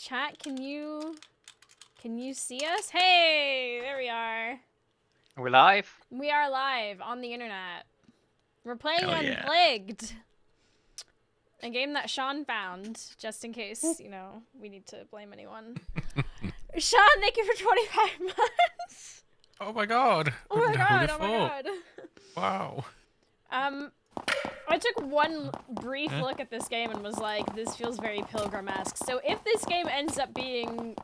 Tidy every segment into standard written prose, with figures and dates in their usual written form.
Chat, can you see us? Hey, there we are. We're live? We are live on the internet. We're playing yeah. Unplagued. A game that Sean found, just in case, you know, we need to blame anyone. Sean, thank you for 25 months! Oh my god! Oh my god, oh my god. Wow. I took one brief look at this game and was like, this feels very Pilgrim-esque. So if this game ends up being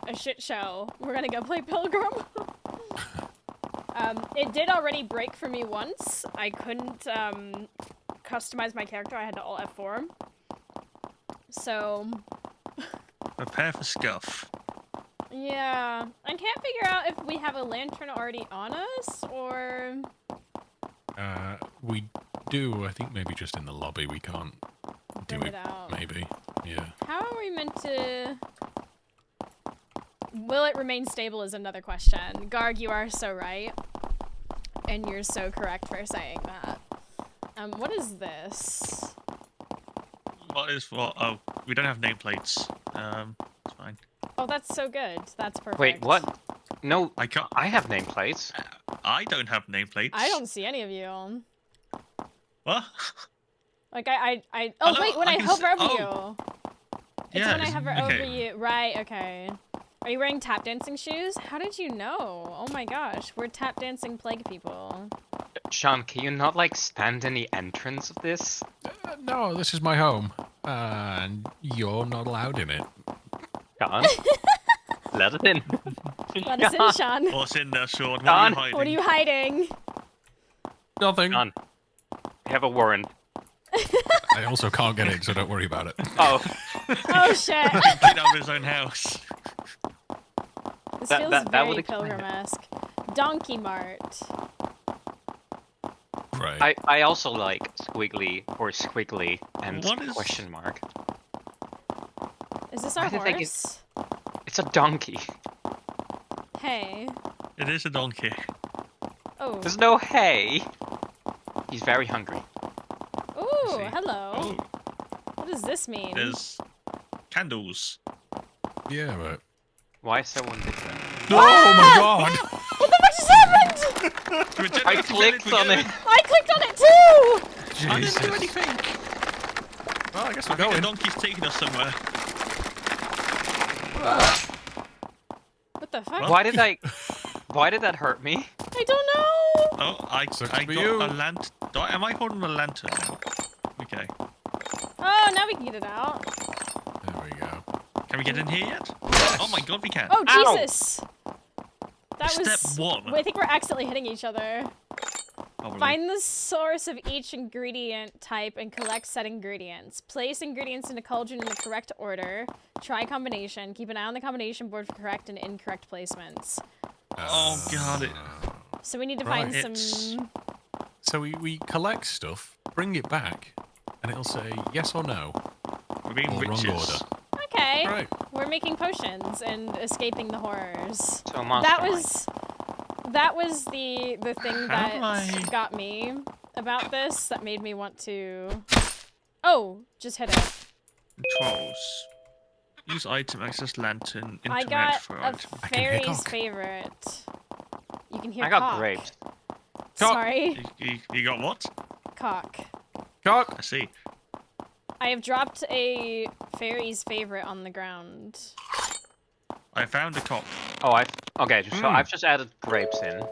a shit show, we're gonna go play Pilgrim. It did already break for me once. I couldn't customize my character. I had to Alt F4. So... Prepare for scuff. Yeah. I can't figure out if we have a lantern already on us, or... We do, I think maybe just in the lobby. We can't do Bring it, out. maybe. Yeah. How are we meant to... Will it remain stable is another question. Garg, you are so right. And you're so correct for saying that. What is this? What is what? Oh, we don't have nameplates. It's fine. Oh, that's so good. That's perfect. Wait, what? No, I can't. I have nameplates. I don't have nameplates. I don't see any of you. What? Like, oh, no, wait, when I can hover over oh. you. It's Yeah, when I hover over okay. you. Right, okay. Are you wearing tap dancing shoes? How did you know? Oh my gosh, we're tap dancing plague people. Sean, can you not, like, stand in the entrance of this? No, this is my home. And you're not allowed in it. Sean? Let it in. Let us in, Sean. What's in there, Sean? What Don. are you hiding? What are you hiding? Nothing. Sean, we have a warrant. I also can't get in, so don't worry about it. Oh. Oh shit. Get out of his own house. This That- feels that very would explain it. Pilgrim-esque. Donkey Mart. Right. I also like squiggly or squiggly and What is- question mark. Is this our Why did they horse? It's a donkey. Hey. It is a donkey. Oh. There's no hay. He's very hungry. Ooh, see. hello. Oh, What does this mean? there's candles. Yeah, but... Why is so different? Oh my god! What the fuck just happened? I clicked on it. I clicked on it too! I didn't do Jesus. anything. Well, I guess we're Oh, going. going. The donkey's taking us somewhere. What the fuck? Why did that hurt me? I don't know! Oh, I Sucks got for you. a lantern. Am I holding a lantern? Okay. Oh, now we can get it out. There we go. Can we get in here yet? Oh my god, we can. Oh, Ow. Jesus! That was... Step one. I think we're accidentally hitting each other. Probably. Find the source of each ingredient type and collect set ingredients. Place ingredients in a cauldron in the correct order. Try combination. Keep an eye on the combination board for correct and incorrect placements. Oh god, it. So we need to Right, find some... So we collect stuff, bring it back, and it'll say yes or no. We're being Or witches. wrong order. Okay. Right. We're making potions and escaping the horrors. So monster That was the thing How that do I- got me about this, that made me want to... Oh, just hit it. Controls. Use item access lantern. I Interact got for a item. fairy's favorite. You can hear I got cock. grapes. Sorry, You got what? cock. Cock. I see. I have dropped a fairy's favorite on the ground. I found a cock. Oh, okay. So I've just added grapes in.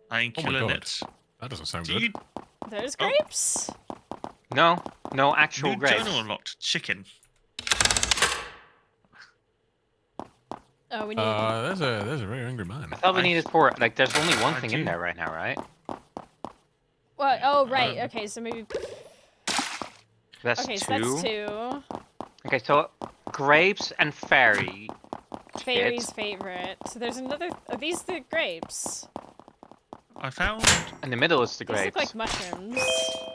I ain't Oh my killing God. it. That doesn't sound Do good. you There's Oh. grapes. No actual new grapes. journal unlocked? Chicken. Oh, we need... There's a very angry man. I thought we I- needed four. Like, there's only one I thing do. in there right now, right? What? Oh, right. Okay, so maybe... That's Okay, so two. that's two. Okay, so grapes and fairy. Fairy's Shit. favorite. So there's another... Are these the grapes? I found. In the middle is the These look grapes. like mushrooms.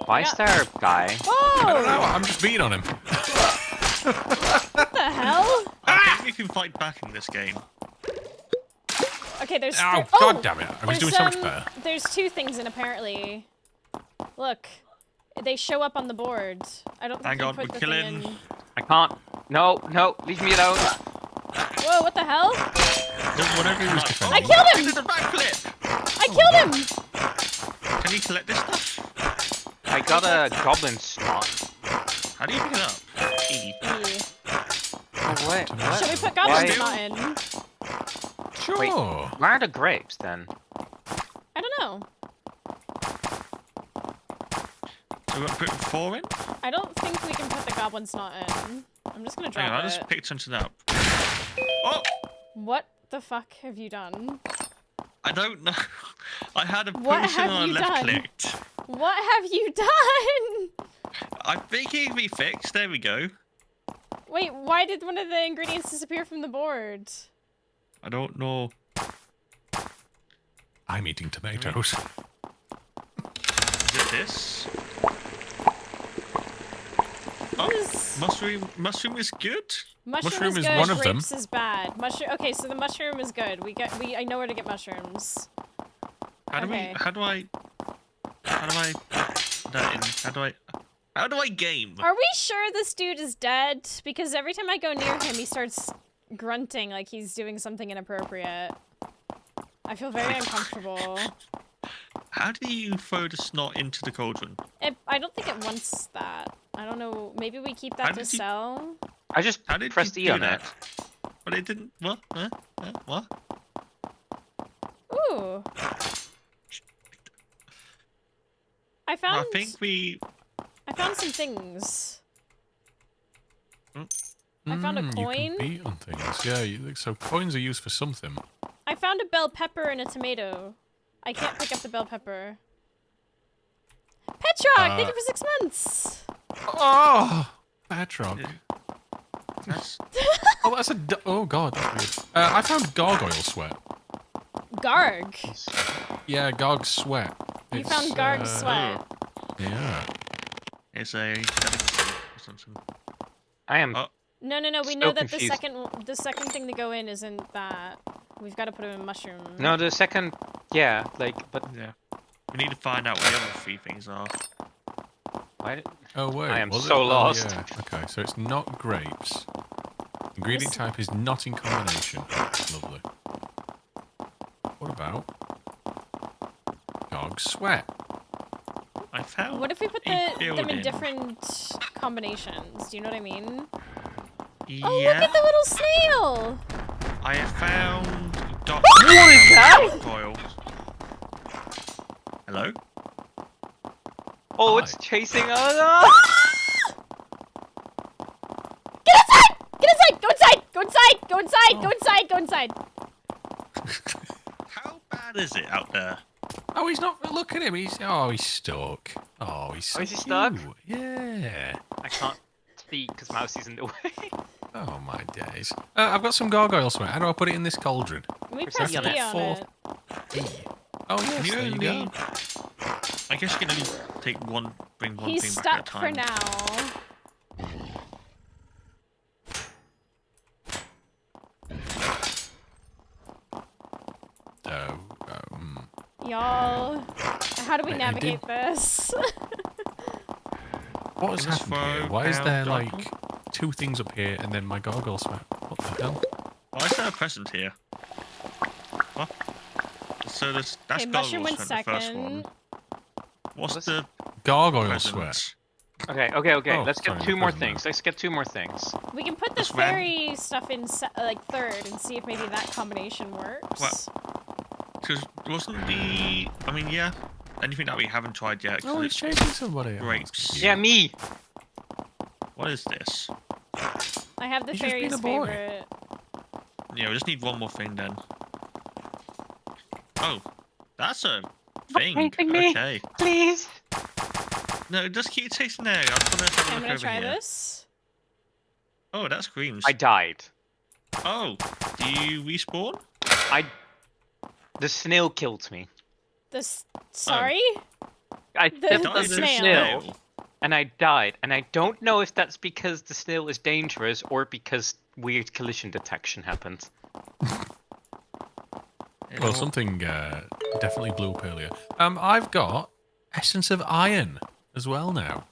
Why Yeah. is there a guy? Oh! I don't know. I'm just beating on him. What the hell? I think you can fight back in this game. Okay, there's... Ow! oh! God damn it! I was There's, doing so much better. There's two things in apparently. Look. They show up on the board. I don't think Hang you on, put we're the killing- thing in... I can't. No, no, leave me alone. Whoa, what the hell? Whatever he was I defending. killed He him! did a backflip! I killed him! Can you collect this stuff? I got a goblin snot. How do you pick it up? E. Oh, wait, what? Should we put goblin Why- snot in? Sure. Wait. Where are the grapes then? I don't know. So we got to put 4 in? I don't think we can put the goblin snot in. I'm just gonna Hang on, drop I just it. picked something up. Oh! What the fuck have you done? I don't know. I had a What potion have and I you left done? clicked. What have you done? I think it can be fixed. There we go. Wait, why did one of the ingredients disappear from the board? I don't know. I'm eating tomatoes. Is it this? Oh, What is... mushroom is good. Mushroom is is good, one of them. grapes is bad. Mushroom. Okay, so the mushroom is good. I know where to get mushrooms. How do Okay. how do I put that in? How do I game? Are we sure this dude is dead? Because every time I go near him, he starts grunting like he's doing something inappropriate. I feel very uncomfortable. How do you throw the snot into the cauldron? I don't think it wants that. I don't know. Maybe we keep How that to did you- sell. I just How did pressed you E do on that? it. But it didn't. What? What? Ooh. I found. I think we. I found some things. I found a You coin. can beat on things. Yeah, so coins are used for something. I found a bell pepper and a tomato. I can't pick up the bell pepper. Petrock, thank you for 6 months. Oh! Petrock. That's, Oh, that's oh god, that's weird. I found gargoyle sweat. Garg. Yeah, Garg sweat. You It's, found Garg sweat. Yeah. it's a delicacy or something. I am. Oh. No, we So know that confused. the second thing to go in isn't that. We've got to put it in mushroom. No, the second. Yeah, like, but Yeah. We need to find out what the other 3 things are. why did. Oh wait. I am was it? so Oh, lost. yeah. Okay, so it's not grapes. Ingredient This- type is not in combination. Lovely. What about Garg sweat? I found. What if we put a them in building. different combinations? Do you know what I mean? Yeah. Oh, look at the little snail! I have found. What is that? Coil. Hello. Oh, Hi. it's chasing us! Get inside! Get inside! Go inside! Go inside! Go inside! Go inside! Go inside! How bad is it out there? Oh, he's not. Look at him. He's stuck. Oh, he's so is he stuck? cute. Yeah. I can't speak because Mousie's in the way. Oh my days. I've got some gargoyle sweat. How do I put it in this cauldron? We Press press E on E it. on Four. it. Oh yes, You there you only- go. I guess you can only take bring one He's thing back at a stuck for time. now. Y'all, how do we I navigate this? What has Let's happened here? throw Why is down there gargoyle. like 2 things up here and then my gargoyle sweat? What the hell? Why is there a present here? What? So that's Okay, mushroom gargoyle went sweat, the first one. second. What's What's- the Gargoyle present? sweat. Okay. Oh, Let's get sorry, 2 more doesn't matter. things. Let's get 2 more things. We can put the Just ran- fairy stuff in like third and see if maybe that combination works. What? Because wasn't the... I mean, yeah. Anything that we haven't tried yet. 'cause Oh, he's it's chasing somebody. Oh, grapes. that's cute. Yeah, me. What is this? I have the He's just being fairy's a boy. favorite. Yeah, we just need one more thing then. Oh, that's a thing. chasing me. Okay. Please. No, just keep chasing there. I'm gonna have a Okay, I'm look gonna over try here. this. Oh, that screams. I died. Oh, do you respawn? The snail killed me. This. Sorry. I The- stepped the on the snail. snail and I died. And I don't know if that's because the snail is dangerous or because weird collision detection happened. Well, something definitely blew up earlier. I've got essence of iron as well now.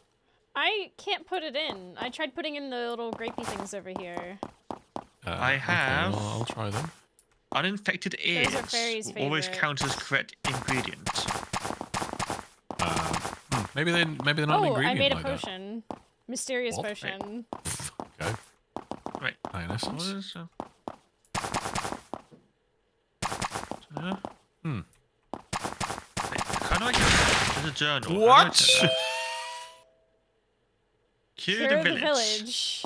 I can't put it in. I tried putting in the little grapey things over here. I Okay, have- well, I'll try them. Uninfected ears Those are Fairy's will always favorite. count as correct ingredient. Maybe they're not an Oh, ingredient I made a like potion. Mysterious What? potion. that. Okay. Right. Iron What essence. is, Hmm. wait, how do I get there's a journal. How do I What? check that? Cure the village. village.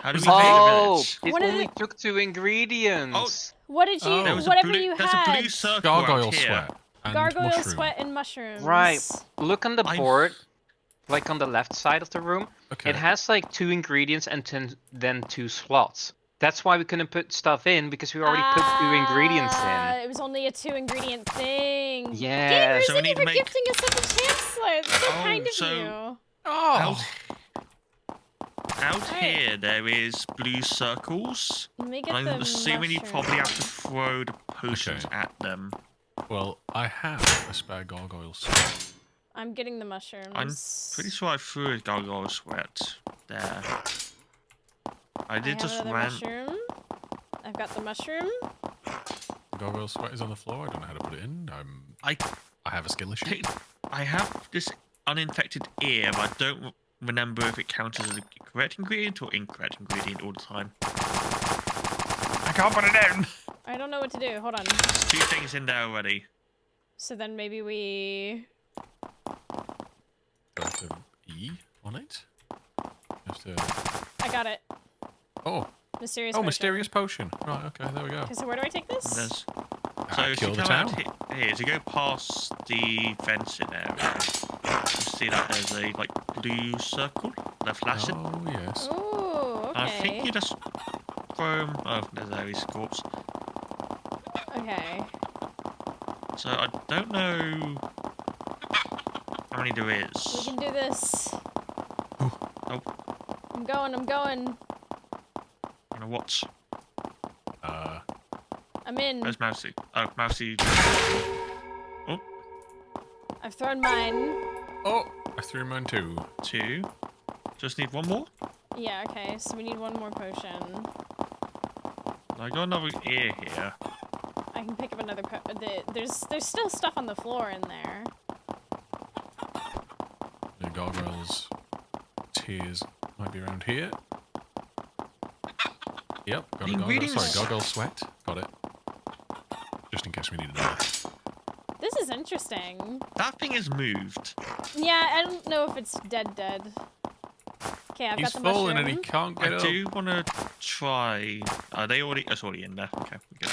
How do we make the Oh, village? it One of only the- took 2 ingredients. What did you? Oh. There was Whatever a blue, you there's had. a blue circle Gargoyle out here. sweat. And Gargoyle mushroom. sweat and mushrooms. Right. Look on the I- board, like on the left side of the room. Okay. It has like 2 ingredients and then 2 slots. That's why we couldn't put stuff in, because we already put 2 ingredients in. It was only a 2 ingredient thing. Yeah. Gamers, So we thank need you to for make- gifting us such a chance slot. So Oh, kind of so- you. Oh. Out Alright. here, there is blue circles. Let me get I'm the assuming you probably have to mushroom. throw the potions Okay. at them. Well, I have a spare gargoyle sweat. I'm getting the mushrooms. I'm pretty sure I threw a gargoyle sweat there. I I did have just another ran. mushroom. I've got the mushroom. Gargoyle sweat is on the floor. I don't know how to put it in. I have a skill issue. I have this uninfected ear, but I don't remember if it counts as a correct ingredient or incorrect ingredient all the time. I can't put it in. I don't know what to do. Hold on. There's 2 things in there already. So then maybe we. Do I have to E on it? Have to... I got it. Oh, Mysterious. oh, mysterious potion. Right. Okay, there we go. Okay, so where do I take this? And there's Ah, if kill you the come out town. here, to go past the fencing area, you see that there's a like blue circle, they're flashing. Oh yes. Ooh, okay. I think you just throw 'em- Oh, there's Aries' corpse. Okay. So I don't know how many there We is. can do this. Oh, I'm going. I'm going. I'm gonna watch. I'm in. Where's Mousie? Oh, Mousie. I've thrown mine. Oh, I threw mine too. 2. Just need 1 more. Yeah. Okay. So we need 1 more potion. I got another ear here. I can pick up another. There's still stuff on the floor in there. The gargoyles' tears might be around here. Yep, got a gargoyle. Ingredients. Sorry, gargoyle sweat. Got it. Just in case we need another. This is interesting. That thing is moved. Yeah, I don't know if it's dead. Okay, I've He's got the falling mushroom. and he can't get I up. do want to try. Are they already? It's already in there. Okay, we good.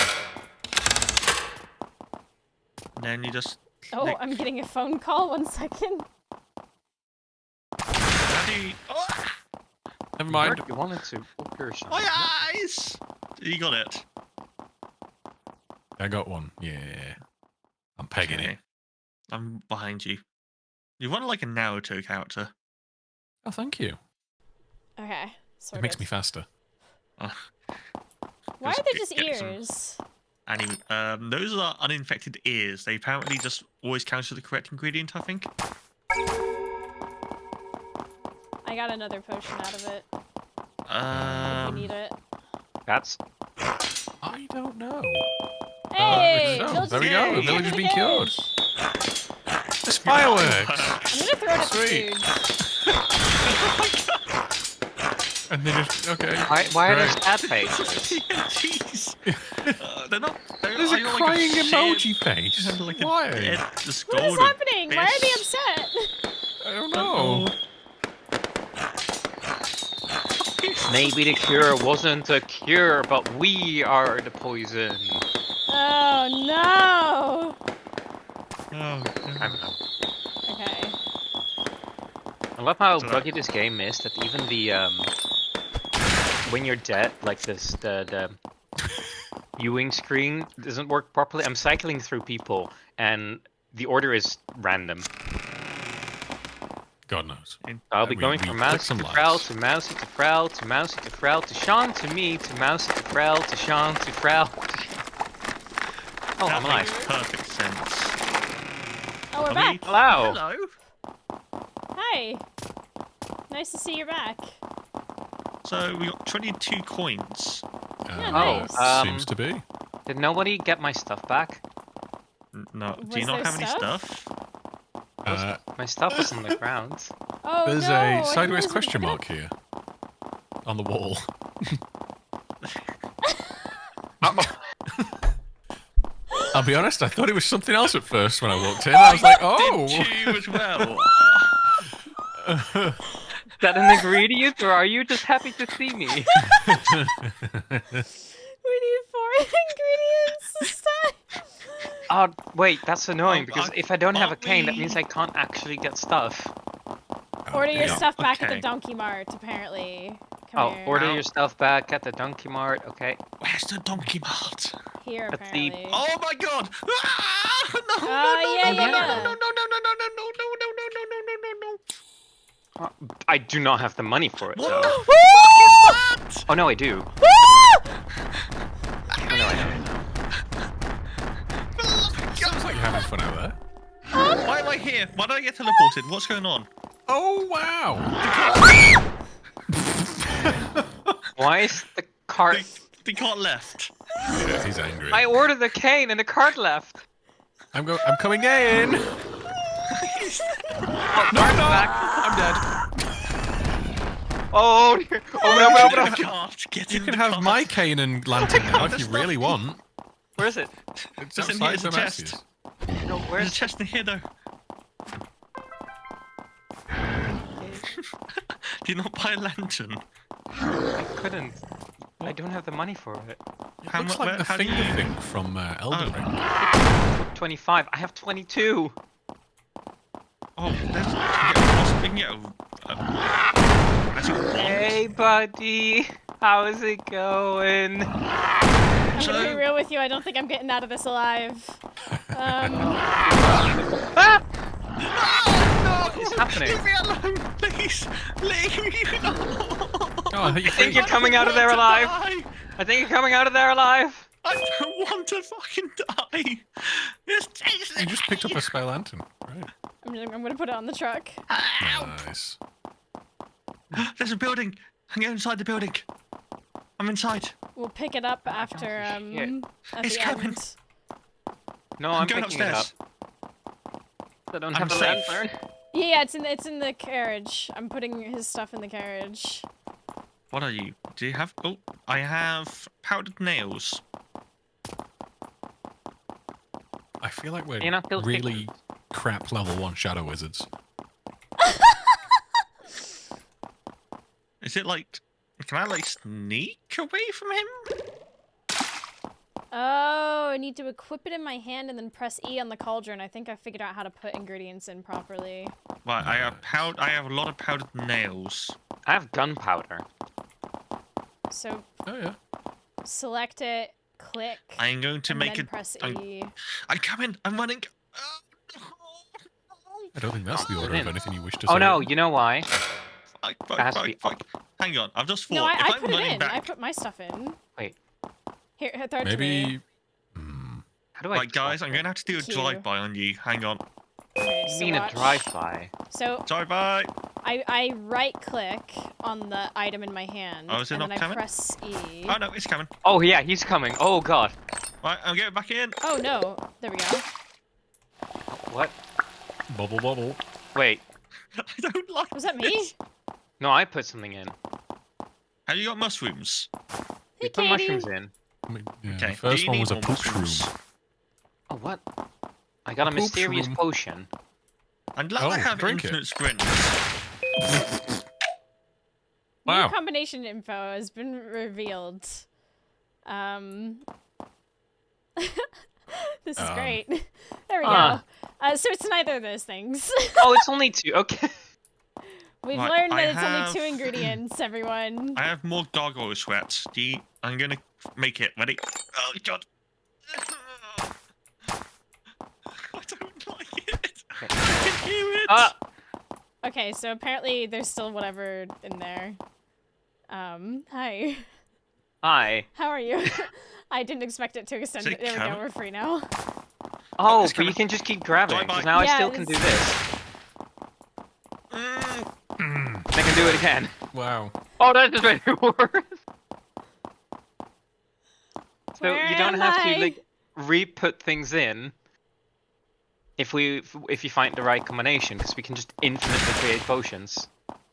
And then you just. Oh, click. I'm getting a phone call. 1 second. How do you? Oh, Never mind. You wanted to. Oh, Gershon. my eyes! You got it. I got one. Yeah. I'm pegging Okay. it. I'm behind you. You run like a Naruto character. Oh, thank you. Okay. Sorted. It makes me faster. Why are Just they just get some- ears? Anyway, those are uninfected ears. They apparently just always count as the correct ingredient, I think. I got another potion out of it. If you need it. That's I don't know. Hey! so, village there we is go, cured. the village has Look been at the cured. cage. There's fireworks! I'm gonna throw it at the Sweet. food. And they just okay. why are there Great. sad faces? Jeez. They're not. There's a crying emoji face. Like Why? What is happening? Why are they upset? I don't know. Maybe the cure wasn't a cure, but we are the poison. Oh no! Oh, I don't know. Okay. I love how It's alright. buggy this game is that even the when you're dead, like this the viewing screen doesn't work properly. I'm cycling through people and the order is random. God knows. I'll be We- going we from click Mousie some to lights. Frel to Mousie to Frel to Mousie to Frel to Sean to me to Mousie to Frel to Sean to Frel. Oh, that I'm alive. makes perfect sense. Oh, we're Are back. we- Hello. Hello. Hi. Nice to see you're back. So we got 22 coins. Yeah, Oh, nice. Seems to be. Did nobody get my stuff back? No, do Was you not there have any stuff? stuff? My stuff was on the ground. Oh There's no! I a didn't sideways realize we question could- mark here. On the wall. I'll be honest, I thought it was something else at first when I walked in. I was like, oh! Did you as well? Is that an ingredient, or are you just happy to see me? We need 4 ingredients this time. Oh, wait, that's annoying, Oh, because if I don't have a aren't cane, that we- means I can't actually get stuff. Order your yeah. stuff back at the Okay. Donkey Mart, apparently. Come here. Order Ow. your stuff back at the Donkey Mart, okay? Where's the donkey mart? Here, That's the- apparently. Oh my god! Ah! No, no, yeah, no, yeah, no, yeah. no, no, no, no, no, no, no, no, no, no, no, no. I do not have the money for it, What though. the fuck is that? Oh, no, I do. Oh, no, I don't. Sounds like you're having fun out there. Why am I here? Why did I get teleported? What's going on? Oh, wow! Why is the cart... The cart left. Yeah, he's angry. I ordered the cane and the cart left. I'm coming in! No, Back. I'm dead. Oh, dear. Open up. Cart. Get You in can the have cart. my cane and lantern now if you There's really nothing. want. Where is it? It's Listen, here's outside the the chest. Mousies. No, There's a where's... chest in here though. Do you not buy a lantern? I couldn't. I don't have the money for it. It How looks mu- like the how do finger you- thing from Elden Oh. Ring. 25. I have 22. Oh, there's... We can get a Hey, buddy. How's it going? I'm gonna be So- real with you. I don't think I'm getting out of this alive. Ah! What is happening? Leave me alone, please. Leave me alone. Oh, I think I think you're I coming don't out of there want to alive. die. I think you're coming out of there alive. I don't want to fucking die. you just picked up a spare lantern. Right. I'm gonna put it on the truck. Nice. There's a building. I'm going inside the building. I'm inside. We'll pick it up after shit. at It's the coming. end. No, I'm going picking it upstairs. up. I don't I'm have a safe. lantern. Yeah, it's in the carriage. I'm putting his stuff in the carriage. What are you? Do you have? Oh, I have powdered nails. I feel like we're You're not built really crap level 1 shadow wizards. Is it like? Can I like sneak away from him? Oh, I need to equip it in my hand and then press E on the cauldron. I think I figured out how to put ingredients in properly. Right, I have a lot of powdered nails. I have gunpowder. So Oh, yeah. select it, click, I am going to and make then it. press I'm- E. I'm coming. I'm running. I don't think that's the order of anything you wish to say. Oh no, you know why? Fuck, It has to be fuck. Hang on, I've just thought. No, if I I'm put it running in. back, I put my stuff in. Wait. Here, throw it to me. Maybe. Hmm. How do I? right, guys, I'm drop going to have to do a Q. drive-by on you. Hang on, Okay, it? so You mean a watch. drive-by? So drive-by. I right click on the item in my hand, Oh, is it and not then I coming? press E. Oh no, it's coming. Oh yeah, he's coming. Oh god. Right, I'm getting back in. Oh no! There we go. What? Bubble, bubble. Wait. I don't like. Was that me? this. No, I put something in. Have you got mushrooms? We Hey, put Katie. mushrooms in. I mean, yeah, Okay. the first do you one need was a more pooch room. mushrooms? Oh what? I got a poop mysterious shroom. potion. I'm glad Oh, I have drink it. infinite sprint. New Wow. combination info has been revealed. This is great. There we Huh. go. So it's neither of those things. Oh, it's only 2. Okay. We've Right, learned I that it's only have- 2 ingredients, everyone. I have more gargoyle sweat. I'm gonna make it. Ready? Oh god. I don't like it. I can hear it. Ah. Okay, so apparently there's still whatever in there. Hi. Hi. How are you? I didn't expect it to extend. Is it There we go, coming? we're free now. Oh, it's but you coming. can just keep grabbing. Bye-bye. Because now Yeah, I still can do it's- this. Mm. I can do it again. Wow. Oh, that just made it worse. So Where you don't am have to I? like re-put things in if you find the right combination, because we can just infinitely create potions.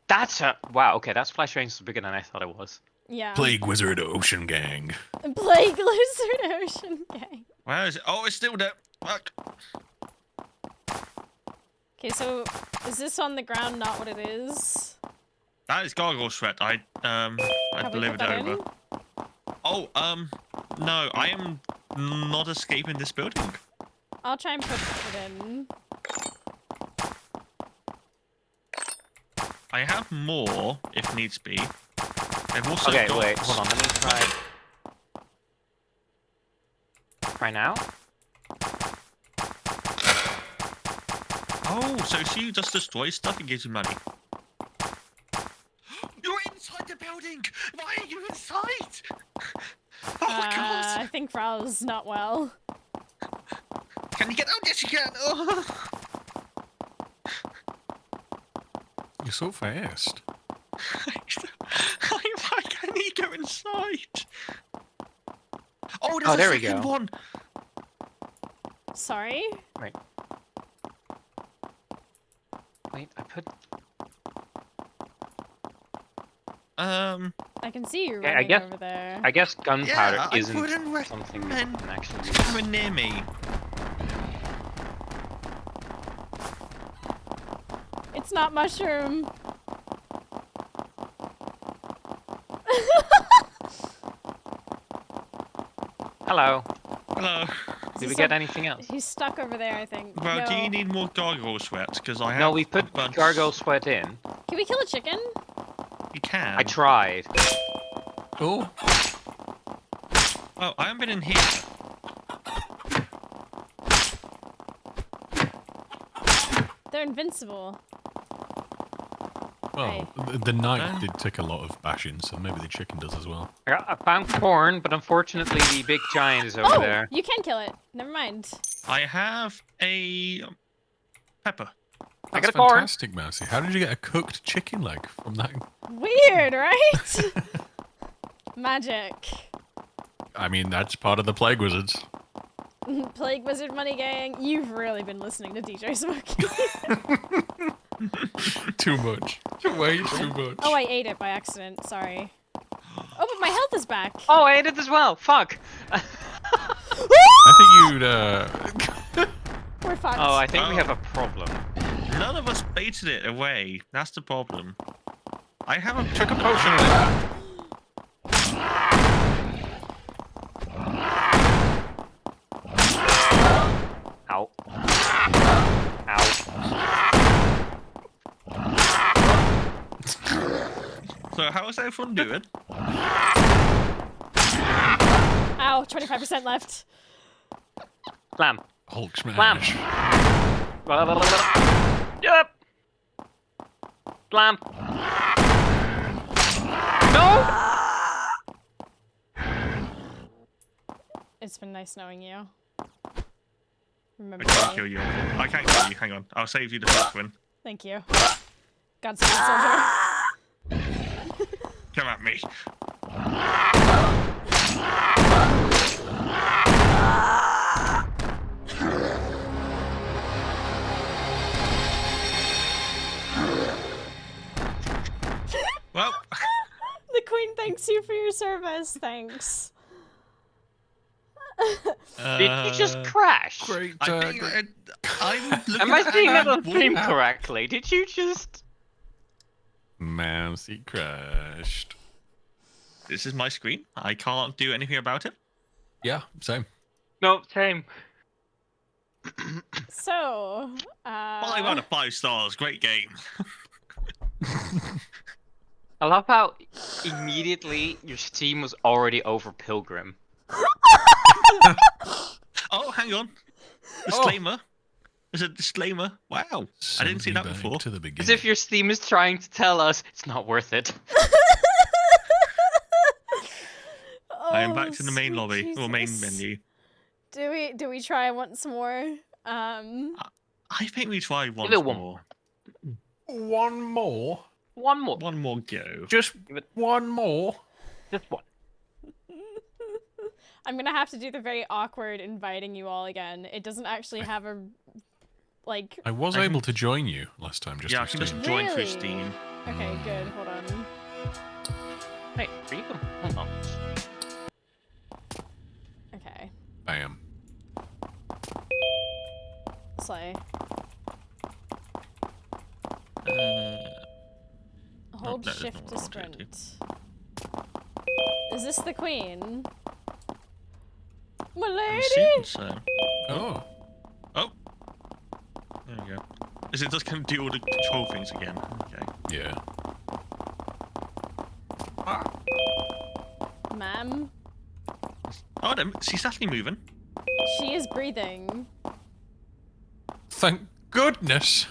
That's a wow. Okay, that splash range is bigger than I thought it was. Yeah. Plague Wizard Ocean Gang. Plague Lizard Ocean Gang. Where is it? Oh, it's still there. Fuck. Okay, so is this on the ground not what it is? That is gargoyle sweat. I Have we put delivered it that over. in? Oh, no, I am not escaping this building. I'll try and put it in. I have more if needs be. I've also Okay, got... wait, hold on. Let me try. Try now. Oh, so she just destroys stuff and gives you money. You're inside the building! Why are you inside? Oh my god! I think Frau's not well. Can you get out? Yes, you can! Oh. You're so fast. Why can't he go inside? Oh, there's Oh, a there we second go. one! Sorry? Wait, I put. I can see you Yeah, I running guess- over there. I guess gunpowder Yeah, I isn't wouldn't something you recommend can actually use. coming near me. It's not mushroom. Hello. Hello. Did we get anything else? He's stuck over there, I think. Well, no. do you need more gargoyle sweat? Because I have No, we a put bunch. gargoyle sweat in. Can we kill a chicken? You can. I tried. Oh. Oh, I haven't been in here. They're invincible. Well, the knight did take a lot of bashing, so maybe the chicken does as well. I found corn, but unfortunately the big giant is over Oh, there. you can kill it. Never mind. I have a pepper. I That's got a corn. fantastic, Mousie. How did you get a cooked chicken leg from that? Weird, right? Magic. I mean, that's part of the Plague Wizards. Plague Wizard Money Gang, you've really been listening to DJ Smokey. Too much. Way too much. Oh, I ate it by accident. Sorry. Oh, but my health is back. Oh, I ate it as well. Fuck. I think you'd, We're fucked. Oh, I think we Oh. have a problem. None of us baited it away. That's the problem. I have a chuck a potion in it. Ow. Ow. So how's everyone doing? Ow, 25% left. Lamb. Hulk Lamb. smash. Yep. Lamb. No. It's been nice knowing you. I Remember can't me. kill you. I can't kill you. Hang on. I'll save you the first win. Thank you. Godspeed, soldier. Come at me. Well, The queen thanks you for your service. Thanks. Did you just crash? Great, I think great. I'm looking Am I at seeing that an on stream wall. correctly? Did you just? Mousie crashed. This is my screen. I can't do anything about it. Yeah, same. No, same. So, 5 out of 5 stars. Great game. I love how immediately your Steam was already over Pilgrim. Oh, hang on. Disclaimer. There's a disclaimer. Wow. I didn't see Send me that back before. To the beginning. As if your Steam is trying to tell us it's not worth it. I am back to the Oh, main sweet lobby or main Jesus. menu. Do we try once more? I think we try once it one more. One more. One more. One more go. Just Give it- one more. Just one. I'm gonna have to do the very awkward inviting you all again. It doesn't actually have a like. I was I able can- to join you last time. Just Yeah, I through can just Steam. join through Really? Steam. Okay, good. Hold on. Hey, freedom. Hold on. Okay. Bam. Slay. Hold that is not shift what to I wanted to do. sprint. Is this the queen? My I'm lady! assuming so. Oh. Oh. There we go. Is it just going to do all the control things again? Okay. Yeah. Ma'am, Oh, no, she's actually moving. she is breathing. Thank goodness.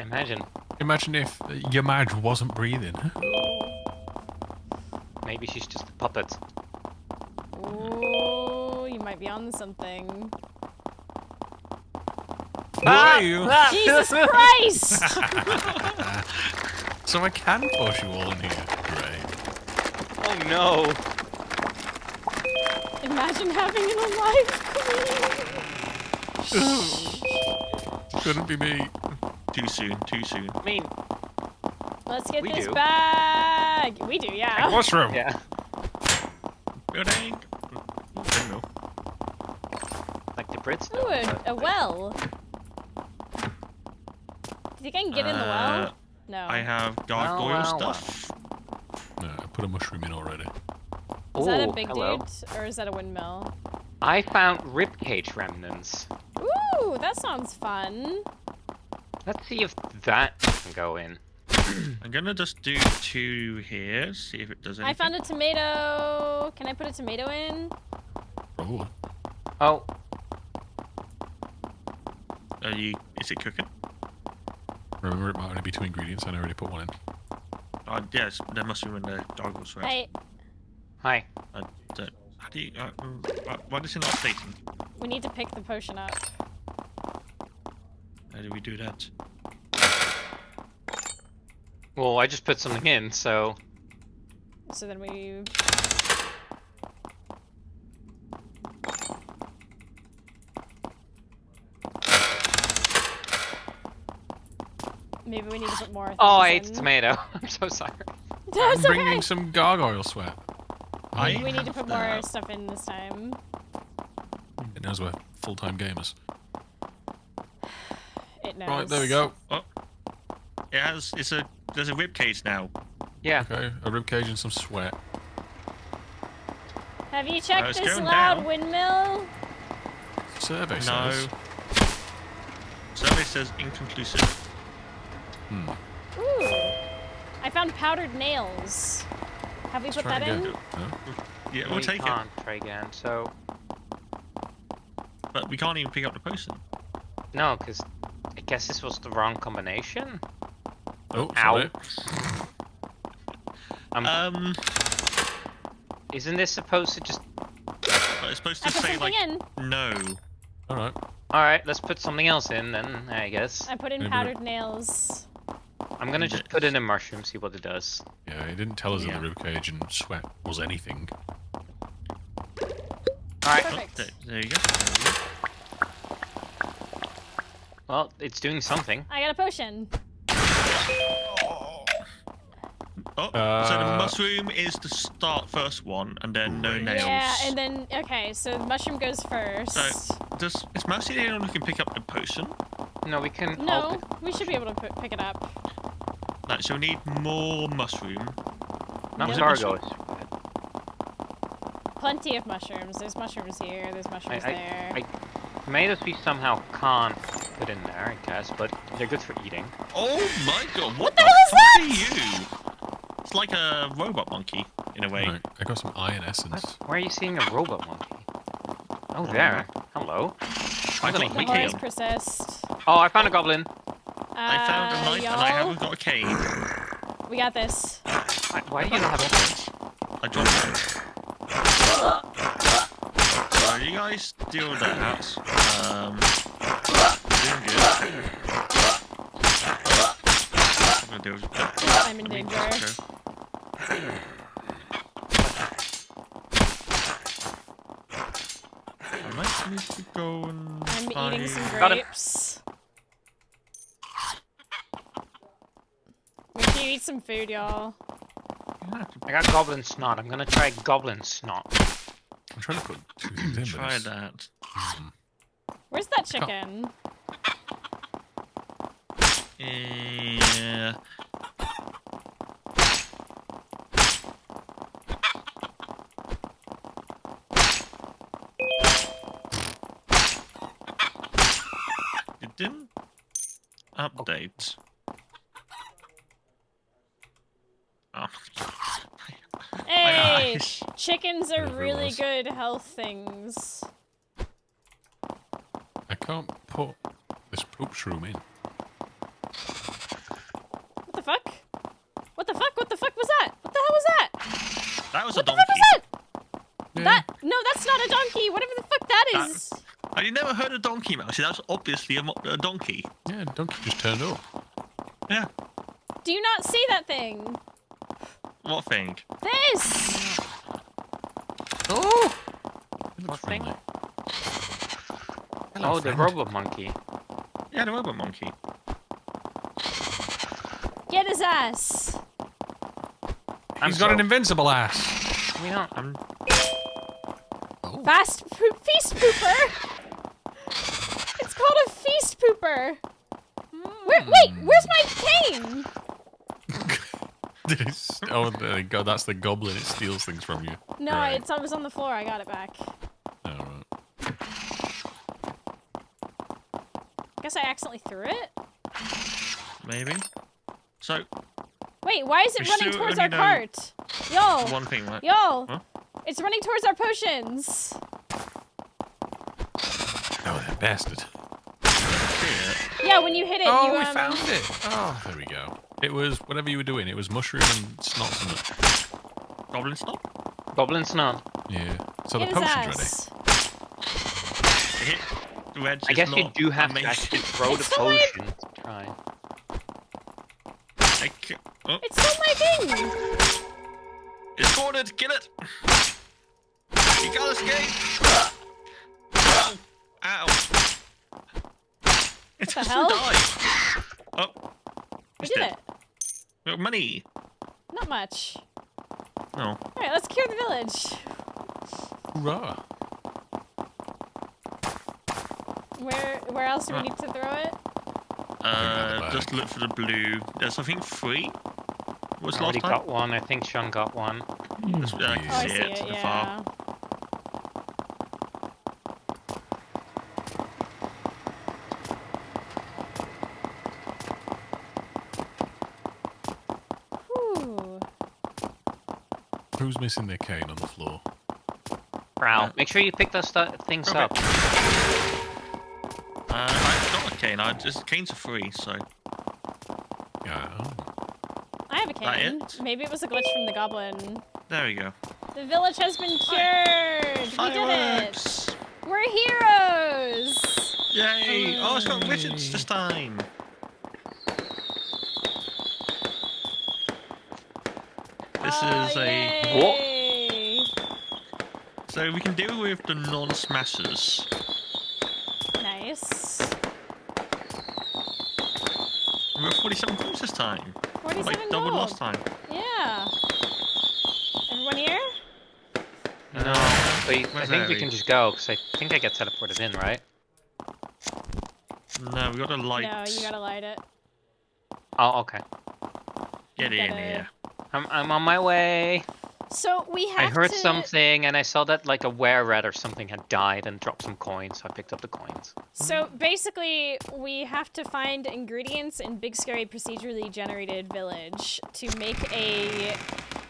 Imagine. Imagine if your Madge wasn't breathing. Maybe she's just a puppet. Ooh, you might be on something. Wow. Jesus Christ! So I can push you all in here. Great. Oh no. Imagine having an alive queen. Couldn't be me. Too soon, too soon. I mean, Let's get We this do. bag. We do, yeah. Mushroom. yeah. Building. Windmill. Like the Brits. Ooh, a well. Do you think I can get in the well? No. I have gargoyle wow, stuff. No, I put a mushroom in already. Is that a Ooh, big hello. dude or is that a windmill? I found ribcage remnants. Ooh, that sounds fun. Let's see if that can go in. I'm gonna just do 2 here, see if it does anything. I found a tomato. Can I put a tomato in? Probably. Oh, Is it cooking? Remember, it might only be 2 ingredients, and I already put one in. Yes, there must be when the gargoyle sweat. Hey, hi. How do you? Why does it not stating? we need to pick the potion up. How do we do that? Well, I just put something in, so So then we... Maybe we need to put more oh, I things ate in. the tomato. I'm so sorry. That's I'm bringing okay. some gargoyle sweat. I We need to have put more that. stuff in this time. It knows we're full-time gamers. It knows. Right, there we go. There's a rib cage now. Yeah. Okay, a ribcage and some sweat. Have you checked it's this going loud down. windmill? Survey No. says. Survey says inconclusive. Ooh. I found powdered nails. Have we Let's put try that it in? again. No? Yeah, We we'll take it. can't try again, so But we can't even pick up the potion. no, because I guess this was the wrong combination. Oh, Ow. sorry. Isn't this supposed to just? But it's supposed I to put say something like in. no. All right. All right, let's put something else in then. I guess I put in Maybe powdered nails. I'm gonna just put in a mushroom, see what it does. Yeah, he didn't tell us Yeah. that the ribcage and sweat was anything. All right. Perfect. There you go. Well, it's doing something. I got a potion. Oh, so the mushroom is the first one, and then no nails. Yeah, and then okay, so the mushroom goes first. So, is Mousie the only one who can pick up the potion? No, we can. all No, pick- we should be able to pick it up. No, so we need more mushroom. Not No. gargoyles. Plenty of mushrooms. There's mushrooms here. There's mushrooms there. Tomatoes we somehow can't put in there, I guess, but they're good for eating. Oh my god, what the hell is fuck are you? It's like a robot monkey, in a way. Right, I got some iron essence. Where are you seeing a robot monkey? Oh, there. Hello. I'm gonna got The eat horrors him. persist. Oh, I found a goblin. I found a knife and I y'all, haven't got a cane. We got this. Why do you not have a I dropped it. So you guys deal with that. Doing good. gonna do is I'm in danger. I might need to go and I'm eating some Got him. grapes. Make sure you eat some food, y'all. I got goblin snot. I'm gonna try goblin snot. I'm trying to put two things in. Try that. Where's that chicken? Yeah. It didn't update. Oh. Hey! Gosh. Chickens are Whatever it really was. good health things. I can't put this poop shroom in. What the fuck? What the fuck? What the fuck was that? What the hell was that? That was What a the donkey. fuck was that? Yeah. That no, that's not a donkey. Whatever the fuck that That- is. Have you never heard of donkey, Mousie? That's obviously a donkey. Yeah, donkey just turned up. Yeah. Do you not see that thing? What thing? This. Oh! It What looks thing? friendly. Oh, the friend. robot monkey. Yeah, the robot monkey. Get his ass. He's got an invincible ass. We don't. Oh. Feast pooper. It's called a feast pooper. Wait, where's my cane? Oh, there you go. That's the goblin. It steals things from you. No, Right. it was on the floor. I got it back. Oh, right. Guess I accidentally threw it. Maybe. So, Wait, why is it We running still towards our only know cart? Yo, one thing, right? yo, Huh? it's running towards our potions. Oh, that bastard. Yeah, when you hit it, Oh, you we found it. Oh, there we go. It was whatever you were doing. It was mushroom and snot something. Goblin stop? Goblin snot. Yeah. So the Get his potion's ass. Hit the edge. I is guess you not do have to amazing. actually throw the It's still like- potion to try. Oh, It's still lagging. it's cornered. Kill it. You can't escape. Ow. Ow. It's the just hell? died. Oh. We It's did dead. it. We got money. Not much. No. All right, let's cure the village. Hoorah. Where else do we need to throw it? bag. Just look for the blue. There's I think 3. What's I the last already time? got one. I think Sean got one. That's, I Oh, I can see see it. it to the Yeah. far. Whew. Who's missing their cane on the floor? Prowl. Yeah. Make sure you pick those things Okay. up. I've got a cane. Canes are free, so Yeah. Oh. I have a That cane. it? Maybe it was a glitch from the goblin. there we go. The village has been cured. We did it. Fireworks! We're heroes. Yay! Oh, it's got widgets this time. This is yay. so we can deal with the non-smashers. Nice. We got 47 coins this time. 47 Like double gold. last time. Yeah. Everyone here? No, but I Where's think we Harry? can just go because I think I get teleported in, right? No, we got a light. No, you gotta light it. Oh, okay. Get you in gotta- here. I'm on my way. So we have I heard to... something and I saw that like a were-rat or something had died and dropped some coins, so I picked up the coins. So basically, we have to find ingredients in Big Scary Procedurally Generated Village to make a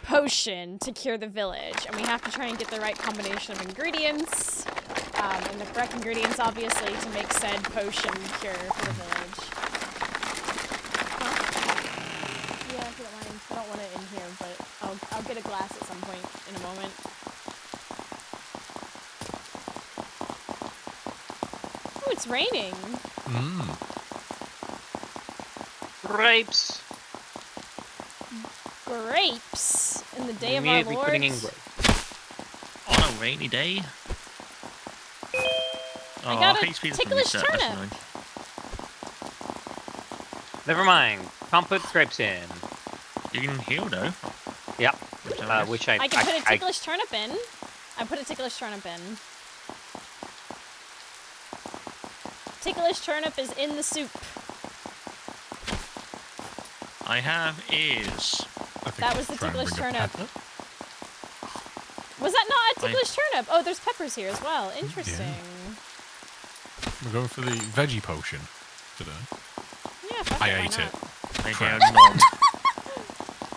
potion to cure the village. And we have to try and get the right combination of ingredients, and the correct ingredients, obviously, to make said potion cure for the village. Huh? Yeah, if you don't mind. I don't want it in here, but I'll get a glass at some point in a moment. Oh, it's raining. Mm. Grapes! grapes in the day of our Immediately Lord. putting in On a rainy day. I got a HP's been ticklish reset, that's turnip. annoying. Never mind. Can't put grapes in. You can heal though. Yep. Nice. Which I can put a ticklish turnip in. I put a ticklish turnip in. Ticklish turnip is in the soup. I have ears. I think That I was should the try and ticklish bring a turnip. pepper. Was that not a ticklish turnip? Oh, there's peppers here as well. Interesting. We're going for the veggie potion today. Yeah, fuck I why ate not? it. I Crap. have none.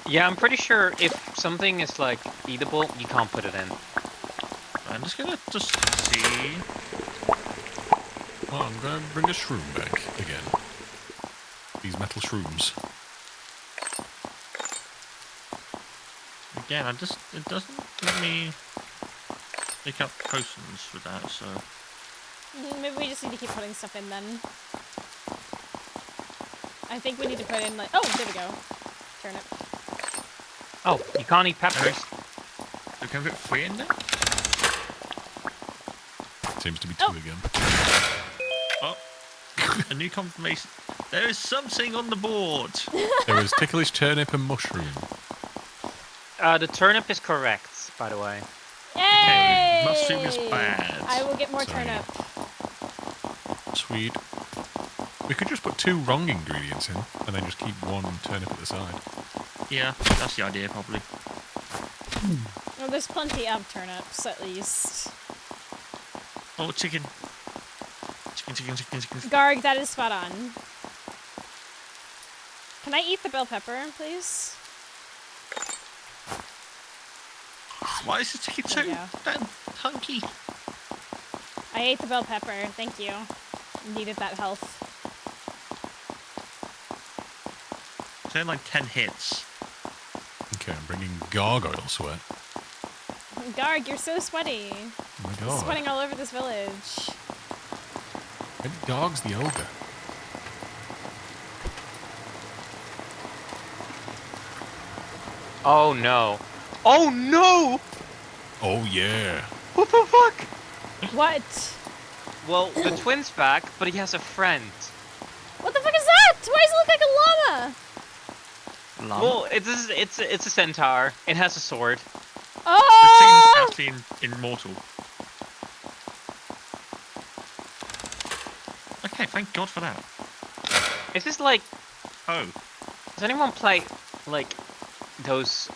Yeah, I'm pretty sure if something is like eatable, you can't put it in. I'm just gonna see. Well, I'm going to bring a shroom back again. These metal shrooms. Again, it doesn't let me pick up potions with that, so. Maybe we just need to keep putting stuff in then. I think we need to put in like, oh, there we go. Turnip. Oh, you can't eat peppers. So can we put 3 in there? Seems to be 2 again. Oh, a new confirmation. There is something on the board. There was ticklish turnip and mushroom. The turnip is correct, by the way. Yay! mushroom is bad. I will get more Sorry. turnip. Sweet. We could just put 2 wrong ingredients in, and then just keep 1 turnip at the side. Yeah, that's the idea, probably. Well, there's plenty of turnips, at least. Oh, chicken. Chicken. Garg, that is spot on. Can I eat the bell pepper, please? Why is the chicken so There you go. hunky? I ate the bell pepper, thank you. Needed that health. It's only like 10 hits. Okay, I'm bringing gargoyle sweat. Garg, you're so sweaty. Oh my god. Sweating all over this village. Maybe Garg's the ogre. Oh no. Oh no! Oh yeah. What the fuck? What? Well, the twin's back, but he has a friend. What the fuck is that? Why does it look like a llama? Llama. Well, it's a centaur. It has a sword. The Oh! thing's actually immortal. Okay, thank God for that. Is this like? Oh, Does anyone play like those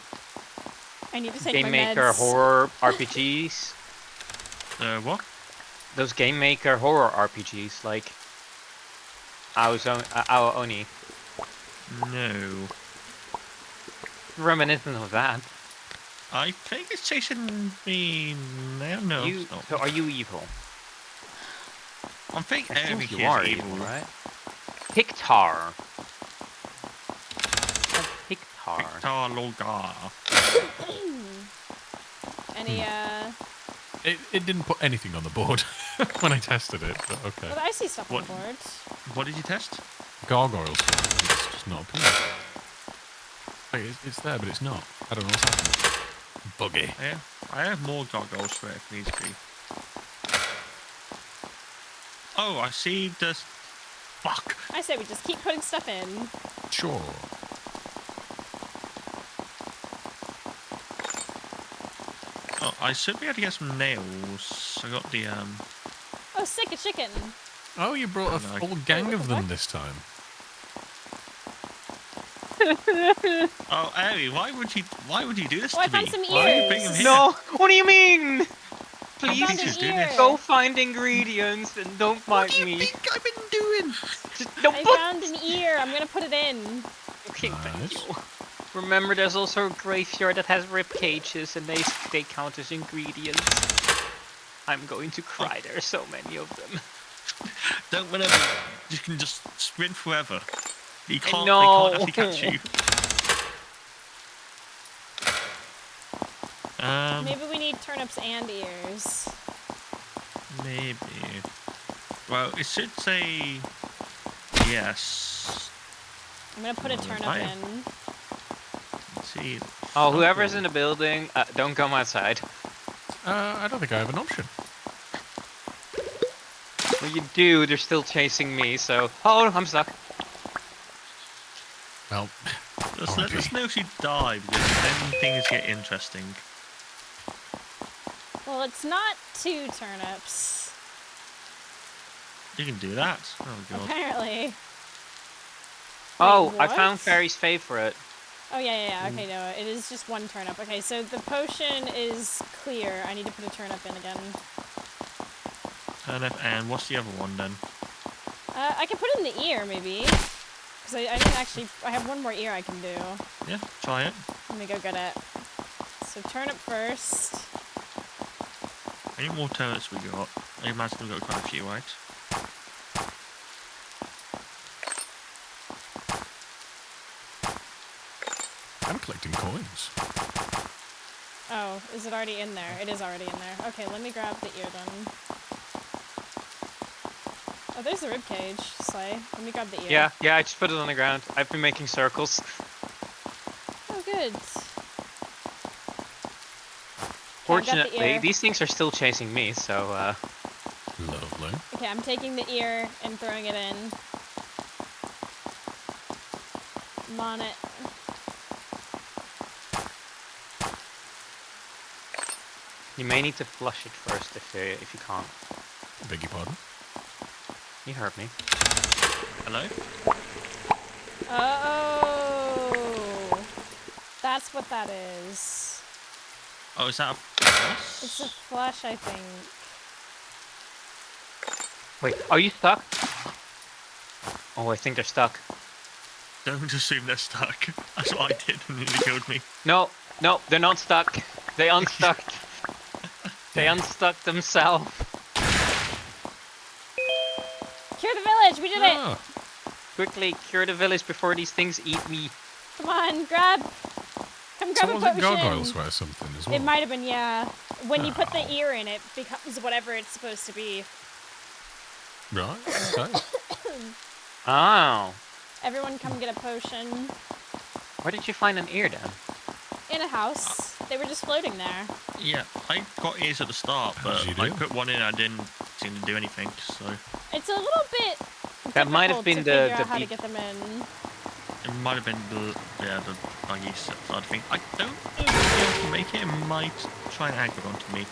I need to take game my maker meds. horror RPGs? what? Those game maker horror RPGs like Ao Oni. No. Reminiscent of that. I think it's chasing me now. No, it's not. So are you evil? I think I every think you kid's are evil, evil, right? Pictar. Pictar. Victor Logar. Any, It didn't put anything on the board when I tested it, but okay. but I see stuff on What? the board. What did you test? Gargoyle sweat. It's just not appealing. Wait, it's there, but it's not. I don't know what's happening. Buggy. I have more gargoyles for it if needs be. Oh, I see the. Fuck. I say we just keep putting stuff in. Sure. Oh, I should be able to get some nails. I got the Oh, sick, a chicken. Oh, you brought a No. full gang What of the them fuck? this time. Oh, Ari, why would you do this Oh, I to found me? some Why are you ears. bringing him here? No! What do you mean? How Please found did an you do ear. this? go find ingredients and don't What mind do you me. think I've been doing? Just don't I put. found an ear. I'm gonna put it in. Okay, thank Nice. you. Remember, there's also a graveyard that has rib cages, and they count as ingredients. I'm going to cry. There are so many of them. Don't whenever you can just sprint forever. You can't. No. They can't actually catch you. Maybe we need turnips and ears. Maybe. Well, it should say yes. I'm gonna put a Oh, turnip I- in. Let's see. Oh, whoever's in the building, don't come outside. I don't think I have an option. Well, you do. They're still chasing me. So, oh, I'm stuck. Well, Just let us know if you die, because then things get interesting. Well, it's not 2 turnips. You can do that. Oh god. Apparently. Oh, I what? found Fairy's favorite. Oh, yeah. Okay, no, it is just 1 turnip. Okay, so the potion is clear. I need to put a turnip in again. Turnip, and what's the other one then? I can put it in the ear, maybe. Because I didn't actually... I have 1 more ear I can do. Yeah, try it. Let me go get it. So turnip first. How many more turnips we got? I imagine we've got quite a few, right? I'm collecting coins. Oh, is it already in there? It is already in there. Okay, let me grab the ear then. Oh, there's the ribcage, Slay. Let me grab the ear. Yeah, I just put it on the ground. I've been making circles. Oh, good. Fortunately, these things are still chasing me, so, Lovely. Okay, I'm taking the ear and throwing it in. I'm on it. you may need to flush it first if you can't. Beg your pardon? You heard me. Hello? Oh, that's what that is. Oh, is that a boss? It's a flush, I think. Wait, are you stuck? Oh, I think they're stuck. Don't assume they're stuck. That's what I did and it killed me. No, they're not stuck. They unstuck. They unstuck themselves. Cure the village! We did it! Ah, Quickly, cure the village before these things eat me. Come on, grab! Come grab so a was potion! it gargoyles or something as well? It might have been, yeah. When you put the Oh. ear in, it becomes whatever it's supposed to be. Right, okay. Oh. Everyone come get a potion. Where did you find an ear then? In a house. They were just floating there. Yeah, I got ears at the start, How but did you I do? put one in and I didn't seem to do anything, so... It's a little bit That might have difficult been to the figure out how to beat- get them in. It might have been the buggy side of thing. I don't know if I'll be able to make it. It might try and aggro onto me.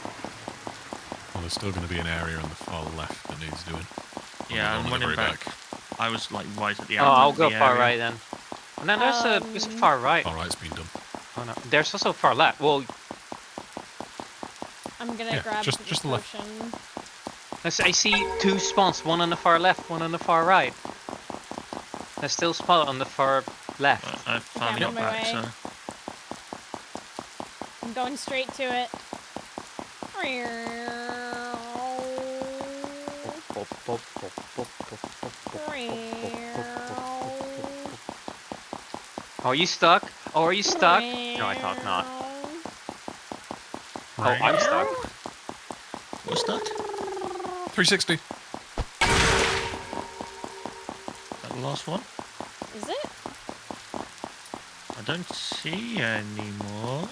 Well, there's still going to be an area on the far left that needs doing. Yeah, On I'm the running very back. I was like right at the Oh, end I'll of go the far area. right then. Oh, no, there's a far right. All right, it's been done. Oh, no. There's also a far left. Well, I'm gonna Yeah, grab just the the left. potion. I see 2 spawns, one on the far left, one on the far right. There's still a spot on the far left. I finally I'm got on my back, way. so... I'm going straight to it. Oh, are you stuck? Oh, are you stuck? No, I thought not. Oh, I'm stuck. What's that? 360. Is that the last one? Is it? I don't see any more.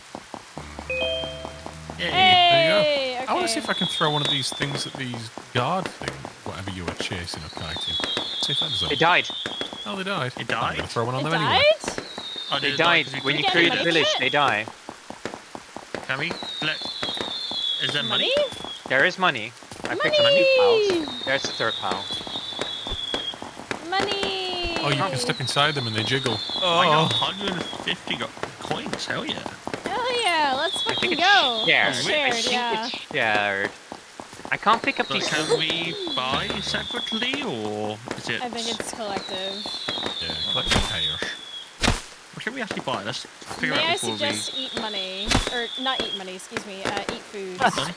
Yay. Hey! Okay. I want to see if I can throw one of these things at these guard thing, whatever you were chasing or kiting. See if that does They anything. died. Oh, they died. They I'm died? going to throw one on It them died? anyway. Oh, They did it died. die 'cause we When you get create a money village, for it? they die. Can we collect... Is there money? There is money. I picked up Money! 2 pals. There's the 3rd pal. Money! Oh, you can step inside them and they jiggle. I got Oh, 150 coins, hell yeah. Hell yeah, let's I fucking think go. it's It's shared. I shared, think yeah. it's shared. I can't pick up But these. can we buy separately, or is it... I think it's collective. yeah, collect the chaos. What can we actually buy? Let's figure May out I before suggest eat money? Or, not eat money, excuse me, eat food. we... Money?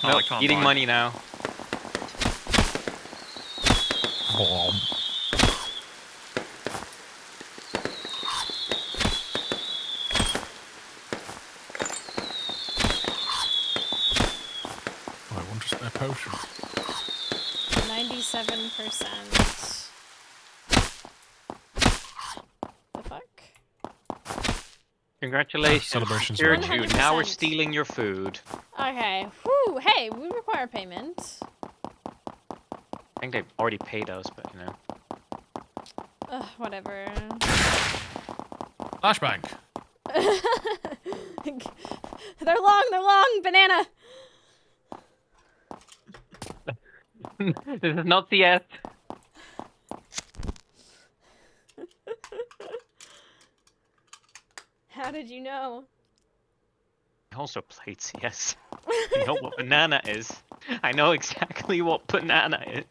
Oh, I Nope, can't eating buy. money now. Oh, I want to spare potion. 97%. The fuck? Congratulations. Celebrations Dear are Jude, now we're 100%. stealing your food. Okay. Whew. Hey, we require payment. I think they've already paid us, but you know. Ugh, whatever. Flashbang. They're long, banana. This is not CS. How did you know? I also played CS. I know what banana is. I know exactly what banana is.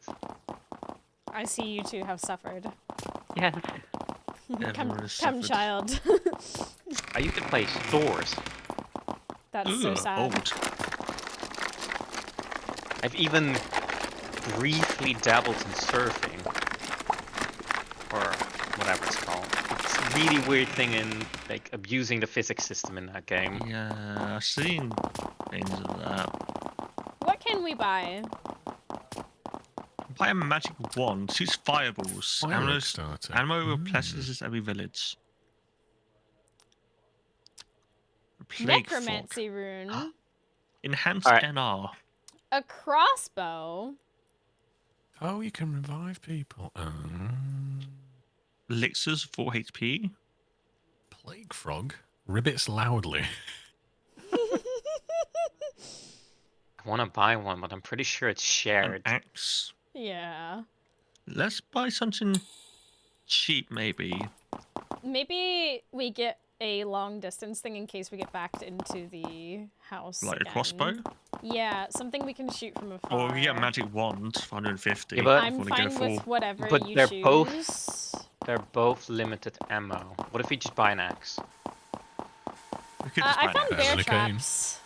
I see you two have suffered. Yes. Come, Everyone has come, suffered. child. I used to play stores. That's so Ugh, sad. old. I've even briefly dabbled in surfing. Or whatever it's called. It's a really weird thing in like abusing the physics system in that game. Yeah, I've seen things of that. What can we buy? Buy a magic wand, shoots fireballs. Firework starter. Ammo replenishes every village. Plague fog. Necromancy rune. Enhanced Alright. NR. A crossbow. Oh, you can revive people. Elixirs 4 HP. Plague frog. Ribbits loudly. I want to buy one, but I'm pretty sure it's An shared. axe. Yeah. Let's buy something cheap, maybe. Maybe we get a long distance thing in case we get backed into the house. Like again. a crossbow. Yeah, something we can shoot from afar. Or we get a magic wand for 150. Yeah, but- if I'm we want to fine go full. with whatever But you they're choose. both- They're both limited ammo. What if we just buy an axe? We could just I buy found an bear bear Than a cane. traps.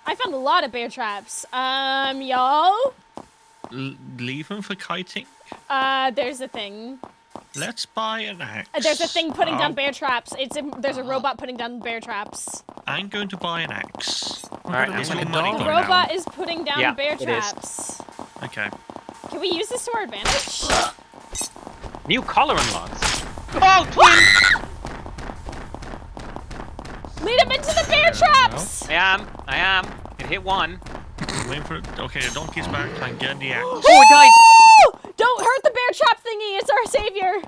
I found a lot of bear traps. Y'all? Leave them for kiting. There's a thing. Let's buy an axe. There's a thing putting down Oh, bear traps. There's a robot putting down bear traps. I'm going to buy an axe. Alright, Where's I'm your gonna money go The gone now. robot is putting down Yeah, bear it is. traps. Okay. Can we use this to our advantage? New color unlocked. Oh, twin! Lead him into the bear traps! I am. It hit one. Waiting for it. Okay, the donkey's back. Try and get the axe. Oh, it died! Woo! Don't hurt the bear trap thingy. It's our savior.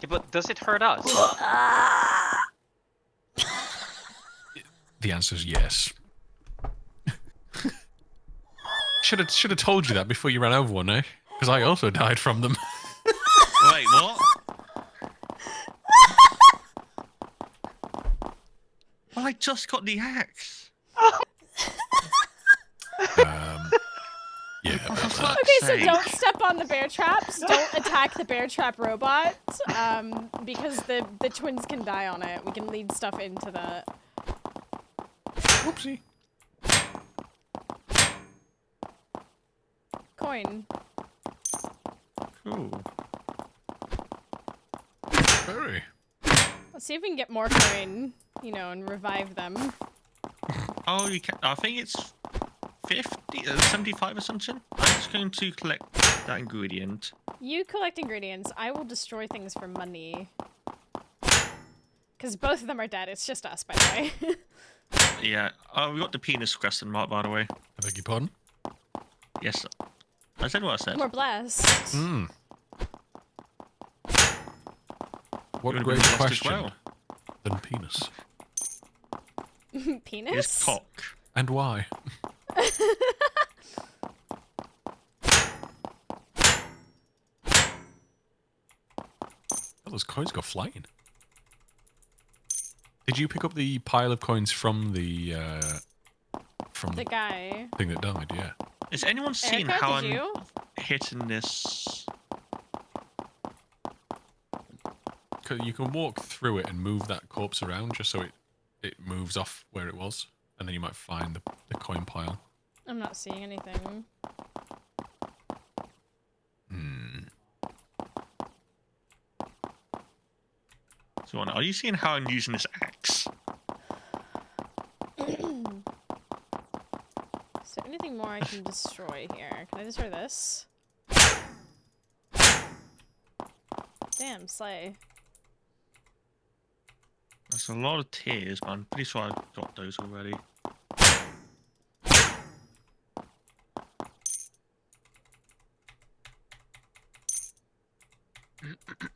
Yeah, but does it hurt us? The answer is yes. Should have told you that before you ran over one, eh? Because I also died from them. Wait, what? Well, I just got the axe. Yeah. For about that. fuck's Okay, so sake. don't step on the bear traps. Don't attack the bear trap robot. Because the twins can die on it. We can lead stuff into that. Whoopsie. Coin. Cool. Very. Let's see if we can get more coin, you know, and revive them. Oh, you can. I think it's 50, 75 or something. I'm just going to collect that ingredient. You collect ingredients. I will destroy things for money. Because both of them are dead. It's just us, by the way. Yeah. Oh, we got the penis question mark, by the way. I beg your pardon? Yes. I said what I said. We're blessed. Hmm. What You're a gonna be great blessed as question well. than penis. Penis? It's cock. And why? Oh, those coins go flying. Did you pick up the pile of coins from the The guy. thing that died? Yeah. Is anyone seeing Erica, how did I'm you? hitting this? 'Cause you can walk through it and move that corpse around just so it moves off where it was, and then you might find the coin pile. I'm not seeing anything. Hmm. So, are you seeing how I'm using this axe? Is there anything more I can destroy here? Can I destroy this? Damn, slay. That's There's a lot of tears, but I'm pretty sure I've got those already.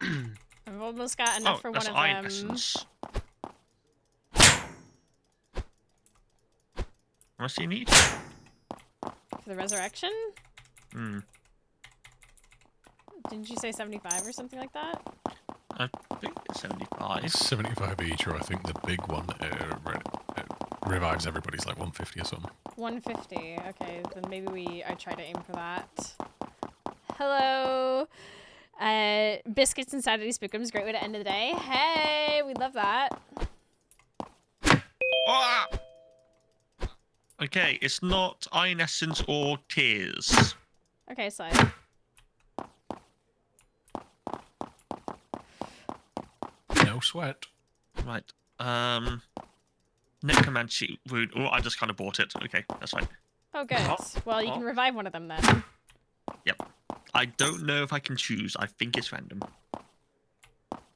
I've almost got enough for one that's of iron them. essence. How much do you need? For the resurrection? Hmm. Didn't you say 75 or something like that? I think it's 75. It's 75 each, or I think the big one revives everybody's like 150 or something. 150. Okay, then maybe I try to aim for that. Hello. Biscuits and Saturday Spookums, great way to end the day. Hey, we love that. Ah! Okay, it's not iron essence or tears. Okay, slide. No sweat. Right. Necromancy wound. Oh, I just kind of bought it. Okay, that's fine. Oh, good. Oh, Well, you oh. can revive one of them then. Yep. I don't know if I can choose. I think it's random.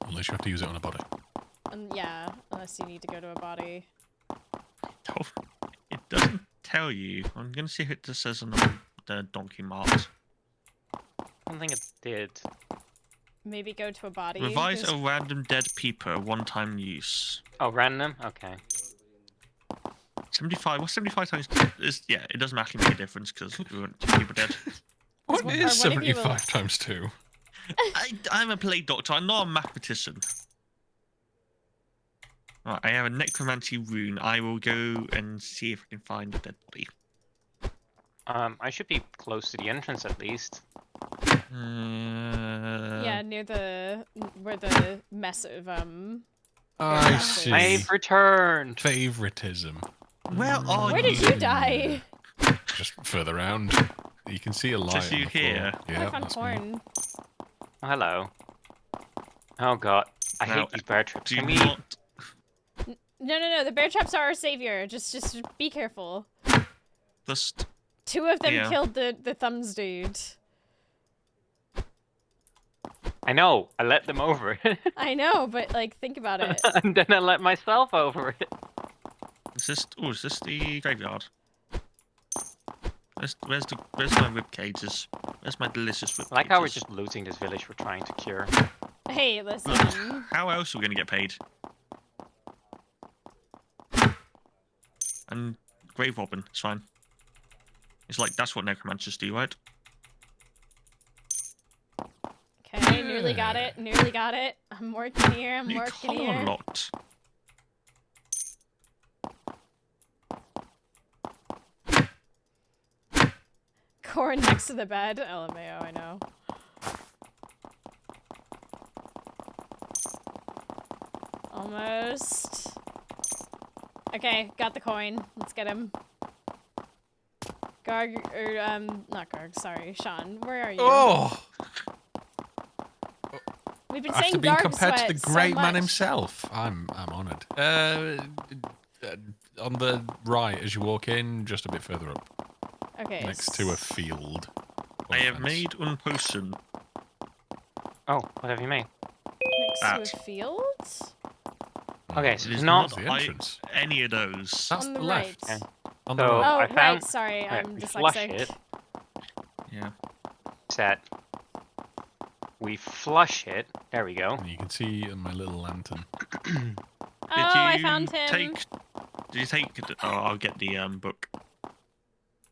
Unless you have to use it on a body. Yeah, unless you need to go to a body. Oh, it doesn't tell you. I'm going to see if it just says on the donkey marks. I don't think it did. Maybe go to a body. Revives There's- a random dead peeper, one-time use. Oh, random? Okay. 75. What's 75 times? Yeah, it doesn't actually make a difference because we want two people dead. What what- is or what if you 75 times 2? I'm a plague doctor. I'm not a mathematician. Right, I have a necromancy rune. I will go and see if I can find a dead body. I should be close to the entrance at least. Yeah, near where the mess of I Yeah. see. I've returned. Favoritism. Where are Where did you die? Just further round. You can see a light. Just on you the floor. here. Yeah, I found that's me. corn. Oh, hello. Oh god, I Now, hate these bear traps. Do Can we? not. No. The bear traps are our savior. Just be careful. Just. 2 of them Yeah. killed the thumbs dude. I know. I let them over it, I know, but like, think about it. and then I let myself over it. Is this the graveyard? Where's my rib cages? Where's my delicious rib I like how we're cages? just losing this village we're trying to cure. Hey, listen. Look, how else are we gonna get paid? And grave robbing, it's fine. It's like that's what necromancers do, right? Okay, nearly got it. Nearly got it. I'm working here. I'm New working color here. unlocked. Corn next to the bed. LMAO, I know. Almost. Okay, got the coin. Let's get him. Garg, not Garg, sorry, Sean. Where are you? Oh! We've been After saying being Garg compared sweat to the great so man much. himself, I'm honoured. On the right, as you walk in, just a bit further up, Okay. next to a field. I have fence. made one potion. Oh, what have you made? Next that. to a field? Okay, so It it's is not. the entrance. any of those. That's On the the left. right. Okay. On the So- right. Oh, I found- right, sorry, Right, I'm we flush dyslexic. it. Yeah. Set. We flush it. There we go. And you can see my little lantern. Oh, Did I you found him. Did you take? Oh, I'll get the book.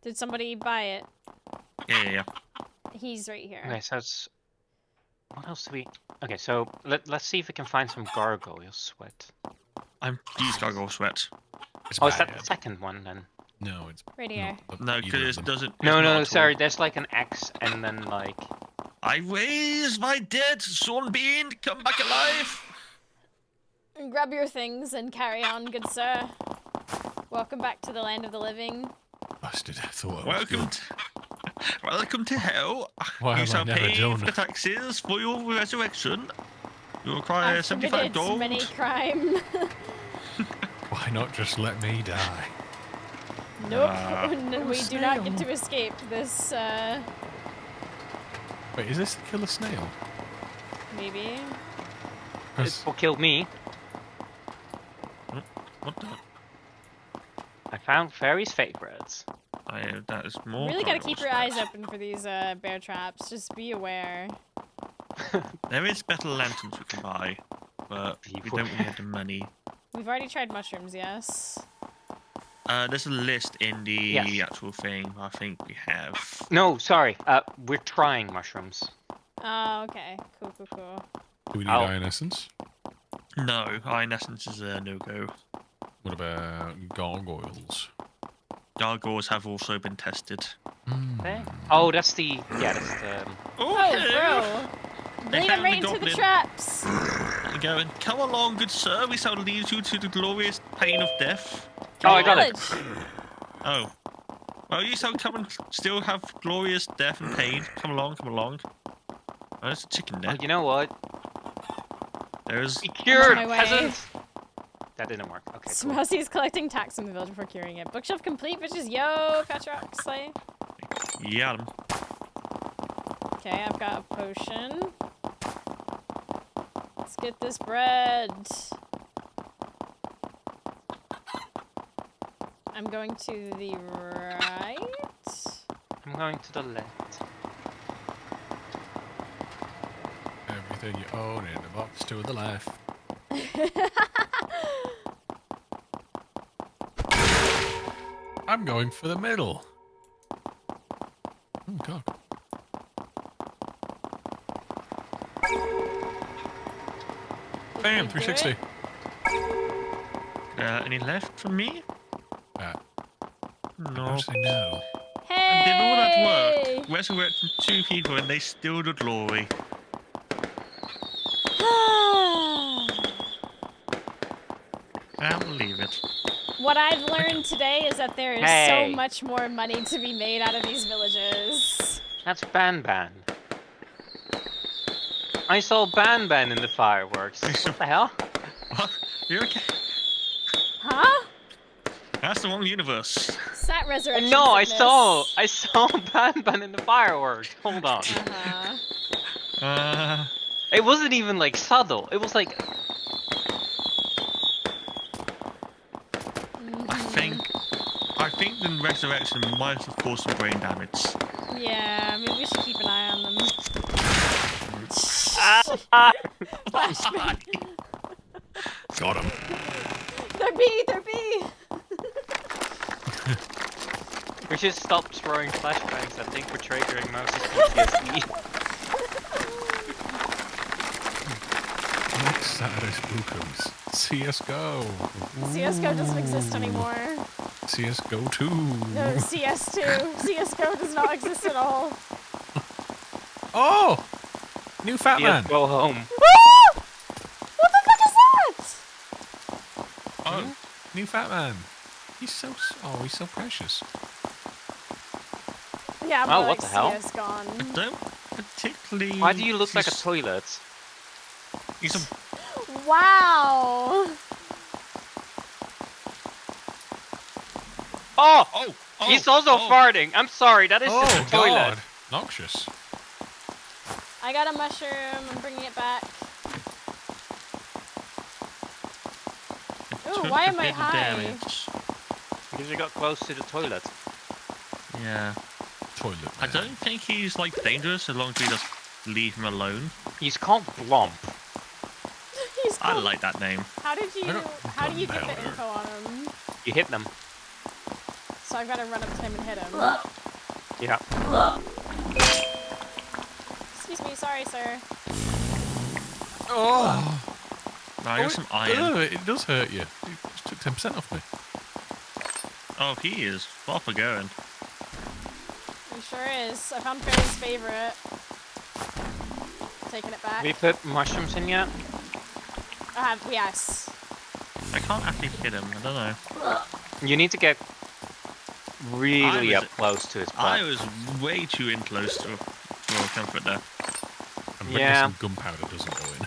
Did somebody buy it? Yeah. He's right here. Okay, so it's. What else do we? Okay, so let's see if we can find some gargoyle sweat. I'm used gargoyle sweat. It's Oh, is that bad. the second one then? No, it's Right here. not. No, either of because them. it doesn't. No, it's not no, at sorry. all. There's like an X and then like. I raise my dead sunbeam, come back alive. Grab your things and carry on, good sir. Welcome back to the land of the living. Bastard. I thought I was Welcome, good. welcome to hell. Why You have I shall never pay done for the taxes for your resurrection. You require I've 75 committed gold. many crime. Why not just let me die? Nope. Oh, We do not get snail. to escape this, Wait, is this the killer snail? maybe. It will kill me. What the? I found fairy's favorites. That is more. Really gotta keep your eyes progress. open for these bear traps. Just be aware. There is better lanterns we can buy, but we People. don't really have the money. We've already tried mushrooms, yes. There's a list in the Yes. actual thing. I think we have. No, sorry. We're trying mushrooms. Oh, okay. Cool. Do we need Oh. iron essence? No, iron essence is a no-go. What about gargoyles? Gargoyles have also been tested. Okay. Oh, that's the. Yeah, that's the. Oh, hello. bro! They Lead him found right the into the goblin. traps! And going, come along, good sir. We shall lead you to the glorious pain of death. Oh, I got it. Village. Oh. Well, you shall come and still have glorious death and pain. Come along. Oh, there's a chicken there. Oh, you know what? There's. Be cured, my way. peasants. That didn't work. Okay, cool. Mousie is collecting tax from the village before curing it. Bookshelf complete, bitches. Yo, Petrox Slay. Yeah. Okay, I've got a potion. Let's get this bread. I'm going to the right. I'm going to the left. Everything you own in the box to the left. I'm going for the middle. Oh, God. Bam, Did we do 360. it? Any left from me? No. Actually, no. Hey! And did all that work? Resurrected 2 people and they still the glory. I don't believe it. What I've learned today is that there is Hey. so much more money to be made out of these villages. That's Ban. I saw Ban in the fireworks. What the hell? What? You okay? Huh? That's the wrong universe. Sat resurrection. No, I sickness. saw Ban in the fireworks. Hold on. Uh-huh. It wasn't even like subtle. It was like I think the resurrection might have caused some brain damage. Yeah, maybe we should keep an eye on them. Got him. They're B! we should stop throwing flashbangs. I think we're triggering Mousie's PTSD. Next Saturday Spookums. CSGO. CSGO doesn't exist anymore. CSGO 2. No, CS2. CSGO does not exist at all. Oh! New Fat Man. Yes, go home. Woo! What the fuck is that? Oh, New Fat Man. He's so he's so precious. Yeah, Oh, more what like the hell? CS gone. I don't particularly. Why do you look like a toilet? He's a. Wow! Oh! Oh! He's also farting. I'm sorry, that is just a toilet. God. Noxious. I got a mushroom. I'm bringing it back. Ooh, why am I high? Because you got close to the toilet. Yeah. Toilet I Man. don't think he's like dangerous as long as we just leave him alone. He's called Blomp. He's I cool. like that name. How did you? I got How do you get the gunpowder. info on him? You hit them. So I've got to run up to him and hit him. Yeah. Excuse me, sorry, sir. Oh! Now here's some iron. It does hurt you. It just took 10% off me. Oh, he is proper going. He sure is. I found Fairy's favorite. Taking it back. Have you put mushrooms in yet? Yes. I can't actually hit him. I don't know. You need to get really I up was- close to his I butt. was way too in close to comfort there. I'm betting Yeah. some gunpowder doesn't go in.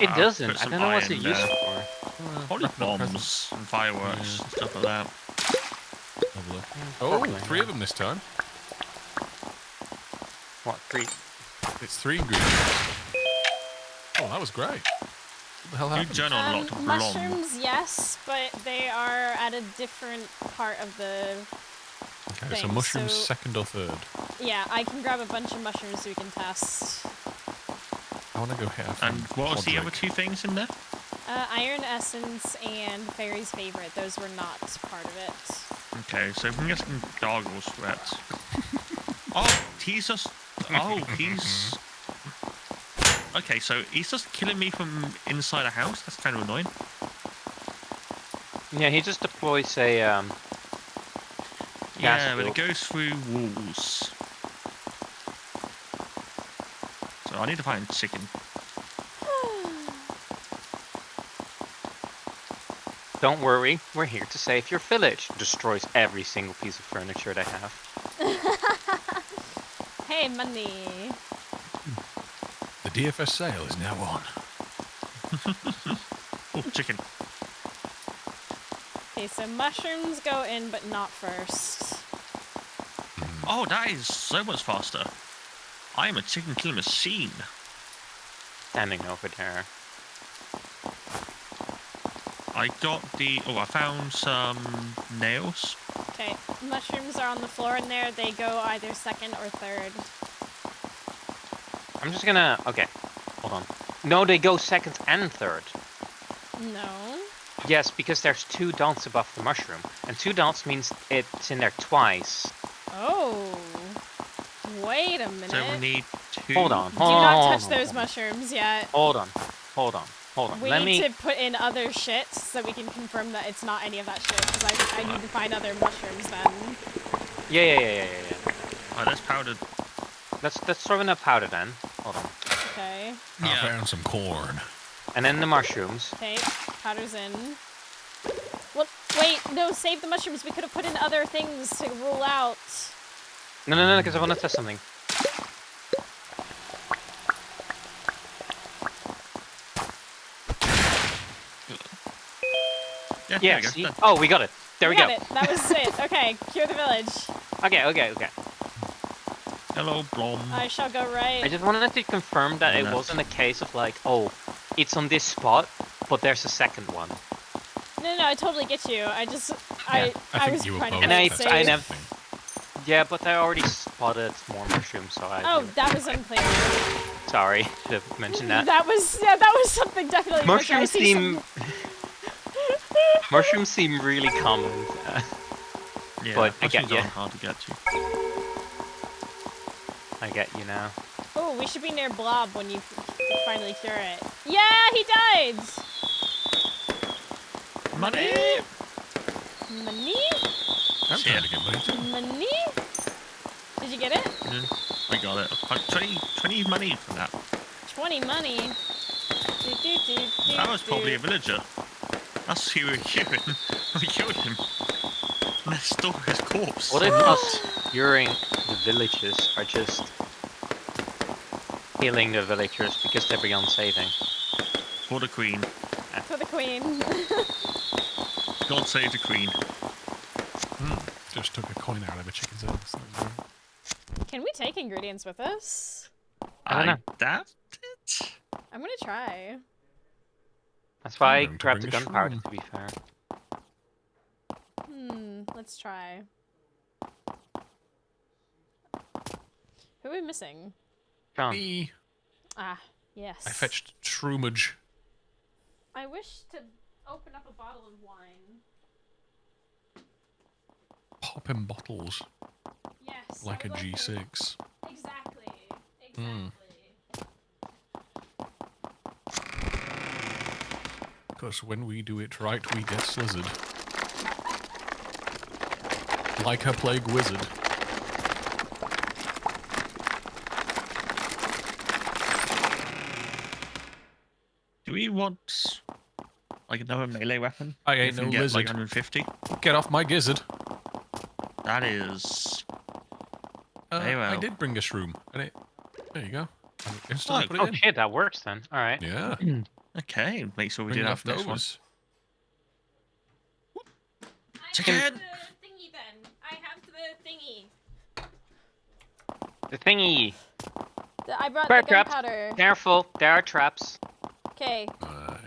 It I'll doesn't. put I some don't know what's it iron used there. for. Probably Not present. bombs and fireworks and stuff like that. Have a look. Probably, Oh, 3 of them this time. What, 3? It's 3 ingredients. Oh, that was great. What the hell New happened? journal unlocked. Blom. Mushrooms, yes, but they are at a different part of the. Okay, so thing, mushrooms so- second or third. Yeah, I can grab a bunch of mushrooms so we can test. I want to go here. And what was the other two things in there? Iron essence and fairy's favorite. Those were not part of it. Okay, so we can get some gargoyle sweats. Oh, he's just. Oh, he's. Okay, so he's just killing me from inside a house. That's kind of annoying. Yeah, he just deploys a gas Yeah, but field. it goes through walls. So I need to find chicken. Don't worry, we're here to save your village. Destroys every single piece of furniture they have. Hey, money. The DFS sale is now on. Oh, chicken. Okay, so mushrooms go in, but not first. Oh, that is so much faster. I am a chicken killing machine. Standing over there. I got the. Oh, I found some nails. Okay, mushrooms are on the floor in there. They go either second or third. I'm just gonna... Okay, hold on. No, they go second and third. No. Yes, because there's 2 dots above the mushroom. And 2 dots means it's in there twice. Oh. Wait a minute. So we need two. Hold on, Do hold not on, touch hold on, those mushrooms yet. Hold on, hold on, hold on. We Let need me... to put in other shit so we can confirm that it's not any of that shit. Because I need to find other mushrooms then. Yeah. Oh, that's powdered. Let's throw in a powder then. Hold on. Okay. I found some corn. And then the mushrooms. Okay. Powder's in. Well, wait. No, save the mushrooms. We could have put in other things to rule out. No, because I want to test something. Yeah, Yeah, there we go. see? Done. Oh, we got it. There we got go. it. That was it. Okay. Cure the village. Okay. Hello, Blom. I shall go right. I just wanted to confirm that it No. wasn't a case of like, oh, it's on this spot, but there's a second one. No, I totally get you. I just, Yeah, I I think was you were trying to both And I- play testing it safe. I nev- something. Yeah, but I already spotted more mushrooms, so I... Oh, that was unclear. Sorry, should have mentioned that. That was something definitely. different. I Mushrooms see seem... Mushrooms seem really common. Yeah, but I get mushrooms ya. aren't hard to get to. I get you now. Oh, we should be near Blob when you finally cure it. Yeah, he died. Money! Money? I'm trying to get money too. Money? Did you get it? I got it. 20 money for that. 20 money. That was probably a villager. That's who we were killing. We killed him. And they stole his corpse. What if us curing the villages are just killing the villagers because they're beyond saving? For the queen. For the queen. God save the queen. Just took a coin out of a chicken's eggs. That was very- Can we take ingredients with us? I don't know. Doubt it. I'm gonna try. That's why I I'm going to grabbed the bring a gunpowder, shroom. to be fair. Let's try. Who are we missing? John. Me. Ah, yes. I fetched shroomage. I wish to open up a bottle of wine. Popping bottles Yes. like a I would like to- G6. Exactly. Mm. Because when we do it right, we get slizzard. Like a plague wizard. Do we want like another melee weapon? I If ain't we no can get, lizard. Like 150. Get off my gizzard. That is. Very I well. did bring a shroom. And it, there you go. I instantly Oh, put it Oh in. shit, that works then. Alright. Yeah. Okay. Make sure we Bring do that for next one. leftovers. Chicken! I have the thingy then. I have the thingy. The thingy! I brought Bear the traps. gunpowder. Careful, there are traps. Okay.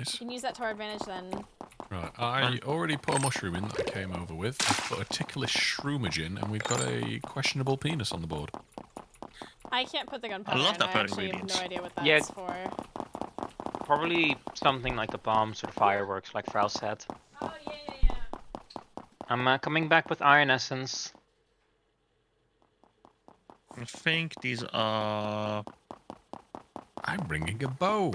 nice. You can use that to our advantage then. Right, I already put a mushroom in that I came over with. I've put a ticklish shroomage in, and we've got a questionable penis on the board. I can't put the gunpowder love in. that I for actually have ingredients. no idea what Yeah. that's for. Probably something like the bombs or the fireworks, like Frau said. Oh, yeah. I'm coming back with iron essence. I think these are. I'm bringing a bone.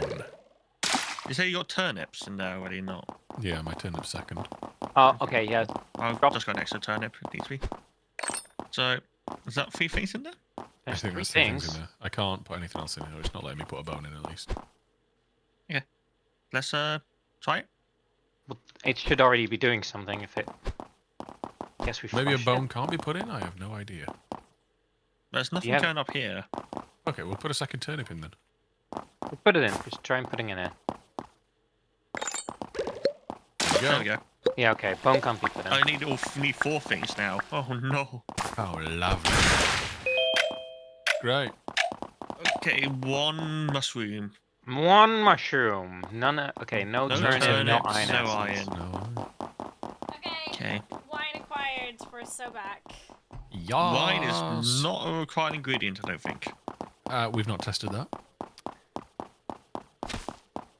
You say you got turnips in there already? No. Yeah, my turnip second. Oh, okay, yeah. I've Drop. just got an extra turnip if needs be. So, is that 3 things in there? I There's think three there's 3 things. things in there. I can't put anything else in here. It's not letting me put a bone in at least. Let's try it. Well, it should already be doing something if it. Guess we. Maybe a flush bone it. can't be put in? I have no idea. There's nothing Yeah. going up here. Okay, we'll put a second turnip in then. We'll put it in. Just try and putting it in. There There we we go. go. Yeah, okay. Bone can't be put in. I need 4 things now. Oh no. Oh, lovely. Great. Okay, 1 mushroom. 1 mushroom. None. Okay, no, No turnip, no turnips, iron no essence. iron. No. Okay. Okay. Wine acquired. We're so back. Yas. Wine is not a required ingredient, I don't think. We've not tested that.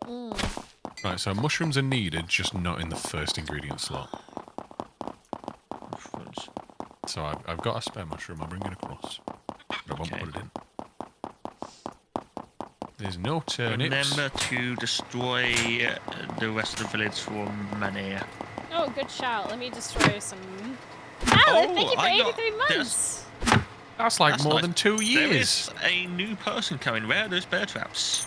Mm. Right, so mushrooms are needed, just not in the first ingredient slot. Mushrooms. So I've got a spare mushroom. I'll bring it across. But I won't Okay. put it in. There's no turnips. Remember to destroy the rest of the village for money. Oh, good shout. Let me destroy some. Alan, thank you for I got 83 this. months. That's like That's more nice. than 2 There years. is a new person coming. Where are those bear traps?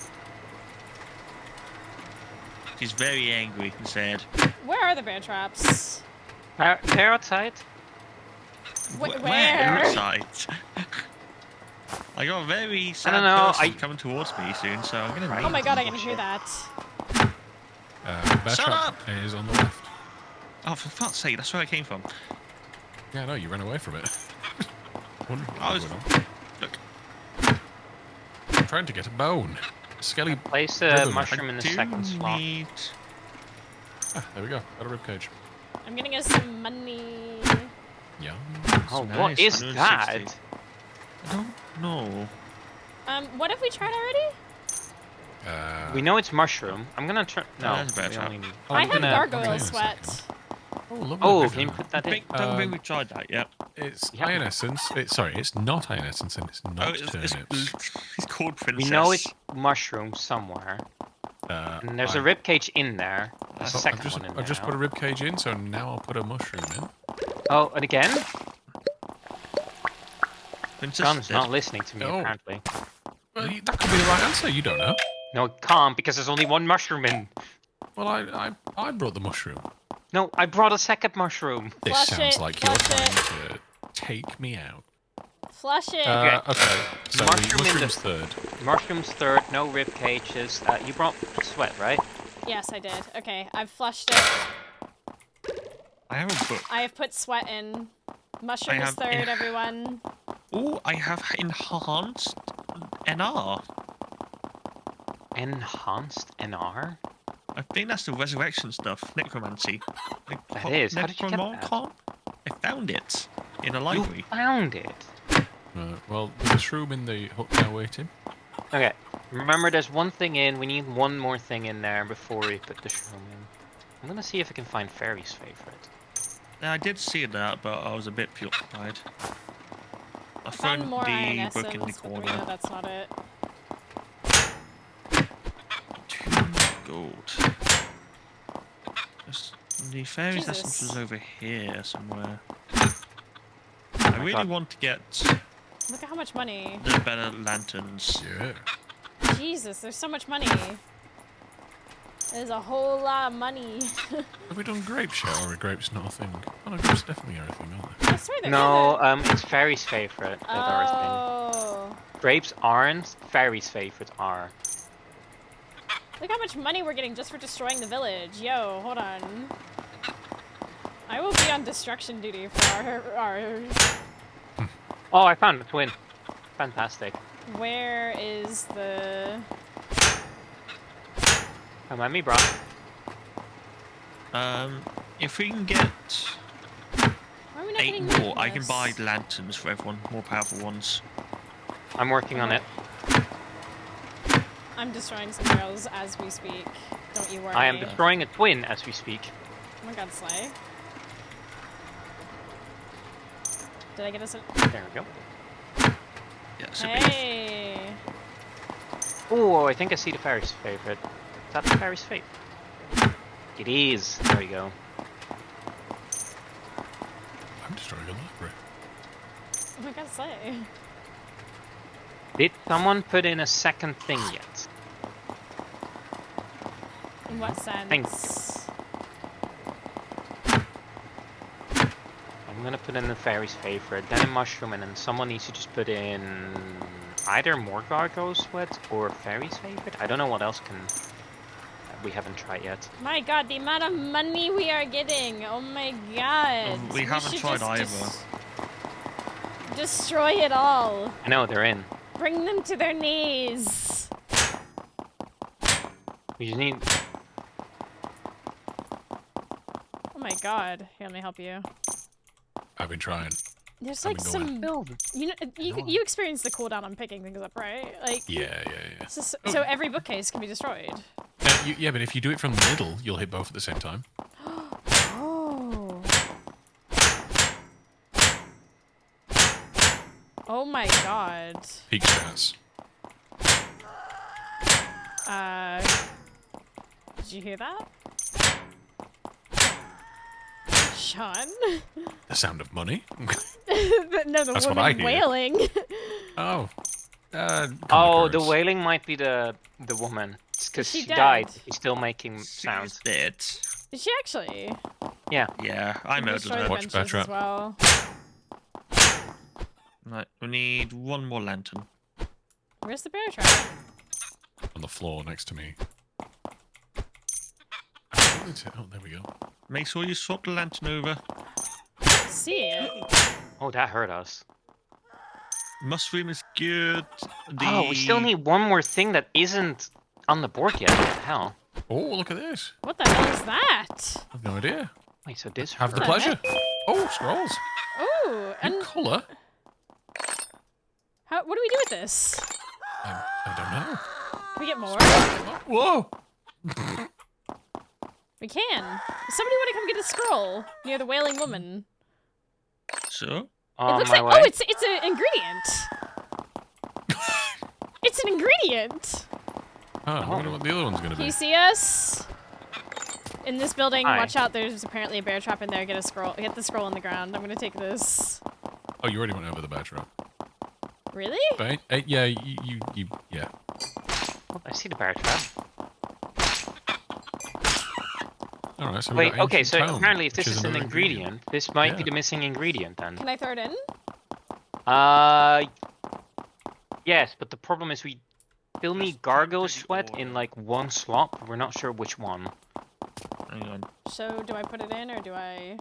She's very angry and sad. Where are the bear traps? They're outside. Where? Outside. I got a very sad know, person coming towards me soon, so I'm gonna. Oh my god, I can hear that. Bear Shut trap up! is on the left. Oh, for fuck's sake, that's where I came from. Yeah, no, you ran away from it. Wondering what I was was. going on. Look, I'm trying to get a bone. Skelly. Place a Ribbon. mushroom in the do second slot. need. Ah, there we go. Got a ribcage. I'm gonna get some money. Yeah. Oh, Nice, what is 160. that? I don't know. What have we tried already? We know it's mushroom. I'm gonna try. No, that's a bad we trap. only need- Oh, I I'm have gonna- gargoyle okay, in a sweat. second. Oh, lovely. Oh, Big can you one. put that in? Don't think we tried that yet. It's Yeah. iron essence. Sorry, it's not iron essence and it's not turnips. It's called Princess. We know it's mushroom somewhere, and there's a rib cage in there. There's a I've second just, one in there. I've just now. put a rib cage in, so now I'll put a mushroom in. Oh, and again? Princess Gun's is dead. not listening to me No. apparently. Well, that could be the right answer. You don't know. No, it can't because there's only 1 mushroom in. Well, I brought the mushroom. No, I brought a second mushroom. This Flush sounds it, like you're flush it. trying to take me out. Flush it. Okay. So Mushroom in the- mushroom's third. Mushroom's third, no rib cages. You brought sweat, right? Yes, I did. Okay, I've flushed it. I have a book. I have put sweat in. Mushroom I is have- third, everyone. Oh, I have enhanced NR. Enhanced NR? I think that's the resurrection stuff, necromancy. Like, That is. How did you get that? Necromoncon? I found it in a You library. found it. Well, there's a shroom in the hook now waiting. Okay. Remember, there's 1 thing in. We need 1 more thing in there before we put the shroom in. I'm gonna see if I can find Fairy's favorite. Yeah, I did see that, but I was a bit preoccupied. I Found found more iron the essence, book in the but we know corner. that's not it. 2 gold. The fairy's Jesus. essence was over here somewhere. I really God. want to get Look at how much money. the better lanterns. Yeah. Jesus, there's so much money. There's a whole lot of money. Have we done grapes yet, or are grapes not a thing? Oh no, grapes definitely are a thing, aren't they? I swear they're No, in it's Fairy's favorite that are a thing. Oh. Grapes aren't. Fairy's favorite are. Look how much money we're getting just for destroying the village. Yo, hold on. I will be on destruction duty for our Oh, I found a twin. Fantastic. where is the... Come at me, bro. If we can get Why are we not 8 getting more, I can this? buy lanterns for everyone, more powerful ones. I'm working on it. I'm destroying some girls as we speak. Don't you worry. I am destroying a twin as we speak. Oh my god, Slay. Did I get us a... There we go. Yeah, so Hey! Oh, I think I see the fairy's favorite. Is that the fairy's favorite? It is. There you go. I'm destroying a library. Oh my god, Slay. Did someone put in a second thing yet? In what sense? Thanks. I'm gonna put in the fairy's favorite, then a mushroom, and then someone needs to just put in either more gargoyle sweat or fairy's favorite. I don't know what else we haven't tried yet. My god, the amount of money we are getting! Oh my god! We haven't should tried just destroy it all! I know they're in. Bring them to their knees! We just need. Oh my god, here, let me help you. I've been trying. There's I've like been some... going. You know, you experience the cooldown on picking things up, right? Like, Yeah. so every bookcase can be destroyed. Yeah, but if you do it from the middle, you'll hit both at the same time. Oh. Oh my god. Peak stats. Did you hear that? Sean? The sound of money. No, the That's what I woman hear. wailing. Oh. Oh, the wailing might be the woman. Because Is she she died. dead? She's still making She's sounds. dead. Is she actually? Yeah. Yeah, I murdered Destroy the her. Watch benches Bear as well. Right, we need one more lantern. Where's the bear trap? On the floor next to me. Oh, there we go. Make sure you swap the lantern over. See it. Oh, that hurt us. Mushroom is good. Oh, we still need one more thing that isn't on the board yet. What the hell? Oh, look at this. What the hell is that? I've no idea. Wait, so this Have the the pleasure. Oh, scrolls. Ooh, New and colour. what do we do with this? I don't know. Can we get more? Whoa! We can. Somebody want to come get a scroll near the wailing woman? So, It on looks my like way. it's an ingredient. It's an ingredient. Oh, I wonder what the other one's going to Can be. you see us? In this building, Hi. watch out, there's apparently a bear trap in there. Get a scroll. Get the scroll on the ground. I'm gonna take this. Oh, you already went over the bear trap. Really? But, yeah, yeah. Oh, I see the bear trap. All right, so we Wait, got okay, ancient so tome, apparently if which this is an another ingredient, this might be Yeah. the missing ingredient then. Can I throw it in? Yes, but the problem is we still need gargoyle sweat in like one slot, but we're not sure which one. hang on. So, do I put it in or do I...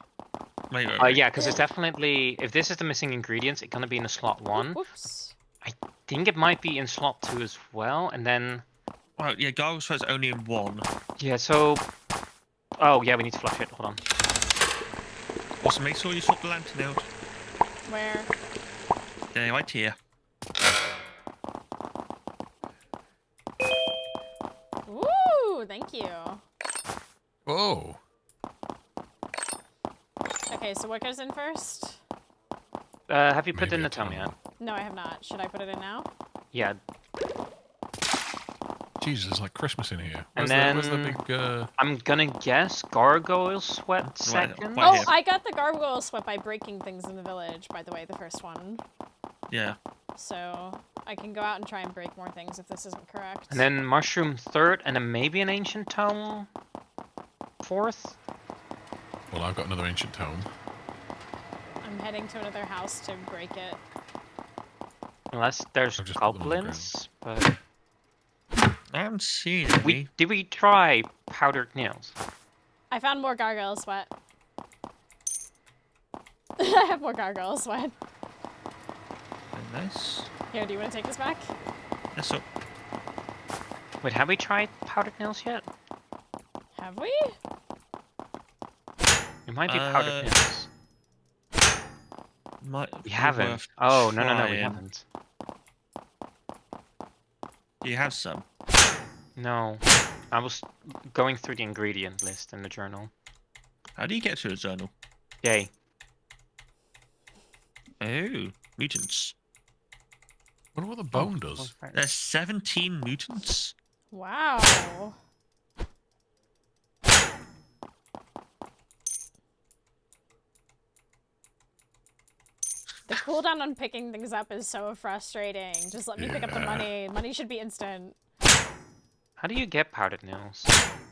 Wait, wait, wait. Yeah, because it's definitely, if this is the missing ingredients, it's gonna be in a slot 1. Whoops. I think it might be in slot 2 as well, and then, Well, yeah, gargoyle sweat's only in one. yeah, so, oh yeah, we need to flush it, hold on. Also, make sure you swap the lantern out. Where? Yeah, right here. Ooh, thank you. Whoa. Okay, so what goes in first? Have you put Maybe in the a tome yet? tome. No, I have not. Should I put it in now? Yeah, Jesus, there's like Christmas in here. And Where's the then- big, I'm gonna guess gargoyle sweat Right, second. right. Oh, here. I got the gargoyle sweat by breaking things in the village, by the way, the first one. Yeah. So, I can go out and try and break more things if this isn't correct. And then mushroom third, and then maybe an ancient tome fourth. well, I've got another ancient tome. I'm heading to another house to break it. Unless there's I've just put them on the goblins, but I haven't seen any. did we try powdered nails? I found more gargoyle sweat. I have more gargoyle sweat. Very nice. Here, do you want to take this back? Yes, so. Wait, have we tried powdered nails yet? Have we? might be powdered nails. Might We be haven't. worth Oh, no, we trying. haven't. Do you have some? No. I was going through the ingredient list in the journal. How do you get to a journal? Yay. Oh, mutants. Wonder what the bone does. There's 17 mutants. Wow. The cooldown on picking things up is so frustrating. Just let me pick up the Yeah. money. Money should be instant. How do you get powdered nails?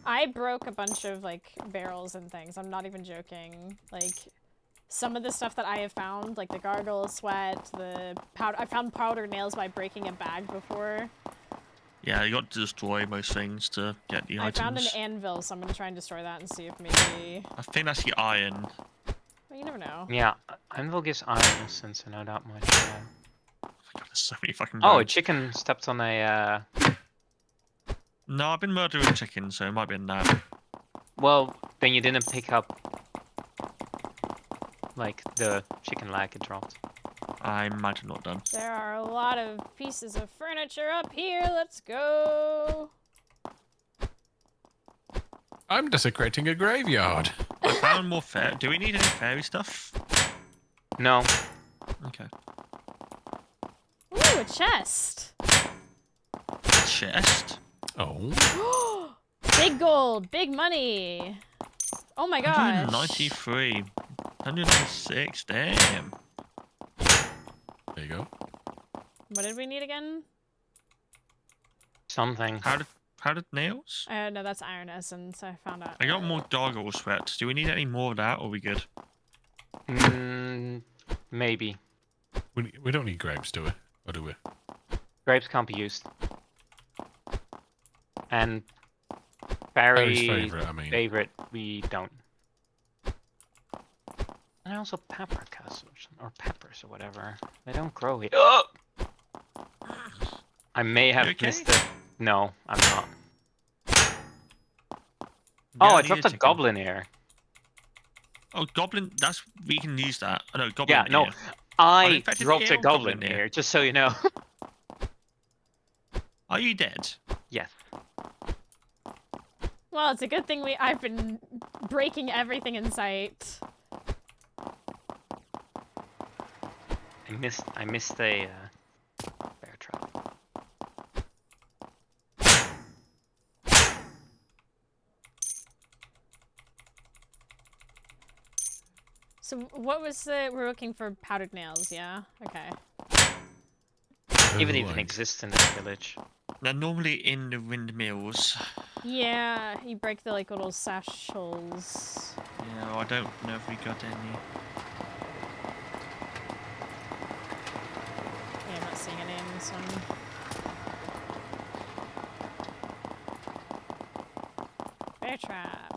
I broke a bunch of, like, barrels and things. I'm not even joking. Like, some of the stuff that I have found, like the gargle sweat, the powder. I found powdered nails by breaking a bag before. Yeah, you got to destroy most things to get the I items. found an anvil, so I'm gonna try and destroy that and see if maybe... I think that's the iron. Well, you never know. Yeah, Anvil gives iron essence, I know that much. Yeah. Oh my god, there's so many fucking Oh, a roads. chicken stepped on a. No, I've been murdering chickens, so it might be in that. Well, then you didn't pick up. Like the chicken leg it dropped. I might have not done. There are a lot of pieces of furniture up here. Let's go. I'm desecrating a graveyard. I found more fairy. Do we need any fairy stuff? No. Okay. Ooh, a chest. Chest. Oh. Big gold, big money. Oh my gosh. 193. 196. Damn. There you go. What did we need again? Something. Powdered nails? No, that's iron essence. I found out. I got more gargle sweat. Do we need any more of that, or are we good? Maybe. We don't need grapes, do we? Or do we? Grapes can't be used. And Barry's berry favourite, I mean. favorite, we don't. And also paprikas or peppers or whatever. They don't grow here. Oh! I may have You okay? missed it. No, I'm not. Yeah, Oh, I need dropped a chicken. goblin here. Oh, goblin. That's we can use that. Oh, no, goblin. Yeah, no, ear. I Uninfected dropped ear a or goblin goblin ear? here, just so you know. Are you dead? Yes. Well, it's a good thing I've been breaking everything in sight. I missed a bear trap. So what was the... We're looking for powdered nails, yeah? Okay. Even Oh, even like- exists in this village. They're normally in the windmills. Yeah, you break the, like, little satchels. Yeah, well, I don't know if we got any. Yeah, I'm not seeing any in this one. Bear trap.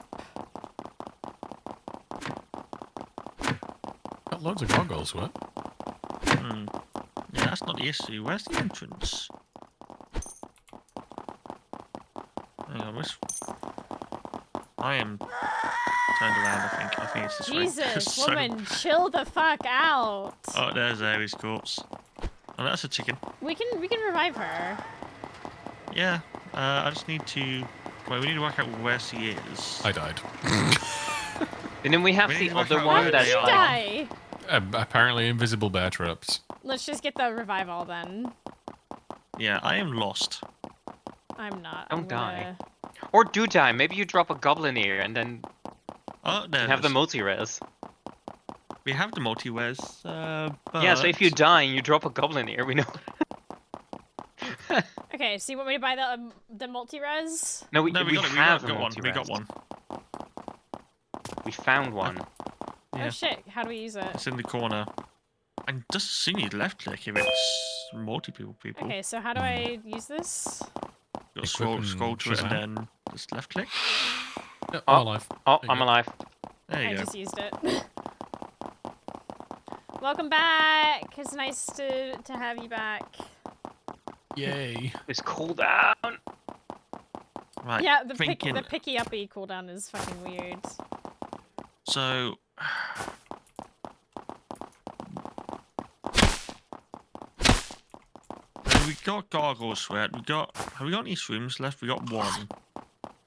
Got loads of goggles, what? Hmm. Yeah, that's not the issue. Where's the entrance? Hang on, where's... I am turned around, I think. I think it's this way. Jesus, So- woman, chill the fuck out. Oh, there's Aries' corpse. Oh, that's a chicken. We can revive her. Yeah, I just need to... Wait, we need to work out where she is. I died. And then we have We need the to work other out one where that's they are. like, Die. Apparently invisible bear traps. Let's just get the revival then. Yeah, I am lost. I'm not. Don't I'm gonna... or do die. Maybe you drop a goblin ear and then Oh, there you it have the is. multi-res. We have the multi-res, Yeah, so if you but- die and you drop a goblin ear, we know. Okay, so you want me to buy the multi-res? No, No, we got it. have We a got one. We multi-res. got one. We found one. Yeah. Oh shit, how do we use it? It's in the corner. And just as soon as you left click if it's multiple people. Okay, so how do I use this? You'll scroll Equip and to it and Shazam. then just left click. Yep, Oh. I'm alive. Oh, There you I'm go. alive. There I you go. just used it. Welcome back. It's nice to have you back. Yay. It's cooldown. Right. Yeah, the thinking. picky uppy cooldown is fucking weird. So. We got gargoyle sweat. Have we got any shrooms left? We got one.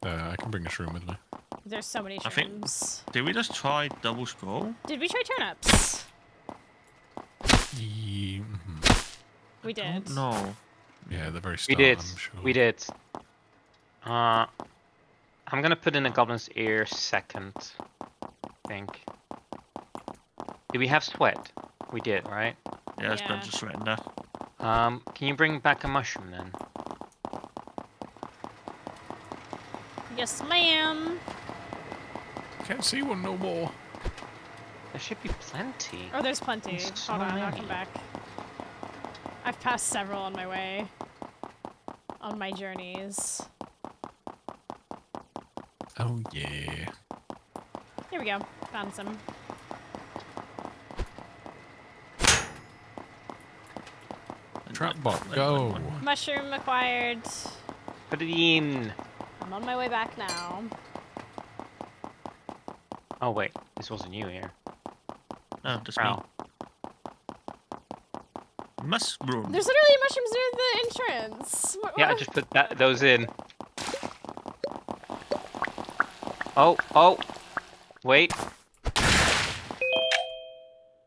I can bring a shroom with me. There's so many I think- shrooms. Did we just try double scroll? Did we try turnips? We did. No. Yeah, the very We start, did. I'm sure. We did. I'm gonna put in a goblin's ear second. I think. Did we have sweat? We did, right? Yeah, there's Yeah. bunch of sweat in there. Can you bring back a mushroom then? Yes, ma'am. Can't see one no more. There should be plenty. Oh, there's plenty. There's so Hold on, I'll many. come back. I've passed several on my way. On my journeys. Oh yeah. Here we go. Found some. Trapbot, go. Mushroom acquired. Put it in. I'm on my way back now. Oh wait, this wasn't you here. No, just Wow. me. Mushroom. There's literally mushrooms near the entrance. Yeah, I just put those in. Oh, wait.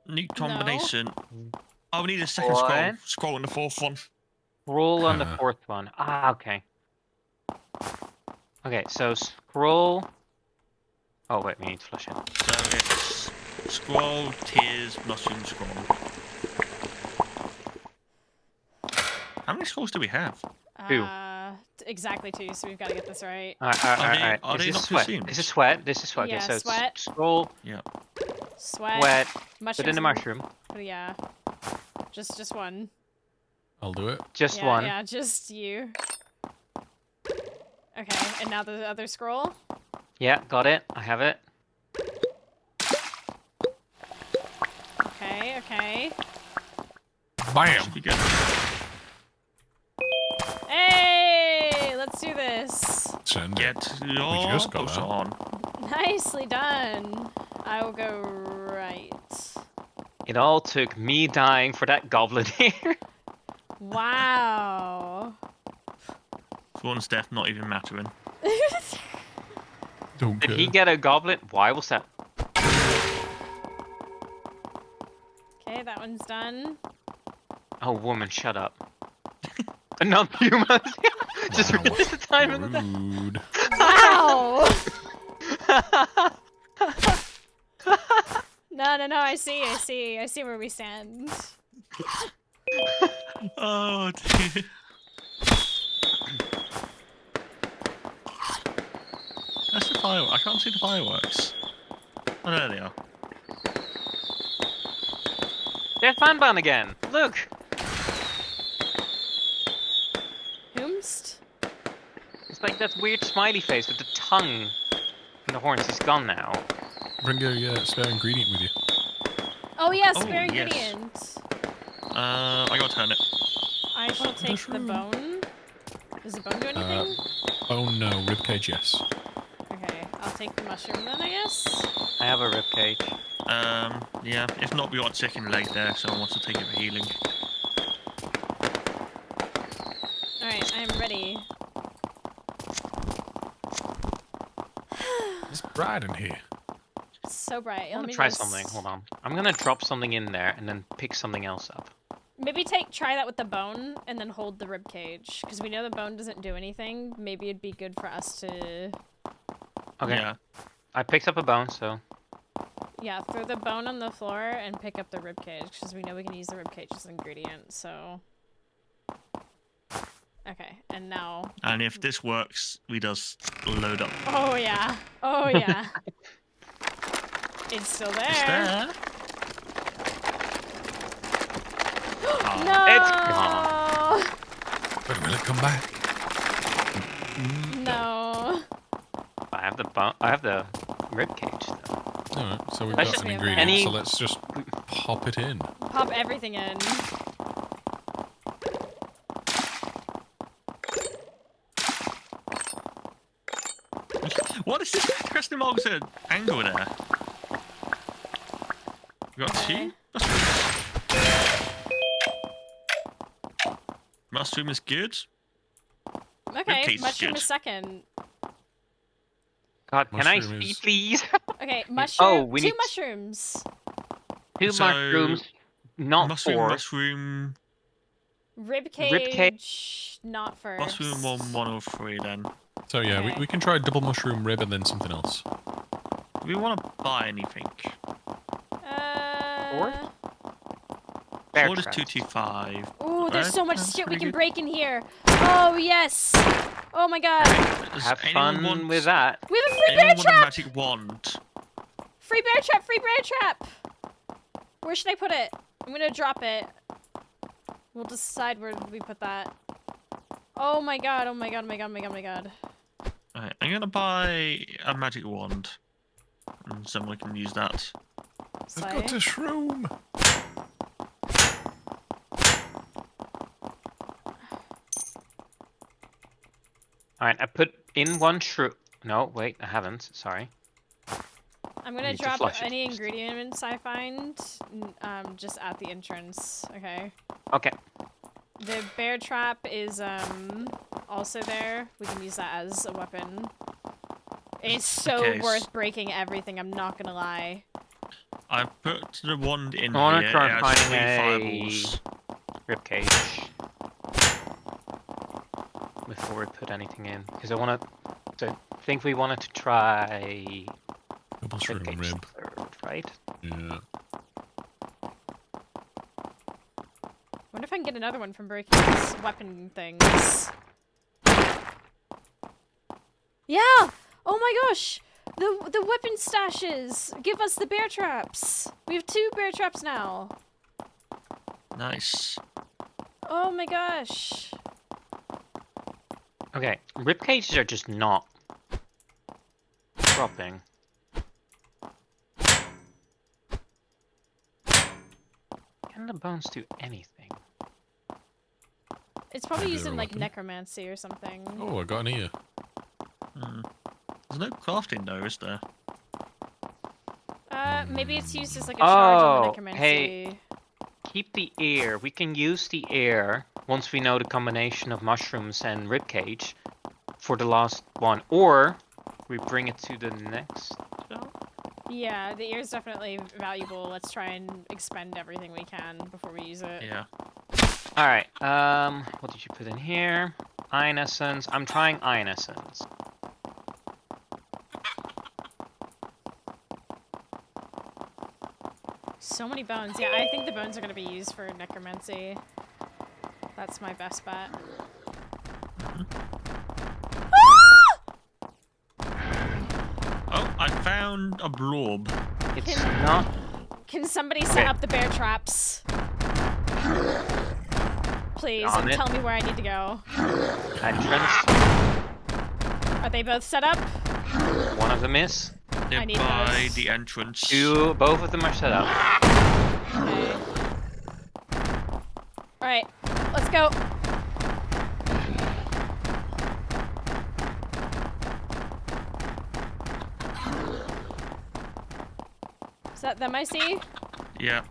New combination. Oh, we need a second scroll. What? Scroll on the fourth one. Roll on the fourth one. Ah, okay. Okay, so scroll. Oh wait, we need to flush it. So it's scroll, tears, mushroom, scroll. How many scrolls do we have? Two. Exactly 2, so we've got to get this right. Alright. Are they This is not sweat. consumed? This is sweat. This is sweat. Yeah, Okay, so sweat. scroll, Yeah. Sweat. wet, Mushrooms. put in a mushroom. Yeah. Just one. I'll do it. Just Yeah, one. yeah, just you. Okay, and now the other scroll. Yeah, got it. I have it. Okay. Bam! Should be good. Hey, let's do this. Send it. Get your just got boots that. on. Nicely done. I will go right. It all took me dying for that goblin here. Wow. Swan's death not even mattering. Don't Did care. he get a goblet? Why was that? Okay, that one's done. Oh, woman, shut up. Not humans. Just Wow, read the time of the rude. Wow. No, I see where we stand. Oh dear. That's the fireworks. I can't see the fireworks. Oh, there they are. There's Banban again. Look. Whomst? It's like that weird smiley face with the tongue and the horns. He's gone now. Bring a spare ingredient with you. Oh yeah, Oh, spare yes. ingredient. I gotta turn it. I shall take the mushroom. bone. Does the bone do anything? Oh no, ribcage, yes. Okay, I'll take the mushroom then, I guess. I have a ribcage. Yeah. If not, we got a chicken leg there, so I want to take it for healing. Alright, I am ready. It's bright in here. It's so bright. I'm Let gonna me try just- something. Hold on. I'm gonna drop something in there and then pick something else up. Maybe try that with the bone and then hold the rib cage, because we know the bone doesn't do anything. Maybe it'd be good for us to, Okay. Yeah. I picked up a bone, so yeah, throw the bone on the floor and pick up the rib cage, because we know we can use the rib cage as an ingredient. So, okay, and now. And if this works, we just load up. Oh yeah, oh yeah. It's still there. It's there. No. It's gone. But will it come back? No. I have the bone. I have the ribcage though. Alright, so we've Let's got just- an ingredient, Any- so let's just pop it in. Pop everything in. What is this question marks at angle there? We got Okay. two mushrooms. Mushroom is good. Okay, Ribcage is mushroom good. is second. God, can I Mushroom speak, is- please? Okay, Oh, mushroom. we Two need mushrooms. two So, mushrooms, not mushroom, four. mushroom, Ribcage, not first. mushroom 103 then. So yeah, Okay. we can try double mushroom rib and then something else. Do we want to buy anything? Bear Sword is traps. 225. Ooh, there's so much That's shit we pretty can good. break in here. Oh, yes. Oh my god. Does Have anyone fun want, with that. We have a free bear Anyone want a trap. magic wand? Free bear trap, free bear trap. Where should I put it? I'm gonna drop it. We'll decide where we put that. Oh my god, oh my god, oh my god, oh my god, oh my god. Alright, I'm gonna buy a magic wand. And someone can use that. I've got a shroom. Alright, I put in one shroom. No, wait, I haven't. Sorry. I'm gonna need to drop flush it any first. ingredients I find, just at the entrance, okay? Okay. The bear trap is, also there. We can use that as a weapon. It's so Okay, worth breaking everything, I'm not gonna lie. I put the wand in I wanna here. try It has finding 3 a- fireballs. Ribcage. Before we put anything in. Because I wanna... So, I think we wanted to try... Double shroom Ribcage rib. third, right? Yeah. Wonder if I can get another one from breaking these weapon things. Yeah! Oh my gosh! The weapon stashes! Give us the bear traps! We have 2 bear traps now! Nice. Oh my gosh! Okay, ribcages are just not... dropping. Can the bones do anything? It's probably Maybe used they're in a like weapon. necromancy or something. Oh, I got an ear. Hmm. There's no crafting though, is there? Maybe it's used as like a charge on the Oh, necromancy. hey. Keep the air. We can use the air once we know the combination of mushrooms and ribcage for the last one. Or we bring it to the next show. Yeah, the ear is definitely valuable. Let's try and expend everything we can before we use it. Yeah. Alright, what did you put in here? Iron essence. I'm trying iron essence. So many bones. Yeah, I think the bones are going to be used for necromancy. That's my best bet. Oh, I found a blob. It's Can- not... Can somebody set Okay. up the bear traps? Please, On and it. tell me where I need to go. entrance. Are they both set up? One of them is. They're I need by those. the entrance. Both of them are set up. Okay. Alright, let's go. Is that them I see? Yeah.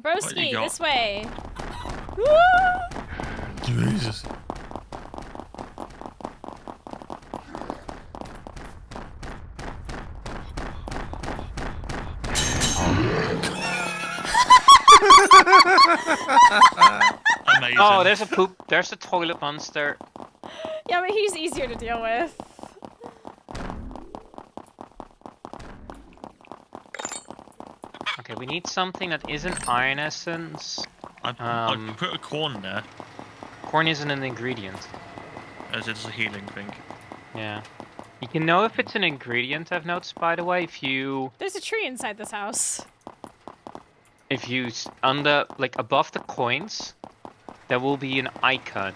Broski, got? this way. Woo! Jesus. Amazing. Oh, there's a poop. There's a toilet monster. Yeah, but he's easier to deal with. Okay, we need something that isn't iron essence. I put a corn there Corn isn't an ingredient. as it's a healing thing. Yeah. You can know if it's an ingredient, I've noticed, by the way, if you... There's a tree inside this house. under, like, above the coins, there will be an icon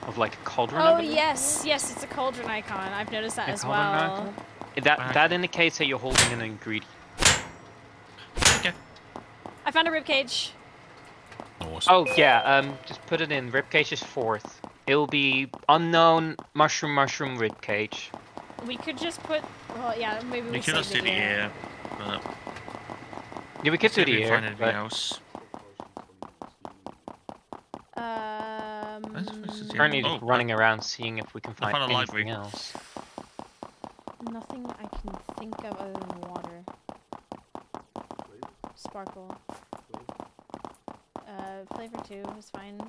of, like, a cauldron. I Oh, believe. yes, yes, it's a cauldron icon. I've noticed that A as cauldron well. icon? That indicates that you're holding an ingredient. Okay. I found a ribcage. Awesome. Oh, yeah, just put it in. Ribcage is 4th. It'll be unknown mushroom ribcage. We could just put. Well, yeah, maybe we You could save just do the the ear. ear. But Yeah, we could see do if we the can air, find anything but else. Where's the gym? currently Oh, just running around seeing if we can I find found a anything library. else. Nothing I can think of other than water. Sparkle. Flavor 2 is fine.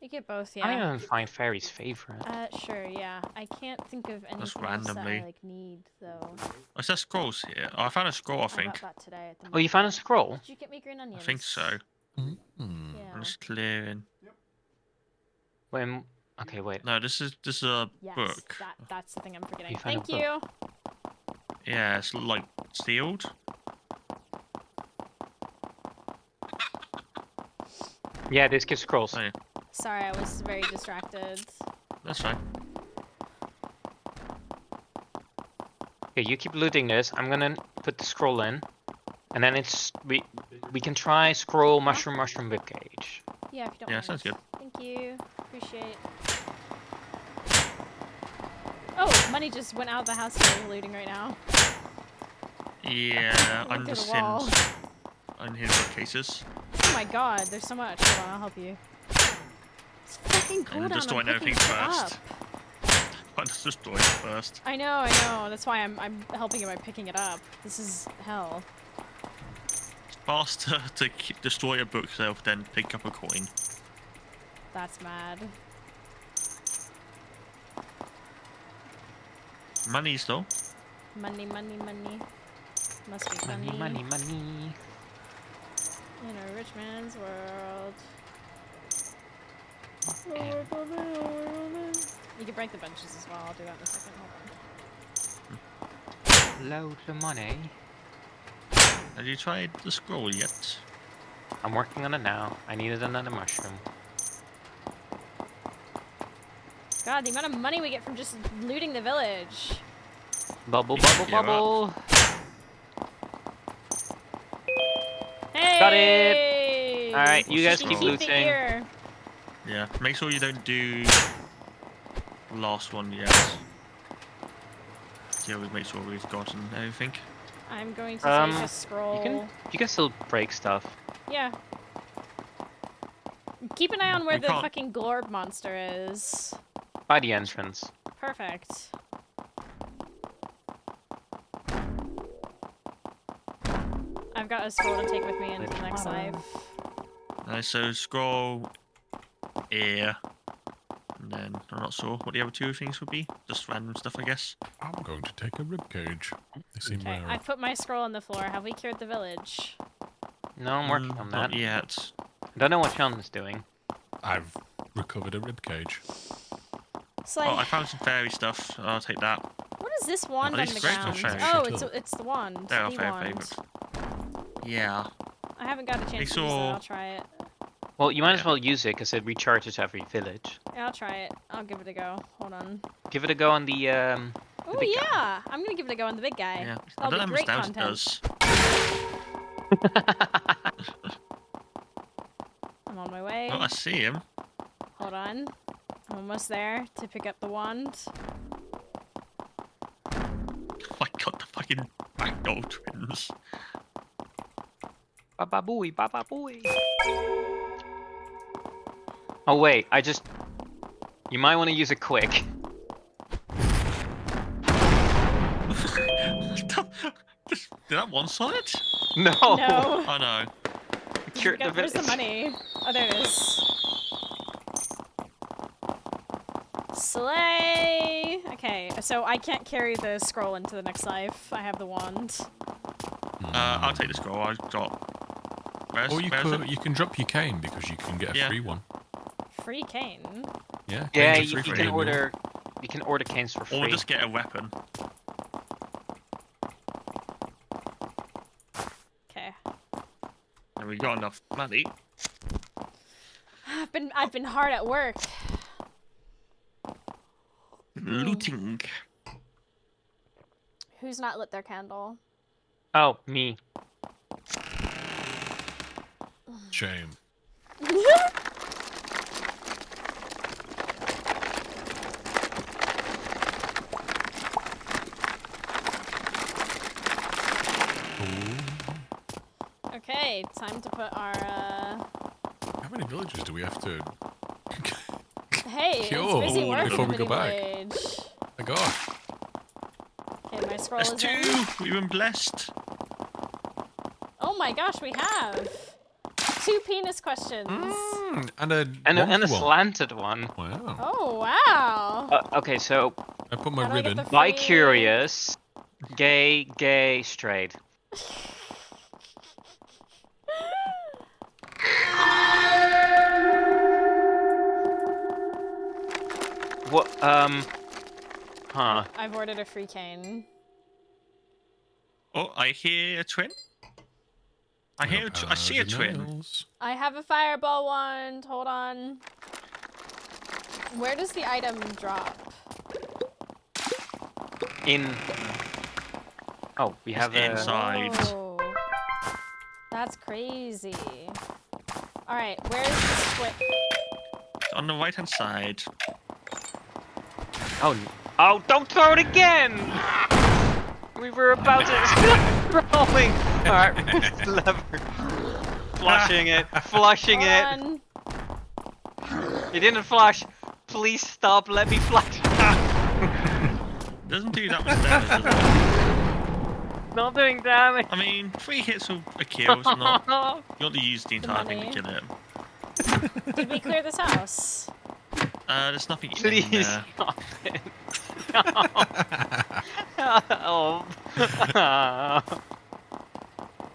You get both, I yeah. don't find fairy's favorite. Sure, yeah. I can't think of anything else that randomly. I like need though. Oh, is there scrolls here? Oh, I found a scroll, I I got think. that today at the Oh, you found a market. scroll? Did you get me green I onions? think so. Mm. Yeah. I'm just clearing. When? Okay, wait. No, this is a Yes, book. that's the thing I'm forgetting. You found a Thank you. Yeah, it's like sealed. Yeah, this gives scrolls. Oh, yeah, Sorry, I was very distracted. that's fine. Okay, you keep looting this. I'm gonna put the scroll in, and then we can try scroll mushroom ribcage. Yeah, if you don't Yeah, mind. sounds good. Thank you. Appreciate. Oh, money just went out of the house and we're looting right now. Yeah, Look I'm through just the wall. in his bookcases. Oh my god, there's so much. Hold on, I'll help you. It's fucking cool I'm down. just doing I'm everything picking shit first. up. I'm just doing it first. I know. That's why I'm helping you by picking it up. This is hell. It's faster to destroy a bookshelf than pick up a coin. That's mad. Money's though. Money. Must be funny. Money. In a rich man's world. And You can break the benches as well. I'll do that in a second. Hold loads of money. Have you tried the scroll yet? I'm working on it now. I needed another mushroom. on. God, the amount of money we get from just looting the village. Bubble. Hey! Got it! Alright, you guys Keep keep the looting. Ear. Yeah. Make sure you don't do the last one yet. Yeah, we make sure we've gotten everything. I'm going to take a You scroll. can still break stuff. Yeah. Keep an eye on where We the can't- fucking glorb monster is. By the entrance. Perfect. I've got a scroll to take with me into the next life. So scroll, air, and then I'm not sure what the other two things would be. Just random stuff, I guess. I'm going to take a ribcage. They seem Okay, rare. I put my scroll on the floor. Have we cured the village? No, I'm working on that. Not yet. I don't know what Sean is doing. I've recovered a ribcage. It's like, Oh, I found some fairy stuff. I'll take that. what is this wand Are on these the great or ground? fairy? Oh, Shut up. it's the wand. They're our the fairy wand. favourites. Yeah. I haven't got a chance to use it. saw- I'll try it. Well, you might as Yeah. well use it because it recharges every village. Yeah, I'll try it. I'll give it a go. Hold on. Give it a go on the Oh big guy. yeah, I'm gonna give it a go on the big guy. Yeah. I That'll don't be know great how much damage it content. does. I'm on my way. Oh, I see him. Hold on. I'm almost there to pick up the wand. Oh my god, the fucking ragdoll twins. Baba booey. Oh wait, you might want to use it quick. Did that one solid? No. No. Oh no. Cured the Where's the village. money? Oh, there it is. Slay! Okay, so I can't carry the scroll into the next life. I have the wand. I'll take the scroll. I've got. Where's, Or you where's could it? you can drop your cane because you can get a Yeah. free one. Free cane. Yeah. Yeah, canes are you free can for order. You can order canes for free. Or just get a weapon. Okay. And we got enough money. I've been hard at work. Looting. Who's not lit their candle? Oh, me. Shame. Okay, time to put our, How many villagers do we have to... Hey, Cure it's busy working before we the go mini back? village. My God. Okay, my scroll That's is 2. in. We've been blessed. Oh my gosh, we have 2 penis questions. And a And a wonky one. slanted one. Wow. Oh wow. Okay, so I put my How do I get ribbon. the bi free- curious, gay, straight. What? Huh? I've ordered a free cane. Oh, I hear a twin. I see a twin. Nails. I have a fireball wand. Hold on. Where does the item drop? In. Oh, we have a. inside. Oh, that's crazy. All right, where's the twin? On the right hand side. Oh, oh! Don't throw it again! We were about to throwing. All right, lever. Flushing it. Flushing Hold it. on. It didn't flush. Please stop. Let me flush. Doesn't do that much damage, does it? Not doing damage. I mean, 3 hits of a kill is not. You want to use the entire thing money. to kill it. Did we clear this house? There's nothing in Please there. stop it. No. Oh.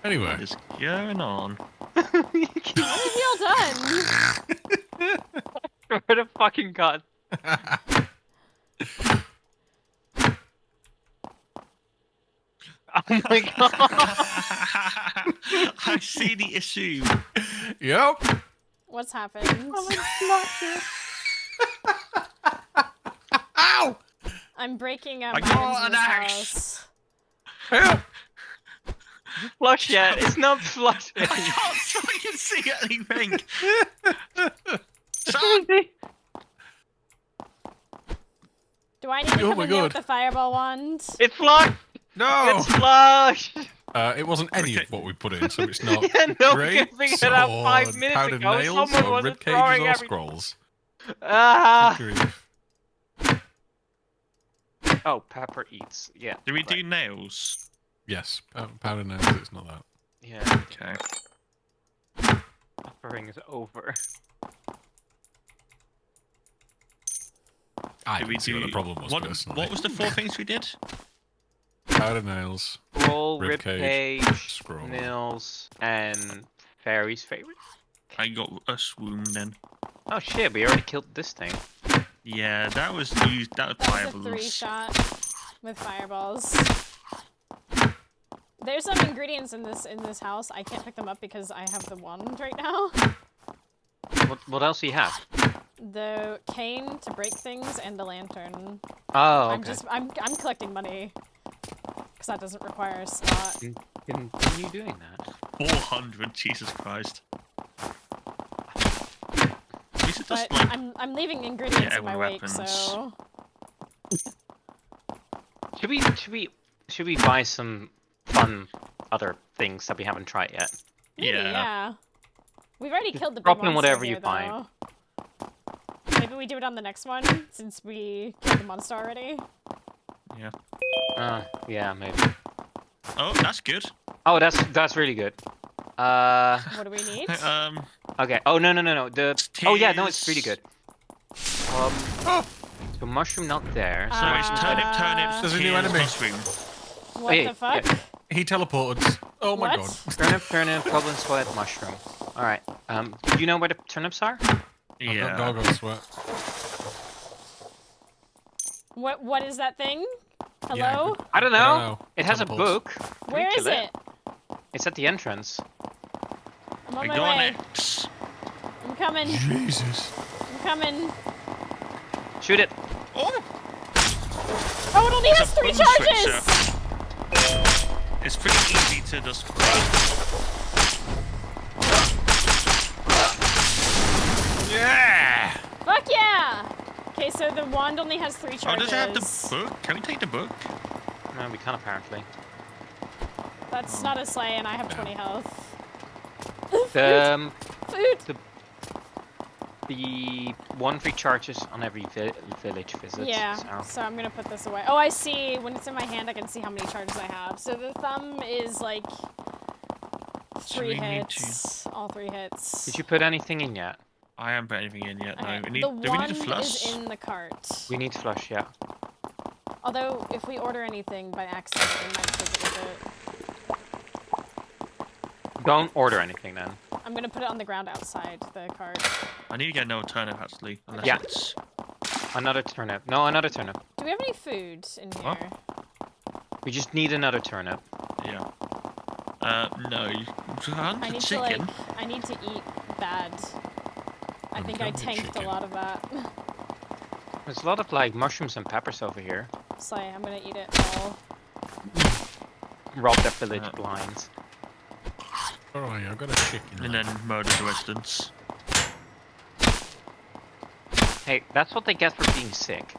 Anyway. What is going on? When is he all done? Where the fucking god? Oh my god. I see the issue. Yep. What's happened? Ow! I'm breaking I up got in an this axe. house. Help! Flush yet? It's not flushing. I can't fucking see anything. Son! Do I need to Oh come my in there with God. the fireball wand? It's flushed. No! It's flushed. It wasn't any Okay. of what we put in, so it's not Yeah, no, we great. can figure it out 5 sword, minutes powdered ago. nails, Someone or wasn't rib cages, throwing or everything. scrolls. Ah. Good grief. Oh, Pepper eats. Yeah. Do we right. do nails? Yes, powdered nails, it's not that. Yeah. Okay. Peppering is over. I Did we didn't see what do the problem was, personally. what was the 4 things we did? Powdered nails, Roll, Rib cage, ribcage, scroll. nails, and fairy's favorite. I got a swoon then. Oh shit! We already killed this thing. Yeah, that was used. That was That was a fireballs. 3-shot with fireballs. There's some ingredients in this house. I can't pick them up because I have the wand right now. What else do you have? The cane to break things and the lantern. Oh, I'm okay. just I'm collecting money because that doesn't require a slot. Continue doing that. 400. Jesus Christ. We should But just like. I'm leaving ingredients Yeah, in my with wake, weapons. so Should we buy some fun other things that we haven't tried yet? maybe, Yeah. yeah. We've already killed the big drop in monster whatever here, you find. though. Maybe we do it on the next one since we killed the monster already. Yeah. Yeah, maybe. Oh, that's good. Oh, that's really good. What do we need? Okay. Oh no. Oh yeah, no, it's really good. Oh! The mushroom not there. So it's turnips, There's a new tears, enemy. mushroom. What yeah, the fuck? yeah. He teleported. Oh my What? god. Turnip, goblin sweat, mushroom. All right. Do you know where the turnips are? I've got Yeah. gargoyle sweat. What is that thing? Hello? Yeah, I don't know. It has a Teleports. book. Can we Where is kill it? It's at the entrance. I'm I on my got way. an X. I'm coming. Jesus. I'm coming. Shoot it. Oh! Oh, it only has 3 button charges! switcher. It's pretty easy to just. Yeah! Fuck yeah! Okay, so the wand only has 3 Oh, charges. does it have the book? Can we take the book? No, we can apparently. That's not a sleigh, and I have 20 health. The Food! the one free charges on every village visit. Yeah, So. so I'm gonna put this away. Oh, I see. When it's in my hand, I can see how many charges I have. So the thumb is like 3 we need hits. All 3 hits. Did you put anything in yet? I haven't put anything in yet. Okay, No. the Do we need wand a flush? is in the cart. We need flush, yeah. Although, if we order anything by accident, we might take it with it. Don't order anything then. I'm gonna put it on the ground outside the cart. I need to get another turnip actually. Unless Yeah. it's... Another turnip. No, another turnip. Do we have any food in here? What? We just need another turnip. Yeah. No. I need Chicken. to I need to eat bad. I think I Okay, tanked chicken. a lot of that. There's a lot of like mushrooms and peppers over here. Slay, I'm gonna eat it all. Rob that village blind. Alright, I've got a chicken. And then murder the residents. Hey, that's what they get for being sick.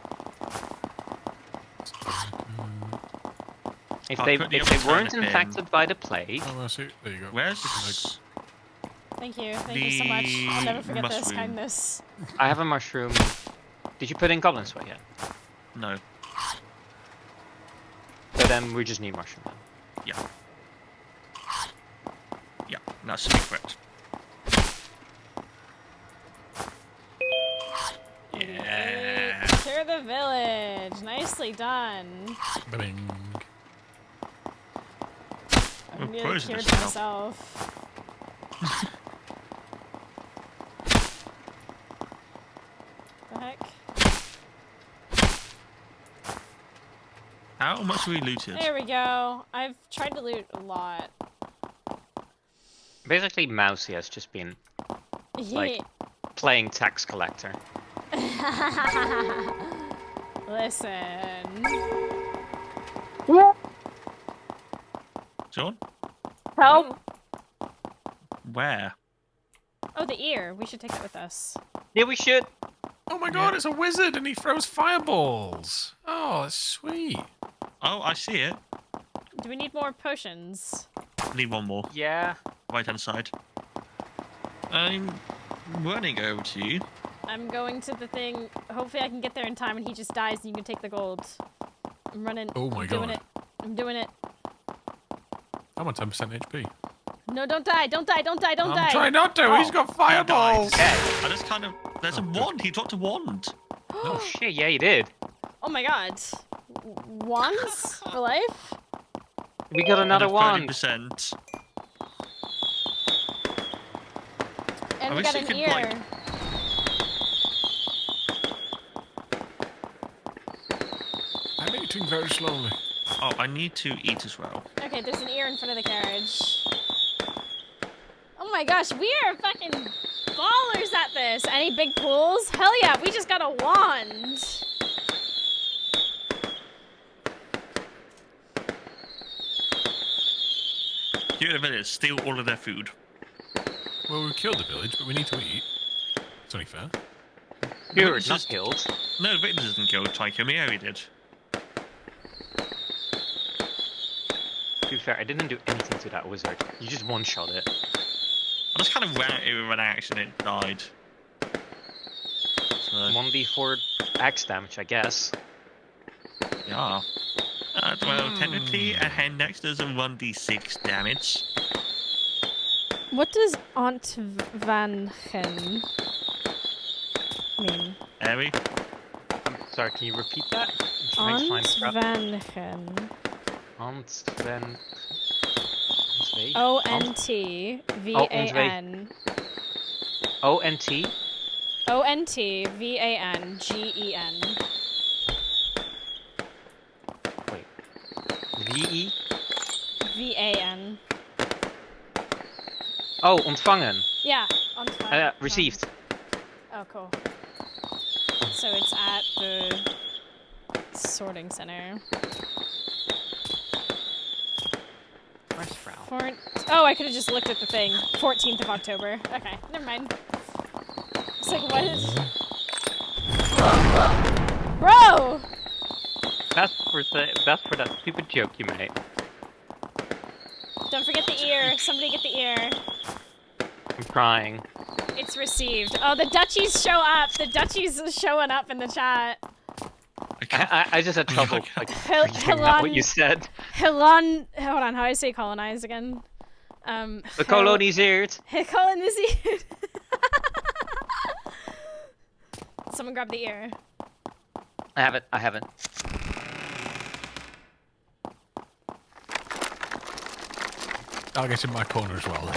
If I'll they put the if other they weren't turnip in. infected by the plague, Oh, that's it. There you go. Where's Thank you so much. I'll never forget this mushroom? kindness. I have a mushroom. Did you put in goblin sweat yet? No. So then we just need mushroom then. Yeah. Yeah, that's correct. Yeah. Clear the village. Nicely done. Bing. I'm We're nearly poisonous cured now. myself. The heck? How much have we looted? There we go. I've tried to loot a lot. Basically, Mousie has just been Like- playing tax collector. Listen. John? Help! Where? Oh, the ear. We should take that with us. Yeah, we should. Oh my god, it's a wizard and he throws fireballs. Oh, that's sweet. Oh, I see it. Do we need more potions? Need one more. Yeah. Right hand side. I'm running over to you. I'm going to the thing. Hopefully I can get there in time and he just dies and you can take the gold. I'm running. Oh my I'm doing God. it. I'm doing it. I'm on 10% HP. No, don't die. Don't die. Don't die. Don't die. I'm trying not to. Oh. He's got fireballs. Okay. I just kind of... There's a Oh, good. wand. He dropped a wand. Oh shit, yeah, you did. Oh my god. Wands for life? We got another one. 30%. And I we wish got you an could, ear. like- I'm eating very slowly. Oh, I need to eat as well. Okay, there's an ear in front of the carriage. Oh my gosh, we are fucking ballers at this. Any big pools? Hell yeah, we just got a wand. Here in the village, steal all of their food. Well, we killed the village, but we need to eat. It's only fair. You're it's not just- killed. No, the village didn't kill. Try kill me. Harry did. To be fair, I didn't do anything to that wizard. You just one-shot it. I just kind of ran it with an axe and it died. So, 1d4 axe damage, I guess. yeah. Well, technically, a hand next does a 1d6 damage. What does Aunt Van Hen mean? Harry? Sorry, can you repeat that? I'm trying to Aunt find the Van Hen. Aunt Sven. O-N-T-V-A-N. O-N-T? O-N-T-V-A-N-G-E-N. Wait. V-E? V-A-N. Oh, ontvangen. Yeah, Aunt Van. Received. Oh, cool. So it's at the sorting center. Where's Frau? Oh, I could have just looked at the thing. 14th of October. Okay, never mind. It's like, what is... Bro! That's for that stupid joke you made. Don't forget the ear. Somebody get the ear. I'm trying. It's received. Oh, the duchies show up. The duchies is showing up in the chat. I just had trouble like figuring out what you said. Hold on, how do I say colonize again? The colonizers. Colonized. Someone grab the ear. I have it. I have it. I'll get in my corner as well.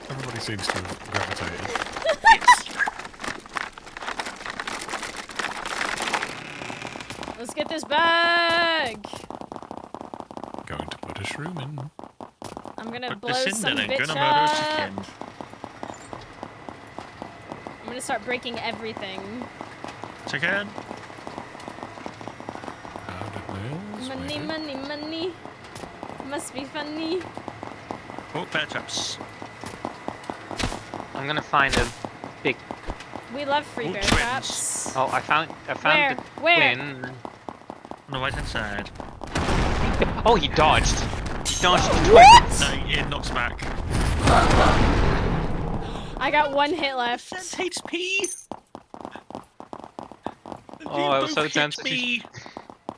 Everybody seems to have gravitated. Let's get this bag. Going to put a shroom in. I'm gonna Put blow this in some then, bitch gonna murder a up. chicken. I'm gonna start breaking everything. Chicken. Powdered nails. Money, maybe. money, money. Must be funny. Oh, bear traps. I'm gonna find a big. We love free Ooh, bear twins. traps. Oh, I found Where? the Where? twin. On the right hand side. Oh, he dodged. He dodged the twin. What? No, it knocks back. I got 1 hit left. That HP. Oh, I was so tempted to- Me.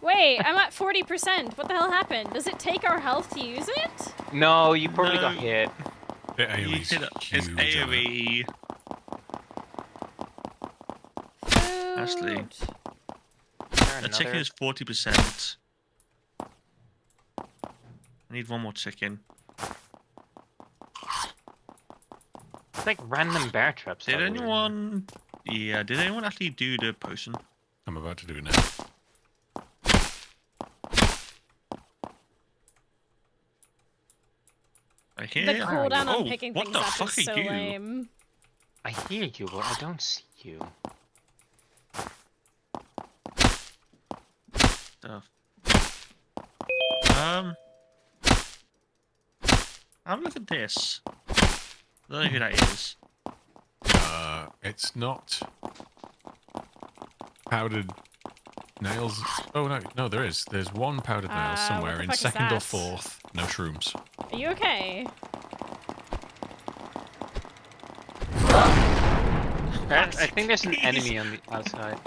Wait, I'm at 40%. What the hell happened? Does it take our health to use it? No, you probably No. got hit. The You AoE's hit it. It's huge on it. AoE. Ashley. Food. Is there The chicken another- is 40%. I need one more chicken. It's like random bear traps. Did everywhere. anyone... Yeah, did anyone actually do the potion? I'm about to do it now. I hear The you. cooldown Oh, on picking what things the up fuck is are so you? lame. I hear you, but I don't see you. Stuff. Have a look at this. I don't know who that is. It's not powdered nails. Oh no, there is. There's one powdered nail what somewhere the in fuck is second or that? fourth. No shrooms. Are you okay? I think there's an enemy on the outside.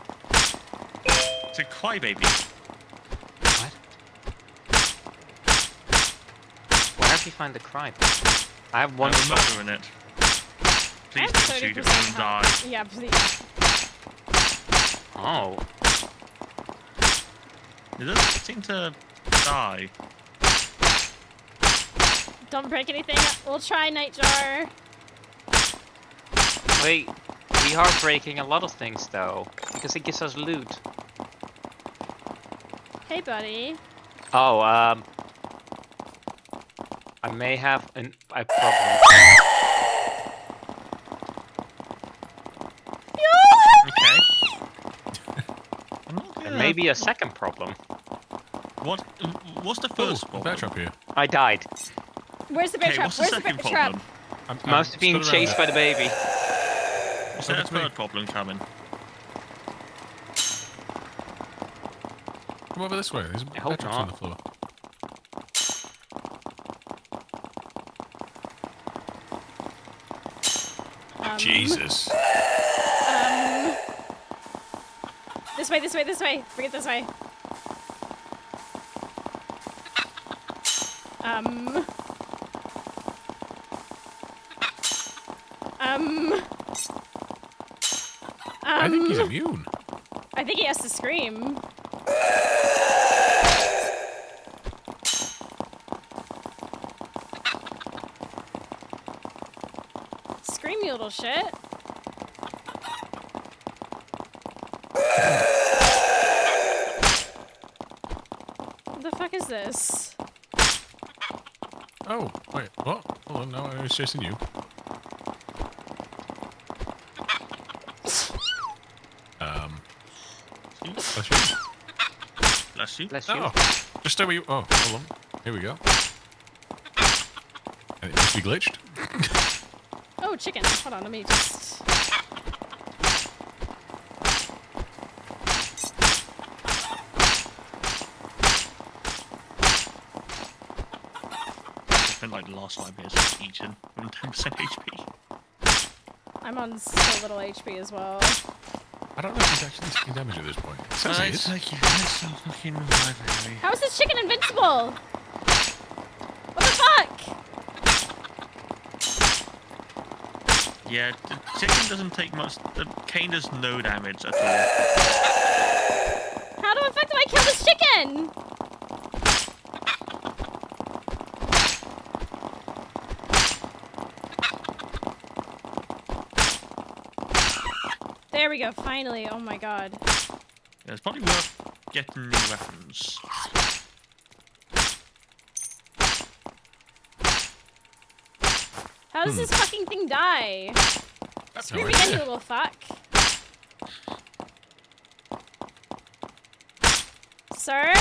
It's a crybaby. What? Where have you find the cry? I have one. I'm murdering it. I Please have don't shoot it 30% and die. health. Yeah, please. Oh. It doesn't seem to die. Don't break anything. We'll try Nightjar. Wait. We are breaking a lot of things though, because it gives us loot. Hey, buddy. Oh, I may have a problem. Okay. I'm not There gonna... may be a second problem. What's the first Oh, bear problem? trap here. I died. Where's the bear Okay, trap? what's the Where's the bear second trap? problem? Mouse is being stood around chased it. by the baby. What's Oh, the that's me. third problem coming? Come over this way. There's bear hope traps not. on the floor. Jesus. This way, this way, this way. Bring it this way. I think he's immune. I think he has to scream. Scream, you little shit. What the fuck is this? Oh, wait, what? Hold on, no, I was chasing you. Bless you. Bless you. Bless you. Oh, just stay where you. Oh, hold on. Here we go. And it must be glitched. Oh, chicken. Hold on, let me just... Been like like the last 5 minutes of eaten from 10% HP. I'm on so little HP as well. I don't know if he's actually taking damage at this point. It says he It's is. like, it's so fucking lively. How is this chicken invincible? What the fuck? Yeah, the chicken doesn't take much. The cane does no damage at all. How the fuck do I kill this chicken? There we go, finally. Oh my god. Yeah, it's probably worth getting new weapons. How does this fucking thing die? That's no Scream again, you idea. little fuck. Sir?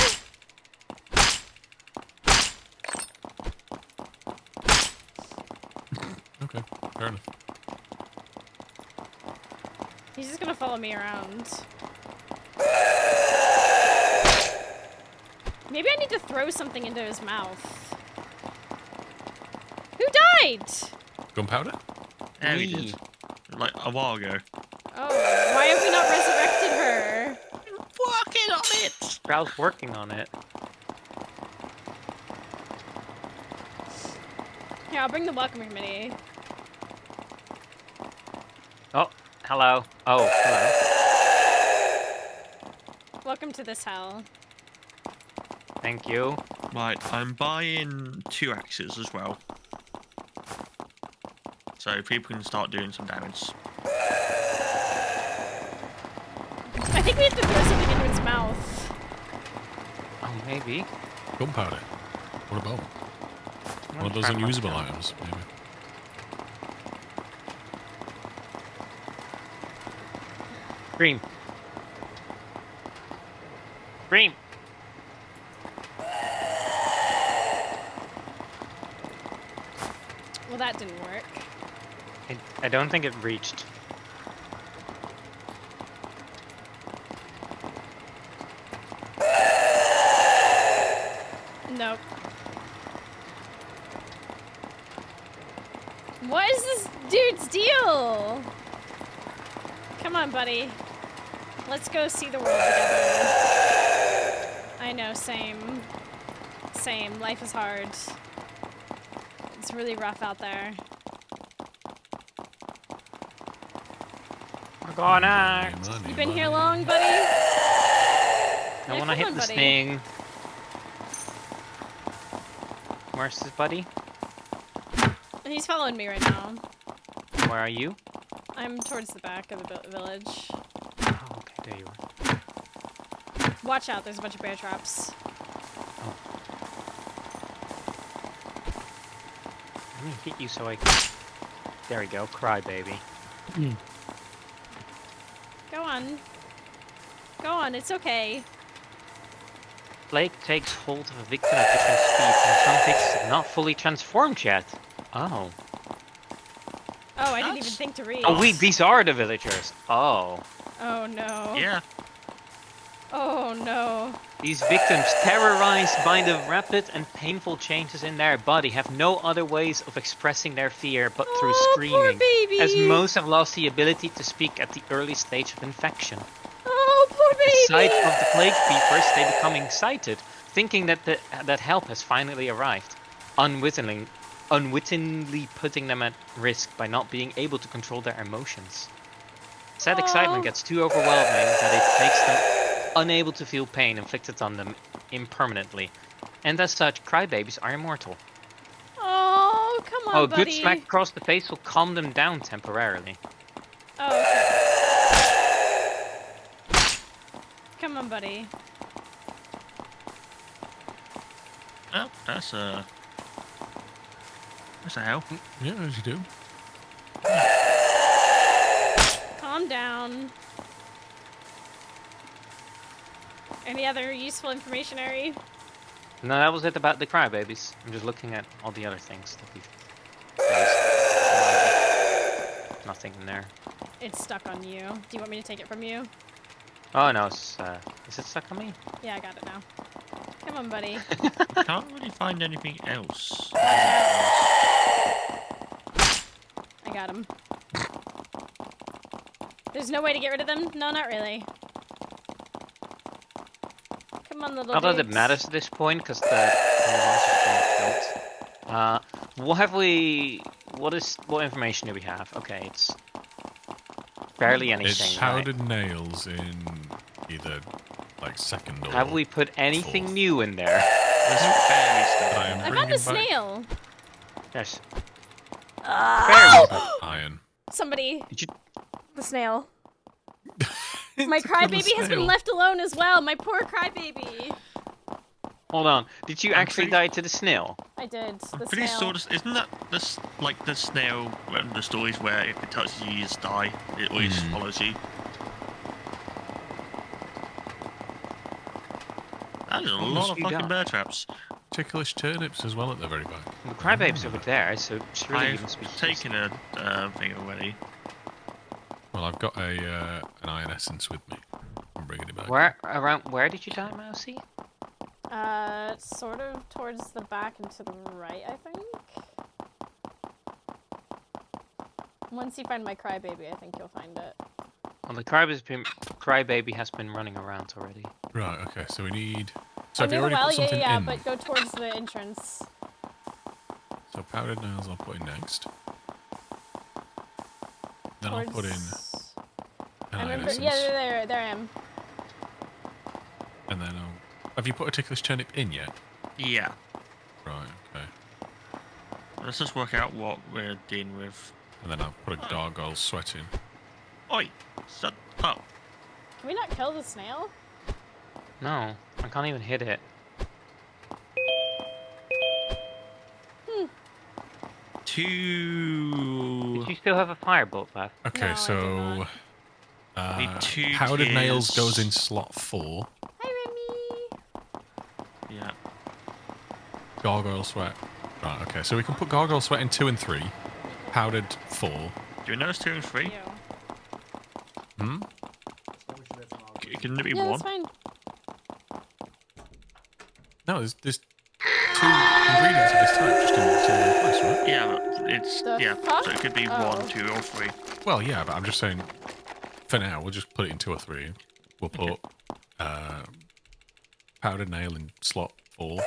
Okay, fair enough. He's just gonna follow me around. Maybe I need to throw something into his mouth. Who died? Gunpowder? Yeah, we Me. did. Like a while ago. Oh, why have we not resurrected her? Working on it! Sprout's working on it. Here, I'll bring the welcome committee. Oh, hello. Oh, hello. Welcome to this hell. Thank you. Right, I'm buying 2 axes as well. So people can start doing some damage. I think we have to throw something into its mouth. Oh, maybe. Gunpowder. What about? One of those Try my unusable gun. items, maybe. Scream. Scream. Well, that didn't work. I don't think it reached. Nope. What is this dude's deal? Come on, buddy. Let's go see the world together. I know, same. Same. Life is hard. It's really rough out there. We're going out. You been here long, buddy? I Yeah, want to come hit on, this buddy. thing. Where's this buddy? He's following me right now. Where are you? I'm towards the back of the village. Oh, okay, there you are. Watch out, there's a bunch of bear traps. Let me hit you so I can... There we go, crybaby. Go on. Go on, it's okay. Plague takes hold of a victim at different speeds, and some victims have not fully transformed yet. Oh. Oh, I didn't even That's- think to read. Oh, wait, these are the villagers. Oh. Oh no. Yeah. Oh no. These victims, terrorized by the rapid and painful changes in their body, have no other ways of expressing their fear but through Oh, screaming, poor baby. as most have lost the ability to speak at the early stage of infection. Oh, poor At the baby. sight of the plague peepers, they become excited, thinking that that help has finally arrived, unwittingly putting them at risk by not being able to control their emotions. Said excitement Oh. gets too overwhelming that it makes them unable to feel pain inflicted on them impermanently, and as such, crybabies are immortal. Oh, come on, Oh, a buddy. good smack across the face will calm them down temporarily. Oh, okay. Come on, buddy. Oh, that's a help. Yeah, as you do. Calm down. Any other useful information, Ari? No, that was it about the crybabies. I'm just looking at all the other things that we've faced. Nothing in there. It's stuck on you. Do you want me to take it from you? Oh no, it's, is it stuck on me? Yeah, I got it now. Come on, buddy. Can't really find anything else. I got him. There's no way to get rid of them? No, not really. Come on, little Not that it dudes. matters at this point, because the monster's been killed. What have we... What information do we have? Okay, it's... barely anything, It's right? powdered nails in either like second or. Have we put anything fourth. new in there? There's fairy stuff. I am I found bringing a back snail. Yes. iron. Somebody. Did you... The snail. My It's another crybaby has been snail. left alone as well. My poor crybaby. Hold on. Did you I'm actually pretty- die to the snail? I did. I'm The pretty snail. sure this, isn't that this like the snail in the stories where if it touches you, you just die. It always follows you. That is a Almost lot of you fucking die. bear traps. Ticklish turnips as well at the very back. The crybabe's over there, so surely you must I've be... taken a thing already. Well, I've got a an iron essence with me. I'm bringing it back. Where did you die, Mousie? Sort of towards the back and to the right, I think. Once you find my crybaby, I think you'll find it. Well, the crybaby has been running around already. Right. Okay. So we need. So have you near already the well, put something yeah, in? but go towards the entrance. So powdered nails I'll put in next. Then I'll put in Towards- an I iron remember. essence. Yeah, there I am. And then I'll. Have you put a ticklish turnip in yet? Yeah. Right. Okay. Let's just work out what we're dealing with. And then I'll put a gargoyle sweat in. Oi! Shut up! Can we not kill the snail? No, I can't even hit it. Two. Did you still have a firebolt left? Okay. No, I so. did Need two powdered nails tiers. goes in slot 4. Hi, Remy. Yeah. Gargoyle sweat. Right. Okay. So we can put gargoyle sweat in 2 and 3. Powdered 4. Do we notice 2 and 3? You. Hmm. Can it be Yeah, one? that's fine. No, there's 2 ingredients of this type just in the same place, right? Yeah, but it's The yeah. fuck? So it could be Oh. 1, 2, or 3. Well, yeah, but I'm just saying. For now, we'll just put it in 2 or 3. We'll put powdered nail in slot 4,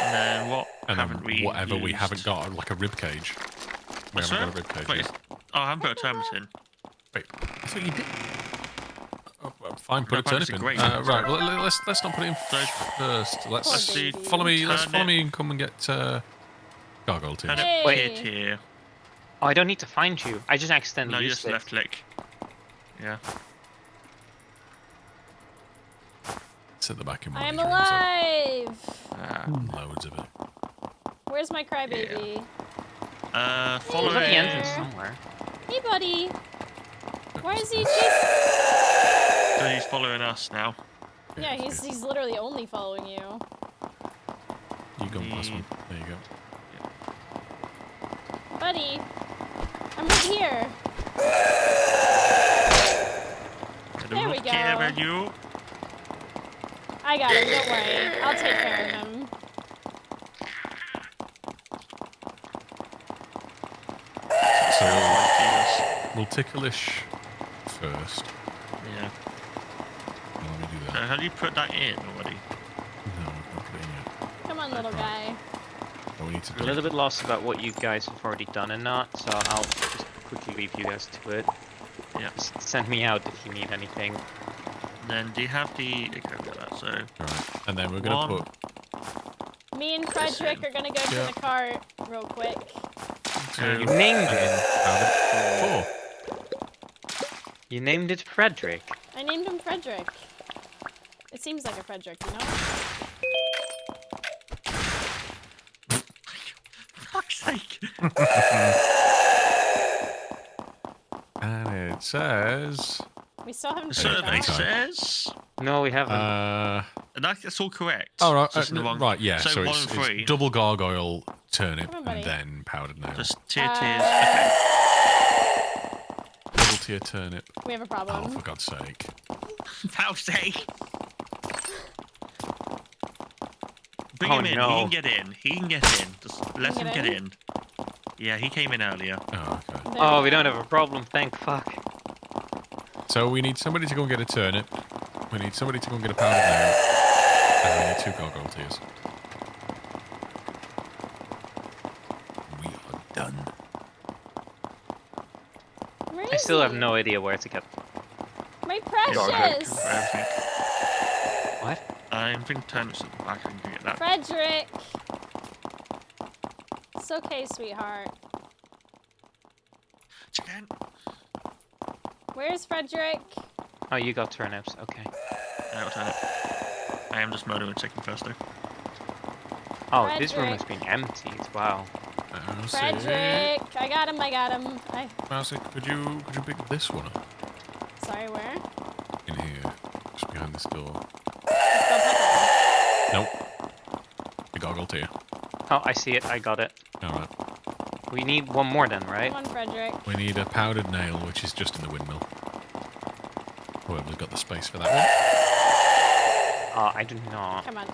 And then what and haven't then we whatever we used? haven't got, like a rib cage. We What's haven't got a that? rib cage Wait, yet. it's- oh, I haven't put a thermos in. Wait, I thought you did. Oh, well, fine, put No, a turnip that's a in. great Right, turnip. well, let's not put it in So- first. Let's Poor do baby. follow me. Let's Turnip. follow me and come and get gargoyle Turn tears. it Hey. here. Oh, I don't need to find you. I just accidentally No, you used just it. left click. Yeah. It's at the back in one I of am these rooms, alive. Loads of it. Where's my crybaby? Follow It's at the it. entrance somewhere. Hey, buddy. Why is he chasing? So he's following us now. Yeah, he's literally only following you. You go past one. There you go. Buddy, I'm right here. There we go. You. I got him, don't worry. I'll take care of him. So Jesus. we'll ticklish first. Yeah. Let me do So that. how do you put that in already? No, we can't put it in yet. Come on, little guy. But we need to I'm do a little bit lost about what you guys have already done and not, so I'll just quickly leave you guys to it. Yeah. Just send me out if you need anything. Then do you have the? Okay, I've got that. So Right. And then we're gonna One. put Me and Frederick are gonna go Yeah. to the cart real quick. You 2 named and it. then powdered 4. You named it Frederick. I named him Frederick. It seems like a Frederick, you know? fuck's sake. And it says. We still haven't The figured survey out. says. No, we haven't. And that's all correct. Oh right, It's just the wrong- right, yeah. So, So, 1 it's, and 3. it's double gargoyle turnip Come on, buddy. and then powdered nail. Just tiers. Uh, Okay. Double tier turnip. We have a Oh, problem. for God's sake! Foul sake. Bring Oh, him in. no. He can get in. He can get in. Just let him get get in? in. Yeah, he came in earlier. Oh, okay. There Oh, we we go. don't have a problem. Thank fuck. So we need somebody to go and get a turnip. We need somebody to go and get a powdered nail. And we need 2 gargoyle tears. We are done. Where I is still have he? no idea where to get. My Yeah, precious! everything. What? I'm thinking turnips at the back. I can get that. Frederick! It's okay, sweetheart. Chicken. Where's Frederick? Oh, you got turnips. Okay. I got turnip. I am just murdering chicken first though. Oh, this room has Frederick. been emptied. Wow. Mousy. Frederick! I got him. Mousy, could you pick this one up? Sorry, where? In here. Just behind this door. Let's go pepper. Nope. The gargoyle tear. Oh, I see it. I got it. Alright. We need one more then, right? Come on, Frederick. We need a powdered nail, which is just in the windmill. Whoever's got the space for that one. I do not. Come on.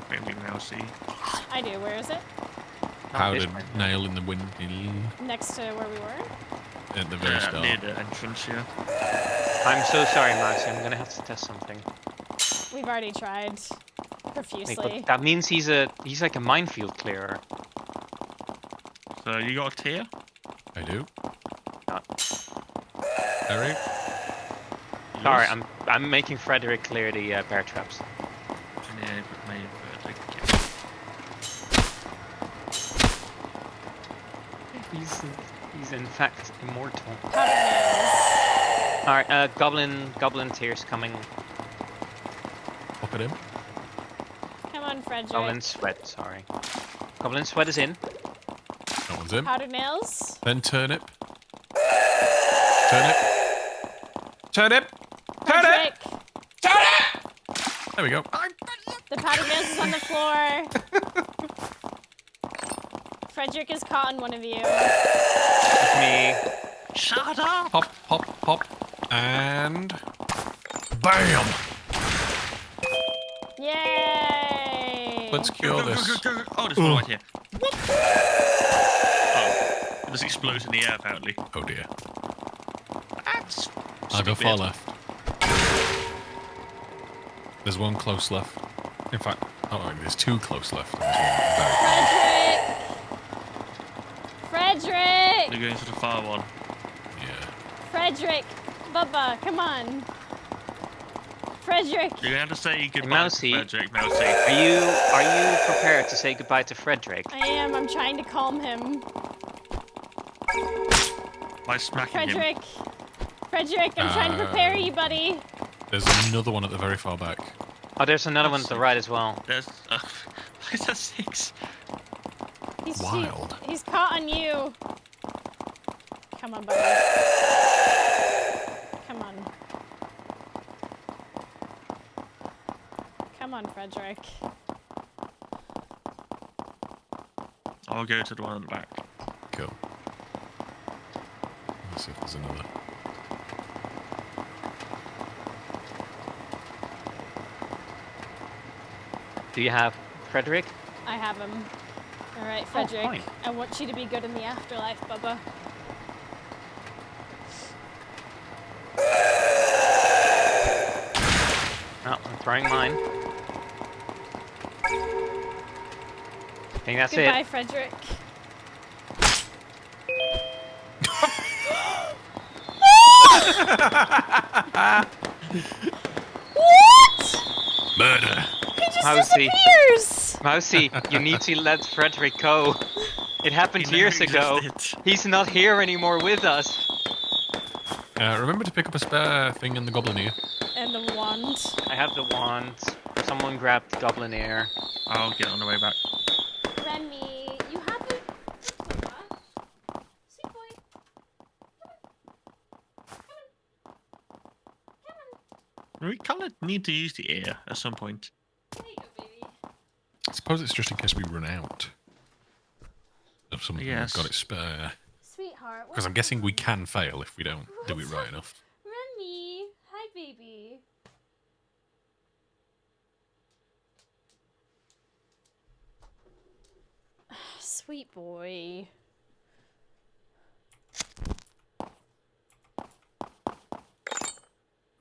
Maybe Mousie. I do. Where is it? Not this Powdered one. nail in the windmill Next to where we were? at the very start. Near the entrance, yeah. I'm so sorry, Mousie. I'm gonna have to test something. We've already tried. Wait, Profusely. but that means he's like a minefield clearer. So you got a tier? I do. Not. Harry? Sorry, Yours? I'm making Frederick clear the bear traps. Yeah, but maybe He's in fact immortal. Powder nails. All right, goblin tears coming. Pop it in. Come on, Frederick. Goblin sweat. Sorry. Goblin sweat is in. That one's in. Powder nails. Then turnip. Turnip. Turnip! Turnip! Frederick. There we go. The powder nails is on the floor. Frederick is caught on one of you. It's me. Shut up! Pop, pop, pop. And... BAM! Yay! Let's cure this. Oh, there's one right here. Oh, it just explodes in the air, apparently. Oh dear. That's I'll go far stupid. left. There's one close left. In fact, oh, there's 2 close left. And there's one very Frederick! They're going to the far one. yeah. Frederick! Bubba, come on. Frederick! You're going to have to say goodbye Mousie. to Frederick, Mousie. Are you prepared to say goodbye to Frederick? I am. I'm trying to calm him. By smacking him. Frederick! Frederick, I'm trying to prepare you, buddy. There's another one at the very far back. Oh, there's another one to the right as well. There's... why is that 6? Wild. He's caught on you. Come on, buddy. Come on. Come on, Frederick. I'll go to the one at the back. Cool. Let's see if there's another. Do you have Frederick? I have him. All right, Frederick. fine. I want you to be good in the afterlife, Bubba. Oh, I'm throwing mine. I think that's Goodbye, it. Frederick. What? Murder! He just Mousie. disappears! Mousie, you need to let Frederick go. It happened He years never ago. existed. He's not here anymore with us. Remember to pick up a spare thing in the goblin ear. And the wand. I have the wand. Someone grabbed Goblin Ear. I'll get on the way back. Remy, you have it. Sweet boy. We kind of need to use the ear at some point. There you go, baby. I suppose it's just in case we run out of something Yes. we've got it spare. Sweetheart. Because I'm guessing we can fail if we don't do it What's right up? enough. Remy. Hi, baby. Sweet boy.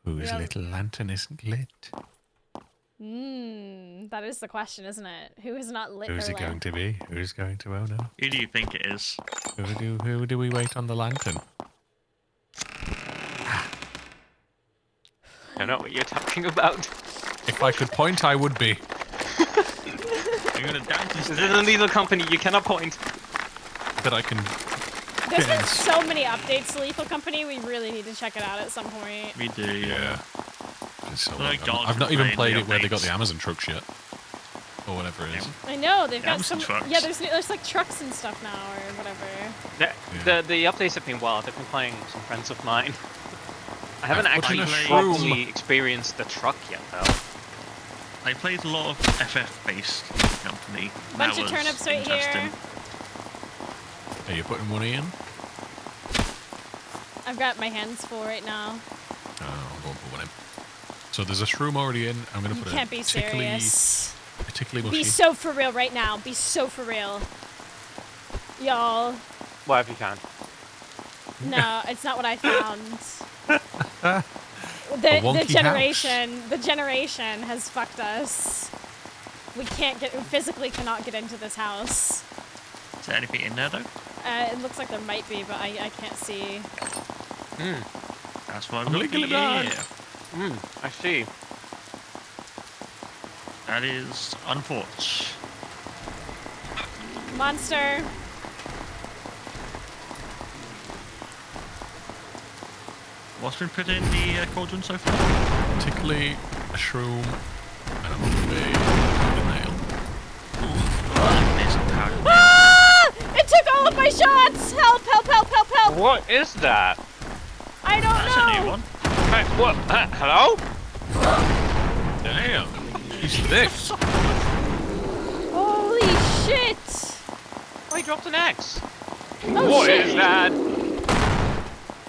Whose Yeah. little lantern isn't lit? That is the question, isn't it? Who has not lit Who's their it going lamp? to be? Who's going to? Oh no. Who do you think it is? Who do we wait on the lantern? I don't know what you're talking about. If I could point, I would be. You're gonna dance This instead. is a legal company. You cannot point. That I can. There's been Yes. so many updates to Lethal Company, we really need to check it out at some point. We do, yeah. It's so Like long. dogs I've not even playing played the it where they got updates. the Amazon trucks yet, or whatever it is. I know, they've got Amazon some. trucks. Yeah, there's like trucks and stuff now, or whatever. The updates have been wild. I've been playing with some friends of mine. I haven't I've put in actually a properly shroom. experienced the truck yet, though. I played a lot of FF-based company. Bunch That of was turnips right interesting. here. Are you putting money in? I've got my hands full right now. Oh, I won't put one in. So there's a shroom already in. I'm gonna You put can't a be tickly, serious. a tickly Be mushy. so for real right now. Be so for real. Y'all. Well, if you can. No, it's not what I found. A The wonky generation has fucked us. We physically cannot get into this house. Is there anything in there, though? It looks like there might be, but I can't see. That's what I'm I'm licking looking a at. dog. I see. That is unfortunate. Monster. What's been put in the cauldron so far? Tickly, a shroom, and a movie, and a nail. There's a powder. Ah! It took all of my shots! Help, help, help, help, help! What is that? I don't That's a new know! one. Hey, what? Hello? Damn, he's thick. Holy shit! Oh, he dropped an axe. Oh What shit! is that?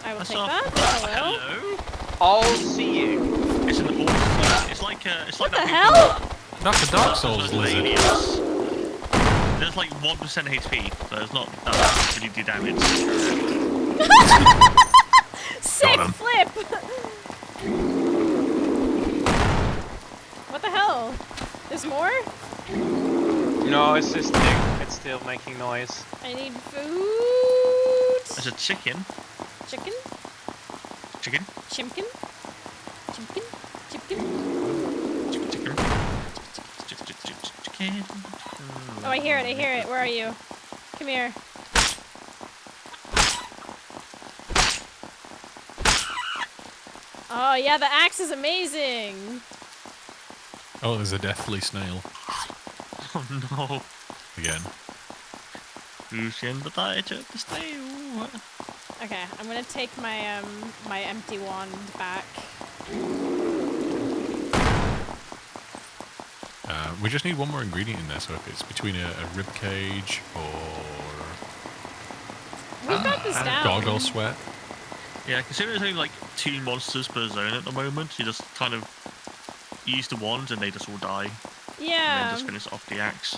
I will That's take off. that. Hello? Hello. I'll see you. It's an awesome. It's like What the that hell? Not the Dark Souls Those lizard. aliens. There's like 1% HP, so it's not that much really do damage. Sick Got him. flip! What the hell? There's more? No, it's just it's still making noise. I need food. There's a chicken. Chicken? Chicken. Chimkin? Chimkin? Chipkin? Chicken. Chicken. Oh, I hear it, I hear it. Where are you? Come here. Oh, yeah, the axe is amazing. Oh, there's a deathly snail Oh no. again. Who's in the diet of the snail? Okay, I'm gonna take my my empty wand back. We just need one more ingredient in there, so if it's between a rib cage or We've got this down. gargoyle sweat. Yeah, considering there's only like 2 monsters per zone at the moment, you just kind of use the wand and they just all die. And Yeah. then just finish off the axe.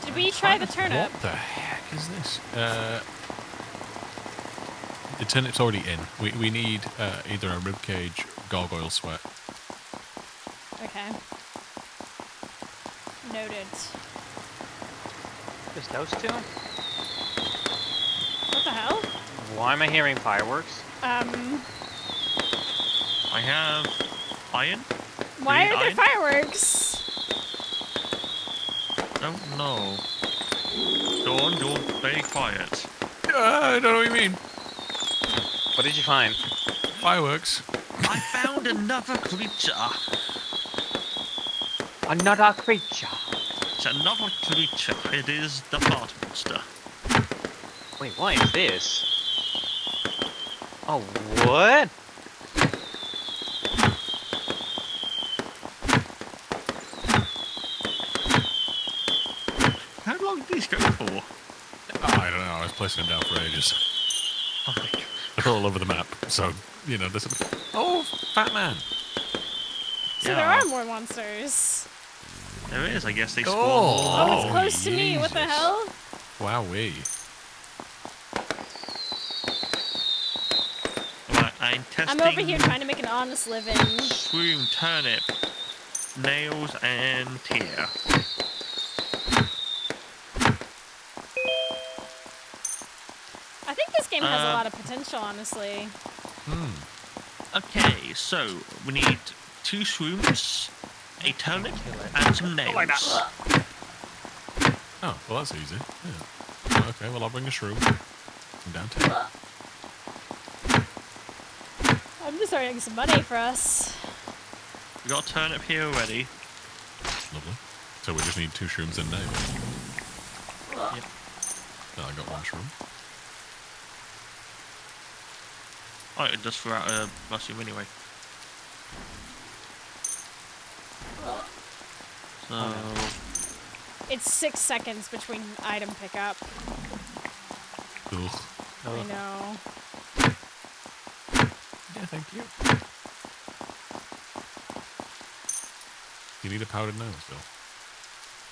Did we try the turnip? What the heck is this? The turnip's already in. We need either a rib cage, gargoyle sweat. Okay. Noted. Just those two? What the hell? Why am I hearing fireworks? I have iron. Why Green are there iron? fireworks? Don't know. Dawn, you're very quiet. I don't know what you mean. What did you find? Fireworks. I found another creature. Another creature. It's another creature. It is the fart monster. Wait, what is this? Oh, what? How long did these go for? Oh, I don't know. I was placing them down for ages. Oh my God. They're all over the map, so you know. There's oh, fat man. So So there are more monsters. There is. I guess they spawn. Oh, it's Oh, close to me. What the Jesus. hell? Wowee. Right, I'm testing. I'm over here trying to make an honest living. Shroom, turnip, nails, and tear. I think this game has a lot of potential, honestly. Okay, so we need 2 shrooms, a turnip, and some nails. Oh, well, that's easy. Yeah. Okay, well, I'll bring a shroom. I'm down to it. I'm just earning some money for us. We got a turnip here already. Lovely. So we just need 2 shrooms and nails. Yep. Oh, I got 1 shroom. Oh, it does throw out a mushroom anyway. So, It's 6 seconds between item pickup. Ugh. I know. Yeah, thank you. You need a powdered nail still.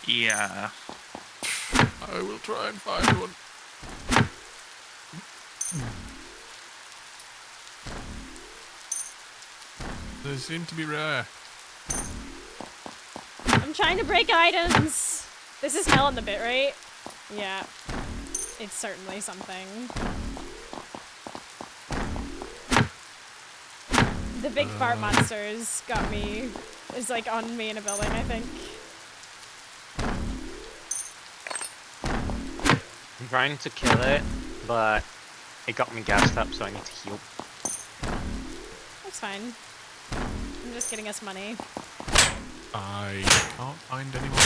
yeah. I will try and find one. They seem to be rare. I'm trying to break items. This is hell in the bit, right? Yeah. It's certainly something. The big fart monsters got me. Is like on me in a building, I think. I'm trying to kill it, but it got me gassed up, so I need to heal. That's fine. I'm just getting us money. I can't find any more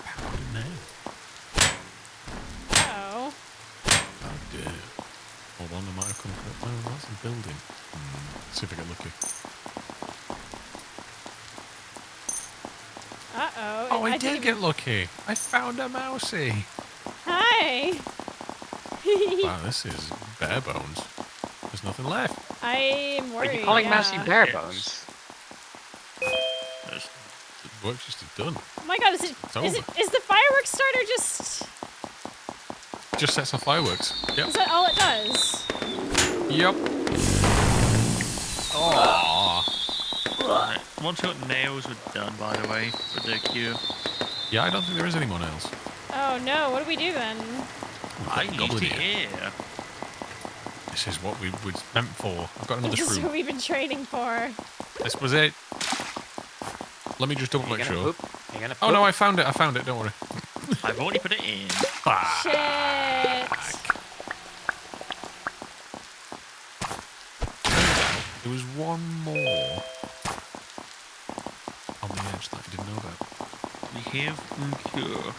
powdered nail. Uh-oh. Oh dear. Hold on, I might have come to... Oh, that's a building. See if I get lucky. Uh-oh. Oh, I didn't did even- get lucky. I found a Mousie. Hi! Wow, this is bare bones. There's nothing left. I'm Are worried. you calling yeah. Mousie bare bones? There's- The work's just done. Oh my god, is the fireworks starter just... Just sets off fireworks. Yep. Is that all it does? Yep. Oh. Right. Once we got nails, we're done, by the way, with the queue. Yeah, I don't think there is any more nails. Oh no, what do we do then? I used Goblin the ear. ear. This is what we were meant for. I've got another This is what shroom. we've been training for. This was it. Let me just double Are you make gonna sure. poop? Are you gonna Oh poop? no, I found it. I found it. Don't worry. I've already put it in. Shit! There was one more on the edge that I didn't know about. We have cure.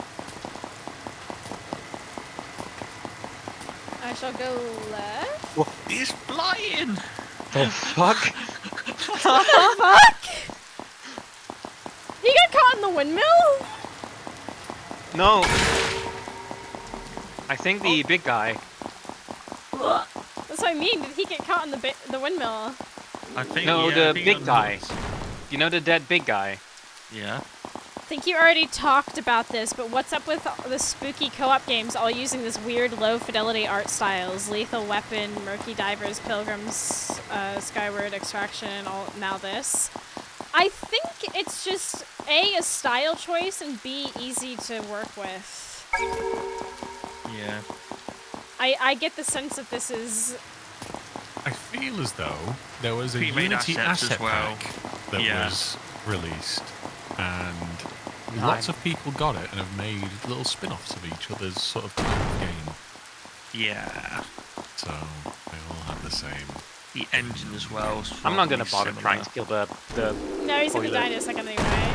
I shall go left. He's flying! The fuck? What the fuck? He got caught in the windmill? No. I think the big guy. That's what I mean. Did he get caught in the windmill? I think No, yeah, I the think big that guy. was- You know the dead big guy? Yeah. I think you already talked about this, but what's up with the spooky co-op games all using this weird low-fidelity art styles? Lethal Weapon, Murky Divers, Pilgrims, Skyward Extraction, now this. I think it's just A, a style choice, and B, easy to work with. Yeah. I get the sense that this is... I feel as though there was a Pre-made Unity assets as asset well. pack that Yeah. was released, and Nine. lots of people got it and have made little spin-offs of each other's sort of type of game. Yeah. So they all have the same. The engine as well. is I'm not probably gonna bother similar. trying to kill the No, he's gonna be Toilet. dying in a second anyway.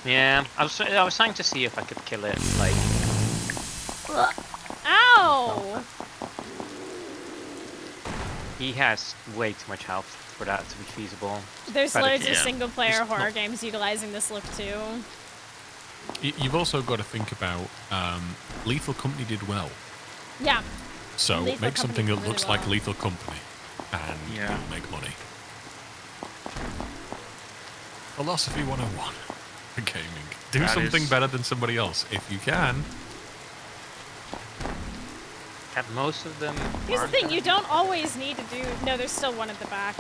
Yeah, I was trying to see if I could kill it, like... Ow! He has way too much health for that to be feasible. There's But loads of yeah. single-player It's horror not- games utilizing this look too. You've also got to think about Lethal Company did well, Yeah. so Lethal make Company something did that really looks like well. Lethal Company, and Yeah. you'll make money. Philosophy 101 for gaming. Do That something is- better than somebody else if you can. And most of them. Here's the aren't thing, gonna you be- don't always need to do... No, there's still one at the back.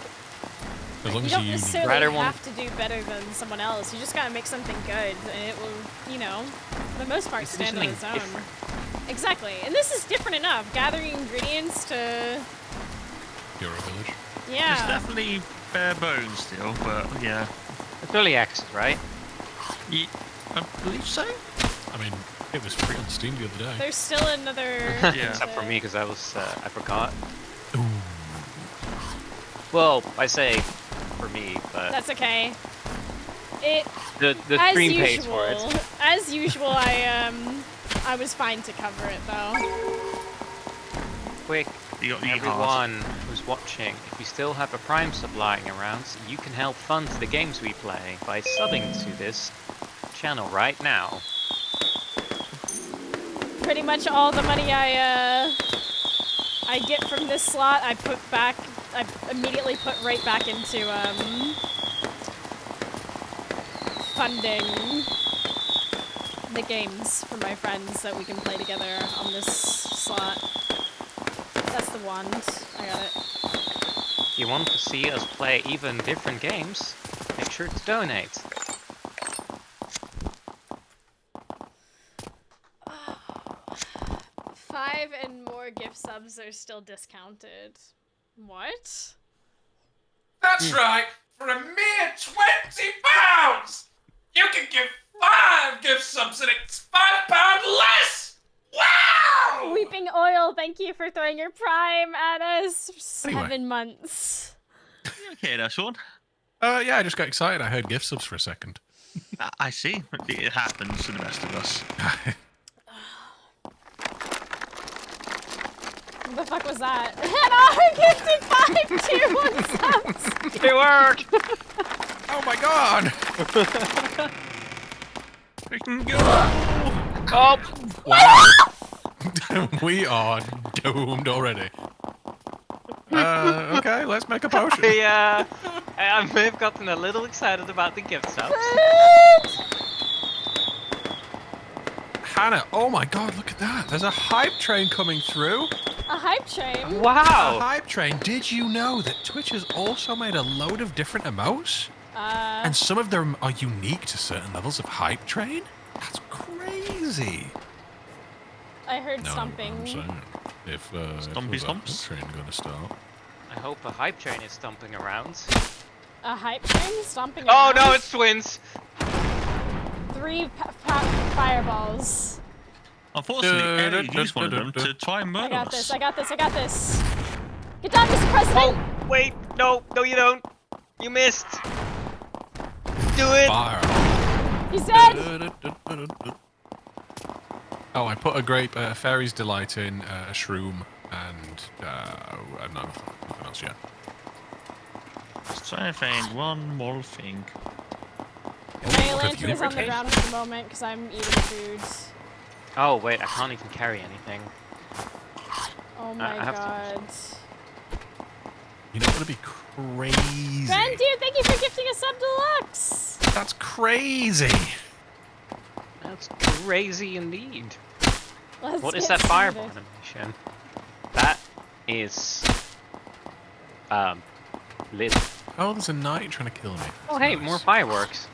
As long You as don't you necessarily Rather one- have to do better than someone else. You just gotta make something good, and it will, you know, for the most part, It's stand on something its own. different. Exactly, and this is different enough. Gathering ingredients to... You're a village. It's Yeah. definitely bare bones still, but yeah. It's early access, right? I believe so. I mean, it was free on Steam the other day. There's still another... Yeah. Except for me, because I forgot. Ooh. Well, I say for me, but That's okay. It... the as stream usual, pays for it. As usual, I was fine to cover it, though. Quick, You got the hard. everyone who's watching, if you still have a Prime sub lying around, you can help fund the games we play by subbing to this channel right now. Pretty much all the money I get from this slot, I immediately put right back into, funding the games for my friends that we can play together on this slot. That's the wand. I got it. If you want to see us play even different games, make sure to donate. Five and more gift subs are still discounted. What? That's right. For a mere £20, you can give 5 gift subs and it's £5 less. Wow! Weeping Oil, thank you for throwing your prime at us. For Anyway. 7 months. You okay there, Sean? Yeah, I just got excited. I heard gift subs for a second. I see. It happens to the best of us. What the fuck was that? And our gifted 5 2 1 subs! It worked! Oh my god! We can go. Oh! Wow. We are doomed already. Okay, let's make a potion. I may have gotten a little excited about the gift subs. Hannah, oh my god, look at that. There's a hype train coming through. A hype train? A Wow! hype train. Did you know that Twitch has also made a load of different emotes? And some of them are unique to certain levels of hype train? That's crazy. I heard No, stomping. I'm saying, if Stompy there's a hype stomps? train gonna start. I hope a hype train is stomping around. A hype train stomping Oh around? no, it's twins! 3 fireballs. Unfortunately, Ellie used one of them to try and I murder got us. this, I got this, I got this. Good job, Mr. President! Oh, wait, no, you don't. You missed. Do it. Fire. He's dead! Oh, I put a grape, fairy's delight in, a shroom, and nothing else yet. Just trying to find one more thing. My What have lantern you is on the retained? ground at the moment because I'm eating food. Oh wait, I can't even carry anything. Oh my I have to- god. You know what'd be crazy? Grand Deer, thank you for gifting a sub deluxe! That's crazy. That's crazy indeed. Let's What is get that fireball started. animation? That is lit. Oh, there's a knight trying to kill me. Oh That's hey, nice. more fireworks.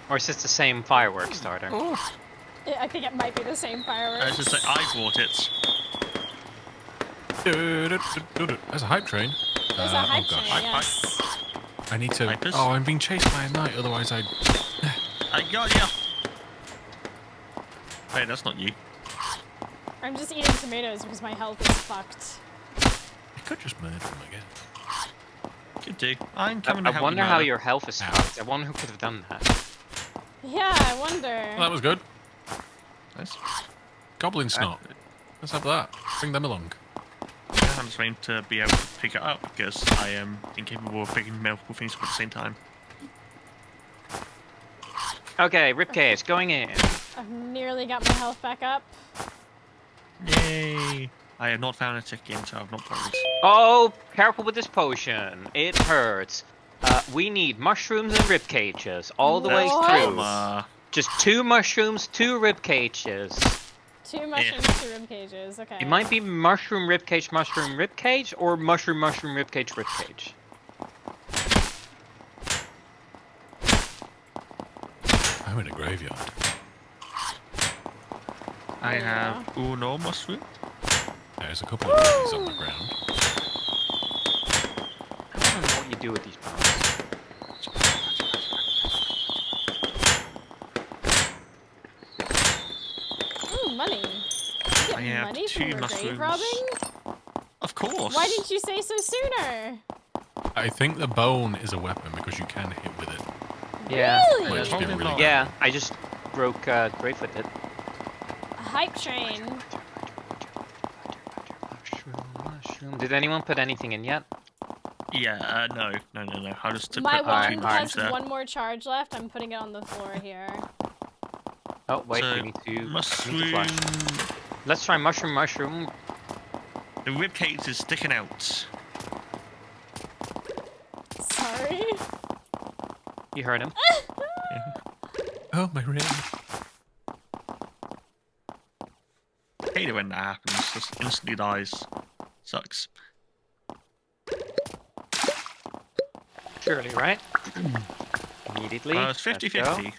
Or is this the same fireworks starter? Oh, I think it might be the same I fireworks. was just like, I bought it. there's a hype train. There's a hype oh gosh. train, yes. I need to. Hypers? Oh, I'm being chased by a knight. Otherwise, I got ya. Wait, that's not you. I'm just eating tomatoes because my health is fucked. I could just murder him again. Could do. I'm coming to I help wonder you, how Murder. your health is fucked. I wonder who could have done that. Yeah, I wonder. Well, that was good. Nice. Goblin snot. Let's have that. Bring them along. Yeah, I'm just waiting to be able to pick it up because I am incapable of picking multiple things up at the same time. Okay, ribcage going in. I've nearly got my health back up. Yay! I have not found a tick in, so I've not bothered. Oh, careful with this potion. It hurts. We need mushrooms and rib cages all the way What? through. Just 2 mushrooms, 2 rib cages. 2 mushrooms, 2 rib cages. Okay. It might be mushroom, rib cage, or mushroom, mushroom, rib cage, rib cage. I'm in a graveyard. I have uno mushroom. There's a couple of these on the ground. I don't know what you do with these bones. Ooh, money. You I get have money 2 from grave mushrooms. robbing? Of course. Why didn't you say so sooner? I think the bone is a weapon because you can hit with it. Yeah. Really? Well, it's been Probably really not. Yeah, I just broke Grave with it. A hype train. Mushroom. Did anyone put anything in yet? Yeah, no. I just My put wand 2 has mushrooms there. 1 more charge left. I'm putting it on the floor here. Oh wait, So, we need to mushroom. flash. Let's try mushroom. The rib cage is sticking out. Sorry. You heard him. Oh, my rib. Hate it when that happens. Just instantly dies. Sucks. Surely, right? Immediately. It's Let's 50-50.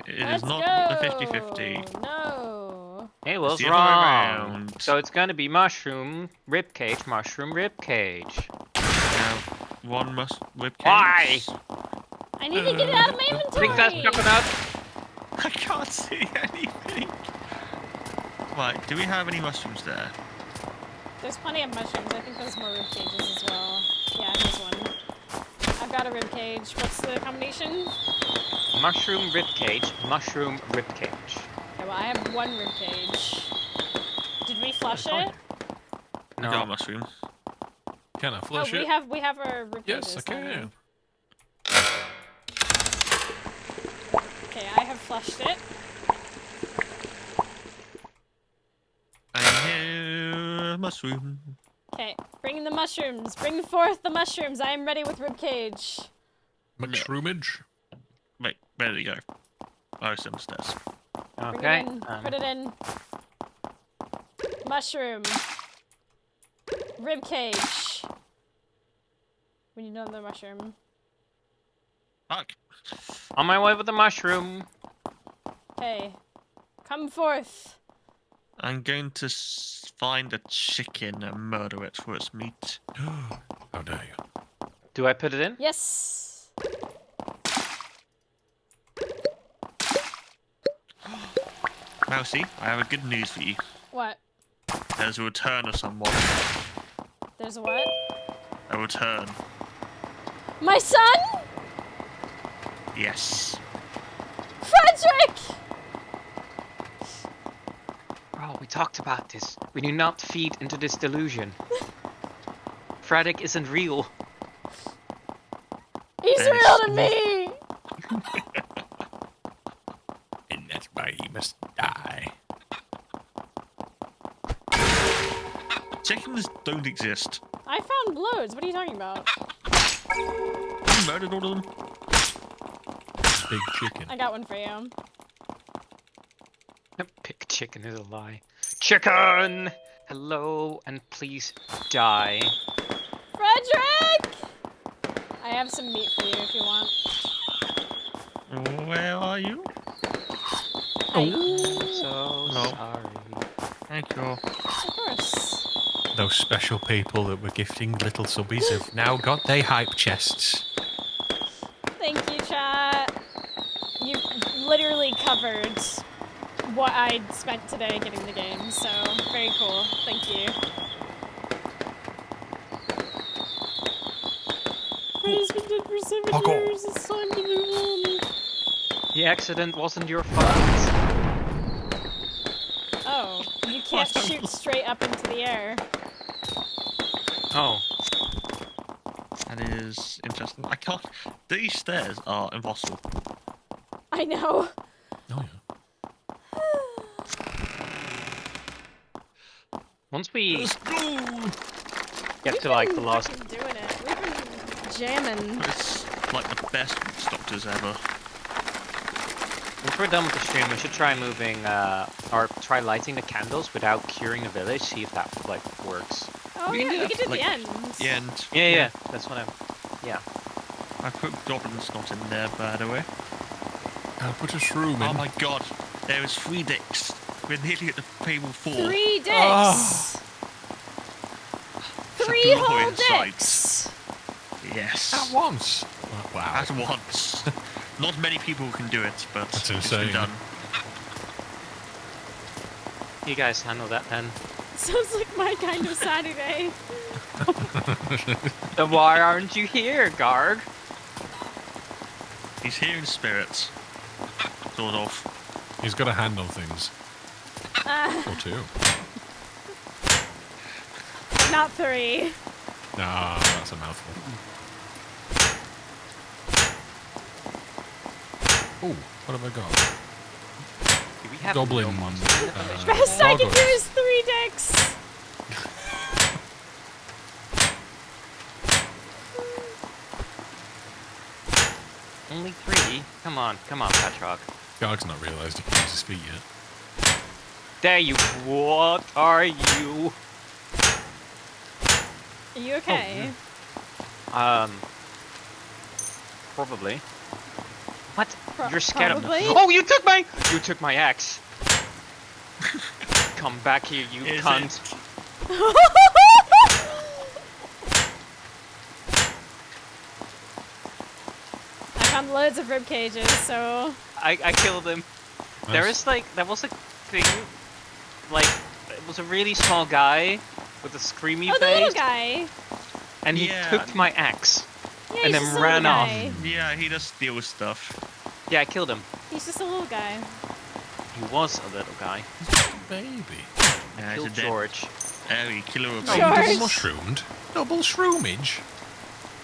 It is Let's not go. the 50-50. No. It was the other way wrong. around. So it's gonna be mushroom, rib cage, mushroom, rib cage. Now, 1 rib cage. Why? I need to get it out of my inventory. Think that's coconut? I can't see anything. Right, do we have any mushrooms there? There's plenty of mushrooms. I think there's more rib cages as well. Yeah, here's one. I've got a rib cage. What's the combination? Mushroom, rib cage, mushroom, rib cage. Okay, well, I have 1 rib cage. Did we flush fine. it? I got a No. mushroom. Can I Oh, flush it? we have our rib Yes, cages. I can. then. Okay, I have flushed it. I have a mushroom. Okay, bring the mushrooms. Bring forth the mushrooms. I am ready with rib cage. Mushroomage? Wait, where did it go? Oh, it's downstairs. Bring Okay. it in. Put it in. Mushroom. Rib cage. We need another mushroom. Fuck. On my way with the mushroom. Okay. Come forth. I'm going to find a chicken and murder it for its meat. How dare you? Do I put it in? Yes. Mousie, I have a good news for you. What? There's a return of someone. There's a what? A return. My son? Yes. Frederick! Bro, we talked about this. We do not feed into this delusion. Frederick isn't real. He's There's real to me! And that's why he must die. Chickens don't exist. I found loads. What are you talking about? You murdered all of them? Big chicken. I got one for you. Pick chicken is a lie. Chicken! Hello, and please die. Frederick! I have some meat for you if you want. Where are you? I'm so No. sorry. Thank you. Of course. Those special people that were gifting little subbies have now got their hype chests. Thank you, chat. You literally covered what I spent today getting the game, so very cool. Thank you. Freddy's been dead for 7 Paco. years. It's time to move on. The accident wasn't your fault. Oh, you can't shoot straight up into the air. Oh. That is interesting. I can't. These stairs are impossible. I know. Oh, yeah. Once we... Let's go! Get to like the last. We've been doing it. We've been jamming. It's like the best doctors ever. Once we're done with the stream, we should try moving, or try lighting the candles without curing the village. See if that like works. Oh We can yeah, do we that, could do like, the end. The end. Yeah. That's what I'm. Yeah. I put goblin snot in there, by the way. I'll put a shroom in. Oh my god, there is 3 dicks. We're nearly at the table 4. 3 dicks. Oh. 3 whole glorious sight. dicks. Yes. At once. Wow. At once. Not many people can do it, but That's it's been insane. done. You guys handle that then. Sounds like my kind of Saturday. Then why aren't you here, Garg? He's here in spirits. Sort of. He's got to handle things. Or 2. Not 3. Nah, that's a mouthful. Oh, what have I got? Do we have Goblin. no monsters in the village? Best I can do gargoyles. is 3 dicks. Only 3? Come on, Patrock. Garg's not realised he can use his feet yet. There you. What are you? Are you okay? Probably. What? Pro- You're scared probably? of me? Oh, you took my axe. Come back here, you Is cunt. I found loads of rib cages, so I killed him. There Nice. is like, there was a thing, like, it was a really small guy with a screamy oh, the little face, guy. and he Yeah. took my axe. Yeah, And he's then just a ran little off. guy. Yeah, he does steal stuff. Yeah, I killed him. He's just a little guy. He was a little guy. Baby. Yeah, he's a Killed dead. George. Airy killer of Oh, George. double mushroomed. Double shroomage.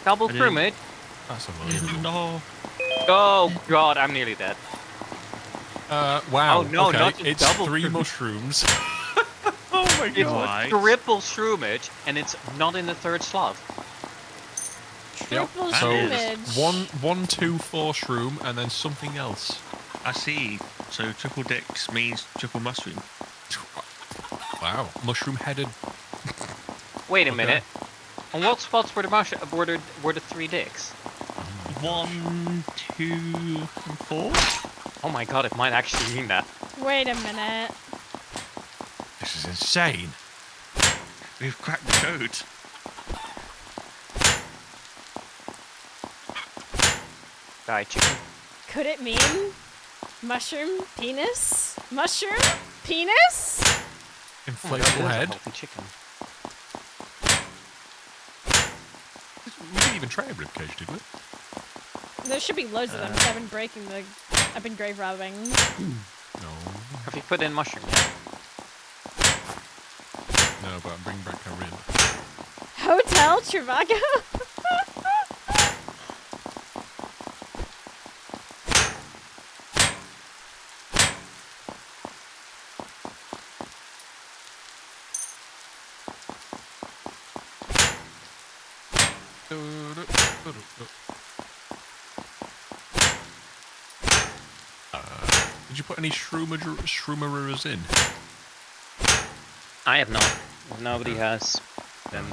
Double I didn't- crewmate. That's unbelievable. No. Oh god, I'm nearly dead. Wow. Oh, no, okay. not just It's double 3 shroom. mushrooms. Oh my It's god. triple shroomage, and it's not in the 3rd slot. Triple that So shroomage. 1, 2, 4 shroom, and then something else. I see. So triple dicks means triple mushroom. Wow. Mushroom-headed. Wait a Okay. minute. On what spots were the 3 dicks? 1, 2, and 4. Oh my god, it might actually mean that. Wait a minute. This is insane. We've cracked the code. Die, chicken. Could it mean mushroom penis? Mushroom penis? Inflatable There's a head. healthy chicken. We didn't even try a ribcage, did we? There should be loads of them. 'Cause I've been breaking the. I've been grave robbing. No. Have you put in mushroom yet? No, but I'm bringing back a rib. Hotel Trivago. Did you put any shroomerers in? I have not. If nobody has, then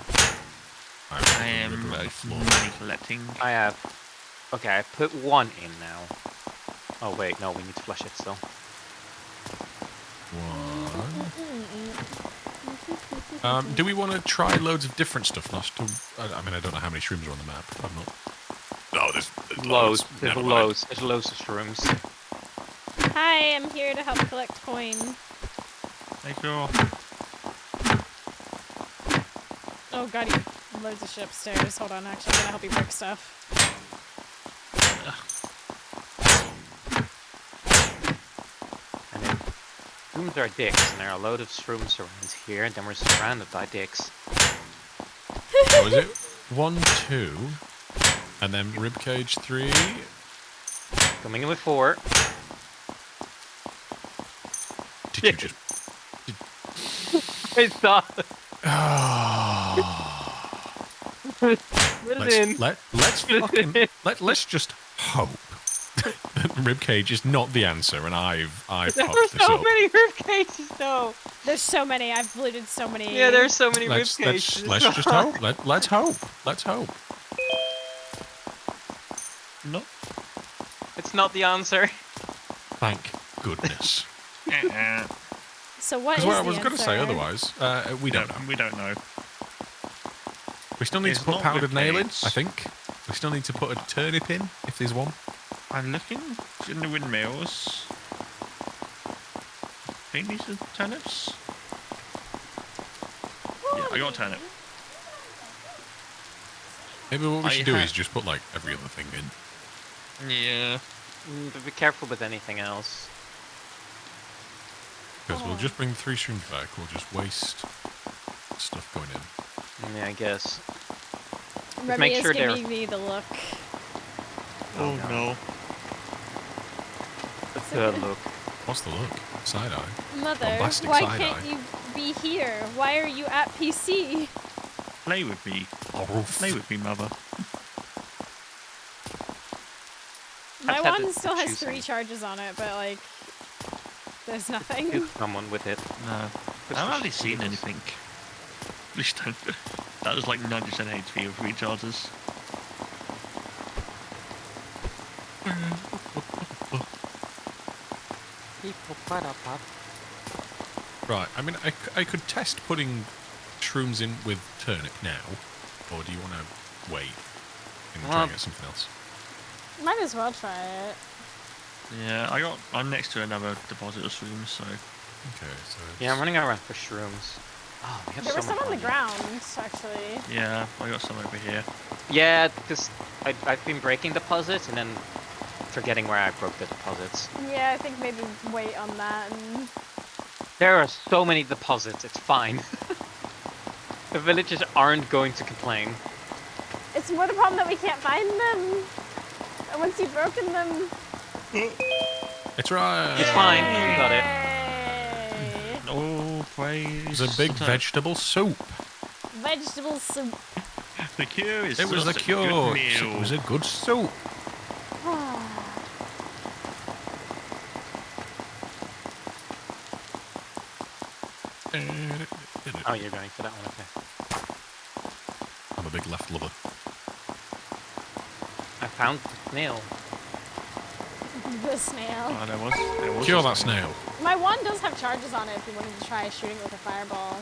I am money collecting. I have. Okay, I put 1 in now. Oh wait, no, we need to flush it still. One. Do we want to try loads of different stuff? Not to. I mean, I don't know how many shrooms are on the map. I'm not. No, there's Loads. There's Never mind. loads. There's loads of shrooms. Hi, I'm here to help collect coin. Thank you. Oh god, he loads of shit upstairs. Hold on, actually, I'm gonna help you break stuff. And then shrooms are dicks, and there are a load of shrooms around here, and then we're surrounded by dicks. Oh, is it 1, 2, and then ribcage 3? Coming in with 4. Did you just? It's not. Oh. Let's just hope that ribcage is not the answer, and I've There fucked are this so up. many rib cages, though. There's so many. I've looted so many. Yeah, there's so many rib Let's cages. just hope. Let's hope. Let's hope. No. It's not the answer. Thank goodness. So what is Because what I the was going to say answer? otherwise, we don't know. We don't know. We still need It's to put not powdered nail in, ribcage. I think. We still need to put a turnip in, if there's one. I'm looking in the windmills. I think these are turnips. Yeah, I got a turnip. Maybe what we I should do ha- is just put, like, every other thing in. Yeah. But be careful with anything else. Because we'll just bring 3 streams back, we'll just waste stuff going in. Yeah, I guess. Remy make is sure they're- giving me the look. Oh no. Look. What's the look? Side-eye? Mother, Bombastic why side-eye. can't you be here? Why are you at PC? Play with me. Play with me, mother. My I've had wand it still has choosing. 3 charges on it, but like, there's nothing. Hit someone with it. No. I haven't really seen anything. Please don't. That was like 90% HP of recharges. Right, I mean, I could test putting shrooms in with turnip now, or do you want to wait and try and get something else? Might as well try it. Yeah, I'm next to another deposit of shrooms, so. Okay, so Yeah, I'm running around for shrooms. Oh, we have There so were some much on the money. ground, actually. Yeah, I got some over here. Yeah, because I've been breaking deposits and then forgetting where I broke the deposits. Yeah, I think maybe wait on that. And... There are so many deposits, it's fine. The villagers aren't going to complain. It's more the problem that we can't find them. And once you've broken them... it's right. It's fine, we got it. Yay! Oh, praise. It's a big the- vegetable soup. Vegetable soup. The cure is It was the just a cure. good It meal. was a good soup. Oh, you're going for that one, okay. I'm a big left lover. I found the snail. The snail. Oh, there was Cure a that snail. My wand does have charges on it if you wanted to try shooting it with a fireball.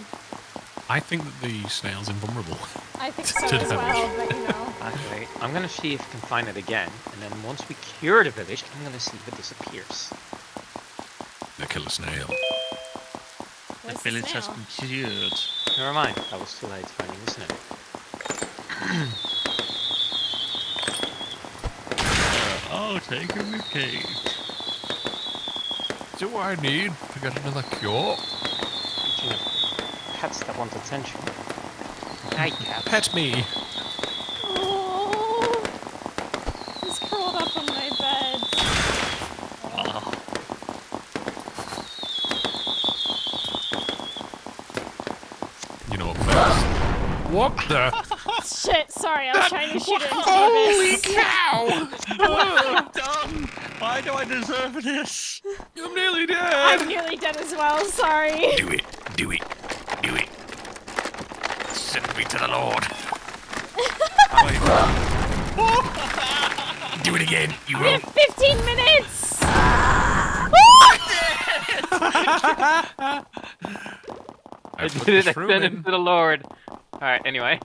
I think that the snail's invulnerable. I think so To as damage. well, but you know. Actually, I'm gonna see if I can find it again, and then once we cure the village, I'm gonna see if it disappears. The killer snail. The Where's village has snail? been cured. Never mind, that was too late finding the snail. Oh, take a ribcage. Is it what I need to get another cure? Teaching of pets that want attention. Hi, cat. Pet me. Oh, he's curled up on my bed. Oh, You know what? First. What the? Shit, sorry, I was trying to shoot it into Holy the abyss. cow! what have I done? Why do I deserve this? I'm nearly dead. I'm nearly dead as well, sorry. Do it. Do it. Do it. Send me to the Lord. Do it again. You We will. have 15 minutes! I did it, I sent it to the Lord. Alright, anyway.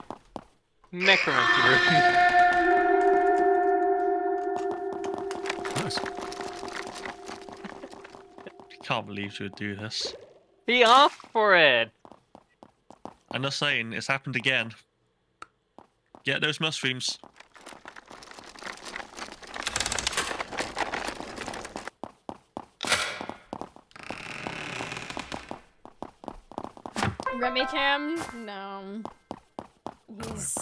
Necromancy room. Nice. I can't believe you would do this. He asked for it! I'm just saying, it's happened again. Get those mushrooms. Remy Cam? No.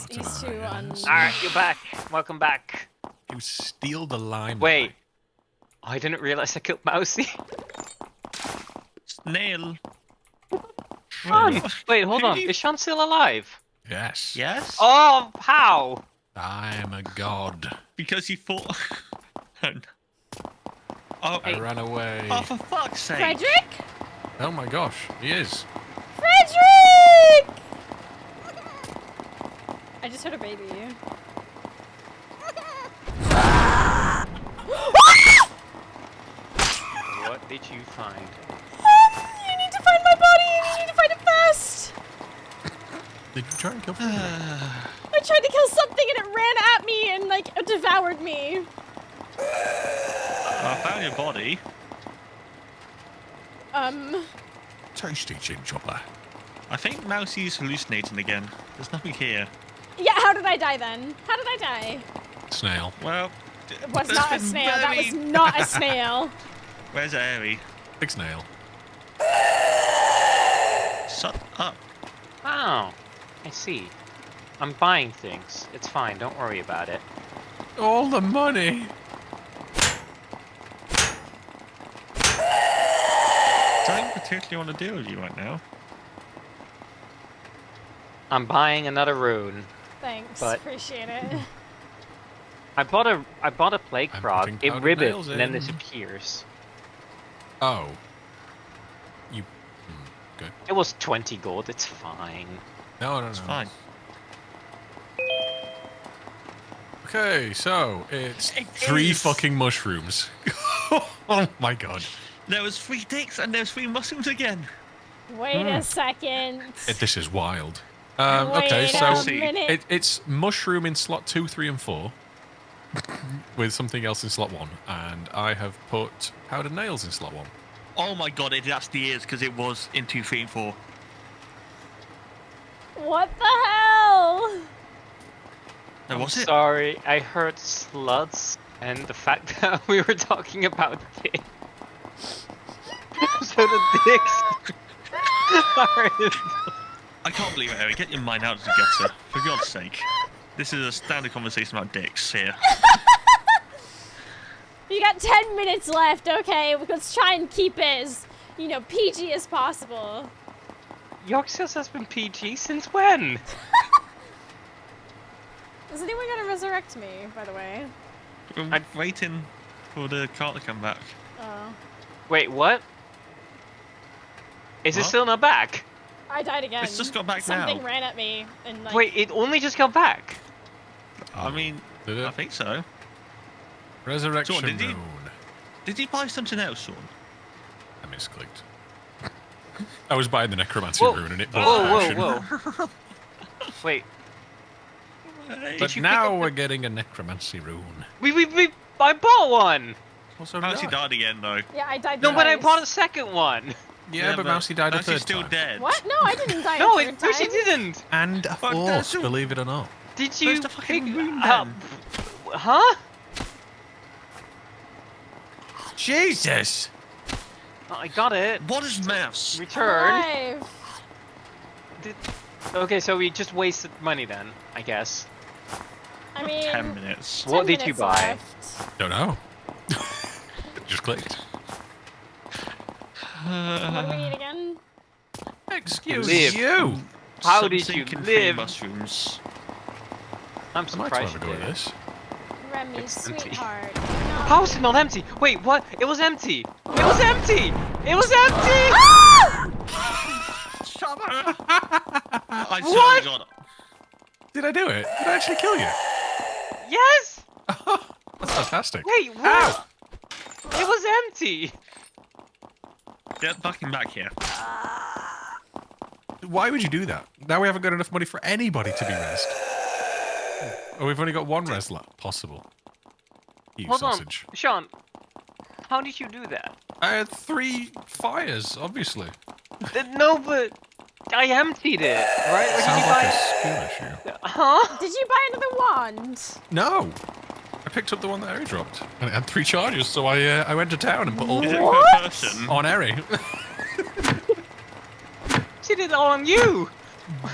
He's too un... Alright, you're back. Welcome back. You steal the lime. Wait. Oh, I didn't realize I killed Mousie. Snail. Sean! Wait, hold on. Is Sean still alive? Yes. Yes? Oh, how? I'm a god. Because you thought... Oh, I ran away. oh, for fuck's sake. Frederick? Oh my gosh, he is. Frederick! I just heard a baby. What did you find? You need to find my body and you need to find it fast! Did you try and kill him? I tried to kill something and it ran at me and like devoured me. I found your body. Tasty chin chopper. I think Mousie's hallucinating again. There's nothing here. Yeah, how did I die then? How did I die? Snail. Well, It was not a snail. That was not a snail. Where's Airy? Big snail. Shut up. Oh, I see. I'm buying things. It's fine. Don't worry about it. All the money. Don't particularly want to deal with you right now. I'm buying another rune. Thanks, But- appreciate it. I bought a plague I'm frog. putting It powdered ribbons nails and then in. disappears. Oh. You. Good. It was 20 gold. It's fine. No. It's fine. Okay, so it's It 3 is. fucking mushrooms. Oh my god. There was 3 dicks and there's 3 mushrooms again. Wait a second. This is wild. Wait Okay, a so minute. it's mushroom in slot 2, 3, and 4. With something else in slot 1. And I have put powdered nails in slot 1. Oh my god, it actually is because it was in 2, 3, and 4. What the hell? No, was it? Sorry, I heard sluts and the fact that we were talking about dicks. So the dicks. Sorry. I can't believe it, Harry. Get your mind out of the gutter. For God's sake. This is a standard conversation about dicks here. You got 10 minutes left, okay? Let's try and keep it as, PG as possible. Yorkshire has been PG since when? Is anyone gonna resurrect me, by the way? I'm waiting for the car to come back. Oh. Wait, what? Is it What? still not back? I died again. It's just got back Something now. ran at me and like... Wait, it only just got back. I mean, Did it? I think so. Resurrection Sean, did you- rune. Did you buy something else, Sean? I misclicked. I was buying the necromancy Whoa. rune and it Whoa, bought whoa. Wait, Hey. But you now pick up we're getting a necromancy rune. I bought one. Also Mousy died again, though. Yeah, I died No, but I twice. bought a second one. Yeah, but Mousy died a Mousie's third still time. dead. What? No, I didn't die No, a third no, she time. didn't. And a But fourth, that's a- believe it or not. Did you Where's the fucking pick rune up? then? Huh? Jesus! I got it. What is mouse? Return. Alive. Okay, so we just wasted money then, I guess. I mean... 10 minutes. 10 What did you minutes buy? left. Don't know. Just clicked. What do we need again? Excuse Live. you! How did Something you can free live? Mushrooms. I'm I might have surprised a you go at did. this. Remy, It's empty. sweetheart. How is it not empty? Wait, what? It was empty. It was empty. It was empty. Shut up! I What? got Did I do it? Did I actually kill you? Yes. That's fantastic. Wait, what? It was empty. Get fucking back here. Why would you do that? Now we haven't got enough money for anybody to be rezzed. Oh, we've only got one res left. Possible. You Hold sausage. on, Sean. How did you do that? I had 3 fires, obviously. No, but I emptied it, right? Or did Sounds you like buy? a skill issue. Huh? Did you buy another wand? No! I picked up the one that Eri dropped. And it had 3 charges, so I went to town and put all Is 3 it What? per person? on Eri. She did it all on you.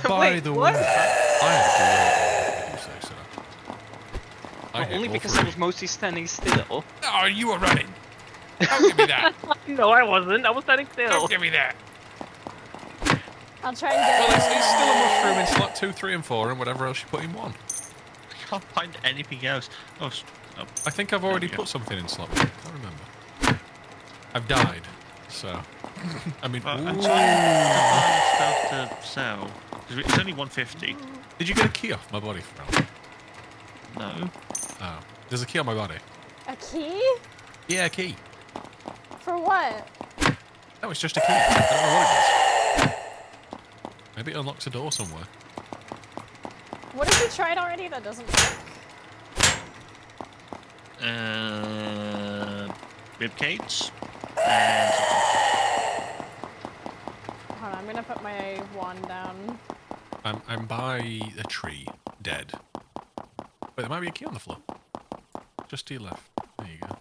By Wait, the what? way, I had to say so. I hit Only all because 3. I was mostly standing still. Oh, you were running! Don't give me that! No, I wasn't. I was standing still. Don't give me that! I'll try and get Well, it. it's still a mushroom in slot 2, 3, and 4, and whatever else you put in 1. I can't find anything else. Oh, I think I've already we go. put something in slot 1. I can't remember. I've died, so... I mean, well, ooh. I'm trying to find stuff to sell. 'Cause it's only 150. Did you get a key off my body, Fran? No. Oh. There's a key on my body. A key? Yeah, a key. For what? No, it's just a key. I don't know what it is. Maybe it unlocks a door somewhere. What if we tried already that doesn't work? Ribcage. And Hold on, I'm gonna put my wand down. I'm by a tree, dead. Wait, there might be a key on the floor. Just to your left. There you go.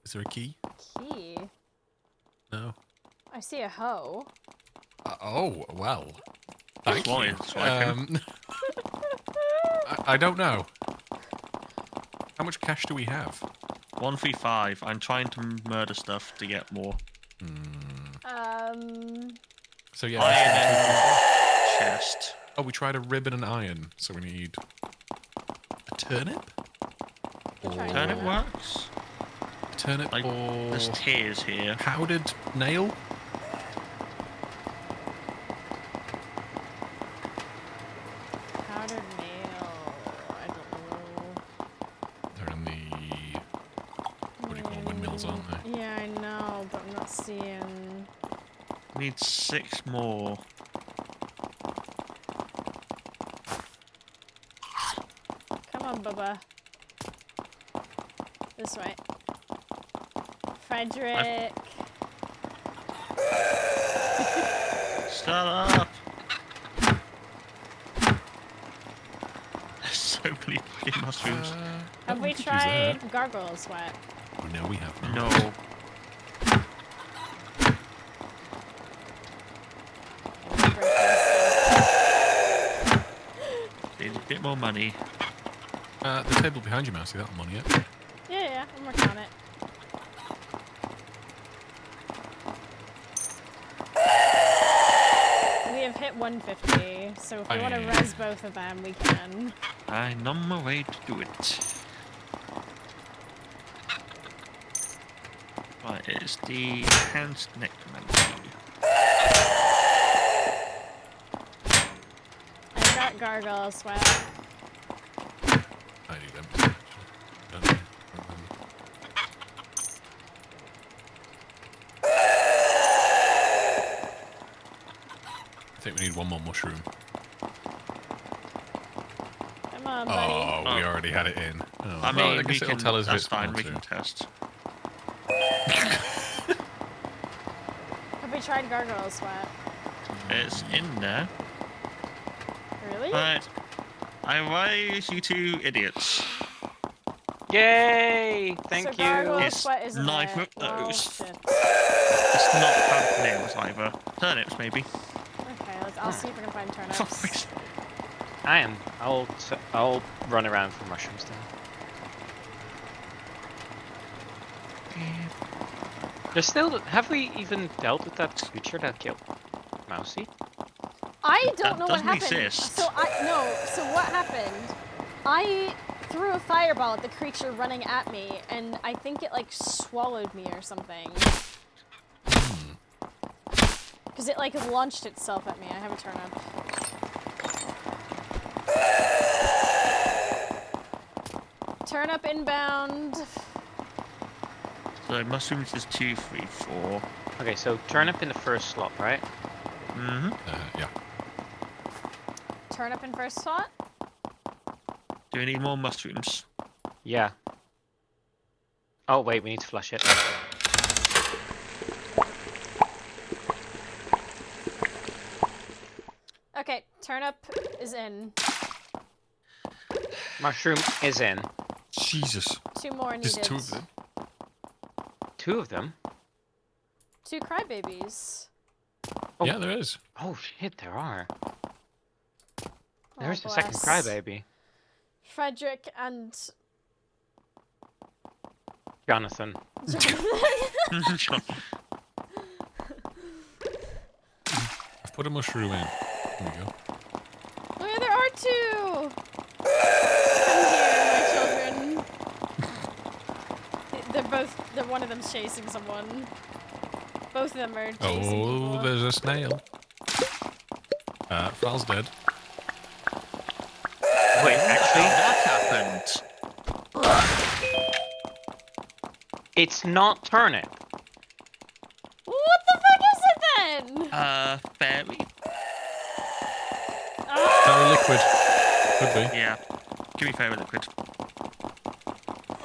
Is there a key? Key? No. I see a hoe. Oh, well. Thank Why? you. Swipe him. I don't know. How much cash do we have? 135. I'm trying to murder stuff to get more. So yeah. Iron and chest. Oh, we tried a rib and an iron, so we need a turnip. Try Turnip it. works. A turnip Like, or there's tears here. powdered nail. Powdered nail. I don't know. They're in the what do you call them, windmills, aren't they? Yeah, I know, but I'm not seeing. Need 6 more. Come on, Bubba. This way. Frederick. Shut up! There's so many fucking mushrooms. I Have don't we think he's there. tried gargoyle sweat? Oh, no, we have not. No. Need a bit more money. The table behind you, Mousie, that money yet? Yeah, I'm working on it. We have hit 150, so if we want to Aye. res both of them, we can. I'm on my way to do it. Right, it's the enhanced necromancy. I've got gargoyle sweat. I need them. Actually. Don't know. I think we need one more mushroom. Come on, buddy. Oh, we already had it in. Oh, I well, mean, I we guess it'll can. tell us if That's it's fine. one We or can two. test. Have we tried gargoyle sweat? It's in there. Really? Right. I raise you 2 idiots. Yay! Thank so you. gargoyle It's sweat isn't neither it? of Oh, those. shit. It's not powdered nails either. Turnips, maybe. Okay, I'll see if I can find turnips. I am. I'll run around for mushrooms then. There's still. Have we even dealt with that creature that killed Mousie? I don't That know what doesn't happened. exist. So what happened? I threw a fireball at the creature running at me, and I think it like swallowed me or something. Because it like launched itself at me. I have a turnip. Turnip inbound. So mushrooms is 2, 3, 4. Okay, so turnip in the first slot, right? Mm-hmm. Yeah. Turnip in first slot. Do we need more mushrooms? Yeah. Oh wait, we need to flush it. Okay, turnip is in. Mushroom is in. Jesus. 2 more needed. Just 2 of them. 2 of them. 2 crybabies. Oh. Yeah, there is. Oh shit, there are. Oh, There's the second bless. crybaby. Frederick and Jonathan. I've Put a mushroom in. There we go. Oh yeah, there are two! Come here, my children. One of them's chasing someone. Both of them are chasing people. Oh, there's a snail. Fral's dead. Wait, actually, That happened. it's not turnip. What the fuck is it then? Fairy. Fairy liquid. Could be. Yeah. Give me fairy liquid.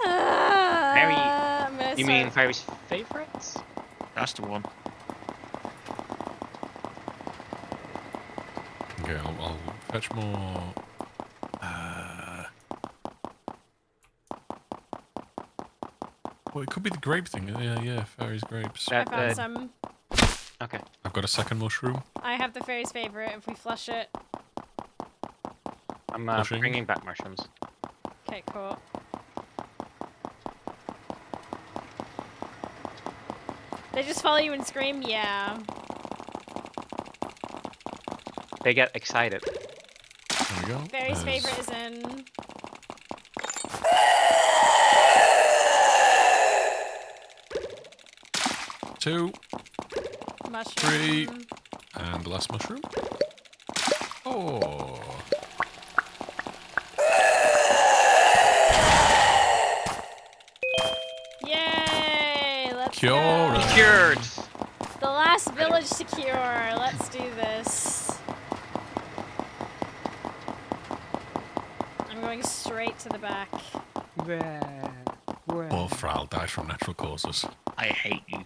Fairy- I'm gonna You mean Fairy's favorites? That's the one. Okay, I'll fetch more. Well, it could be the grape thing. Yeah, fairy's grapes. I found some. Okay. I've got a second mushroom. I have the fairy's favorite if we flush it. I'm Pushing. bringing back mushrooms. Okay, cool. They just follow you and scream? Yeah. They get excited. There we go. Fairy's There's favorite is in. 2, Mushroom. 3, and the last mushroom. Oh. Yay! Let's Cure. go. Cured! The last village secure. Let's do this. I'm going straight to the back. Poor Fral died from natural causes. I hate you.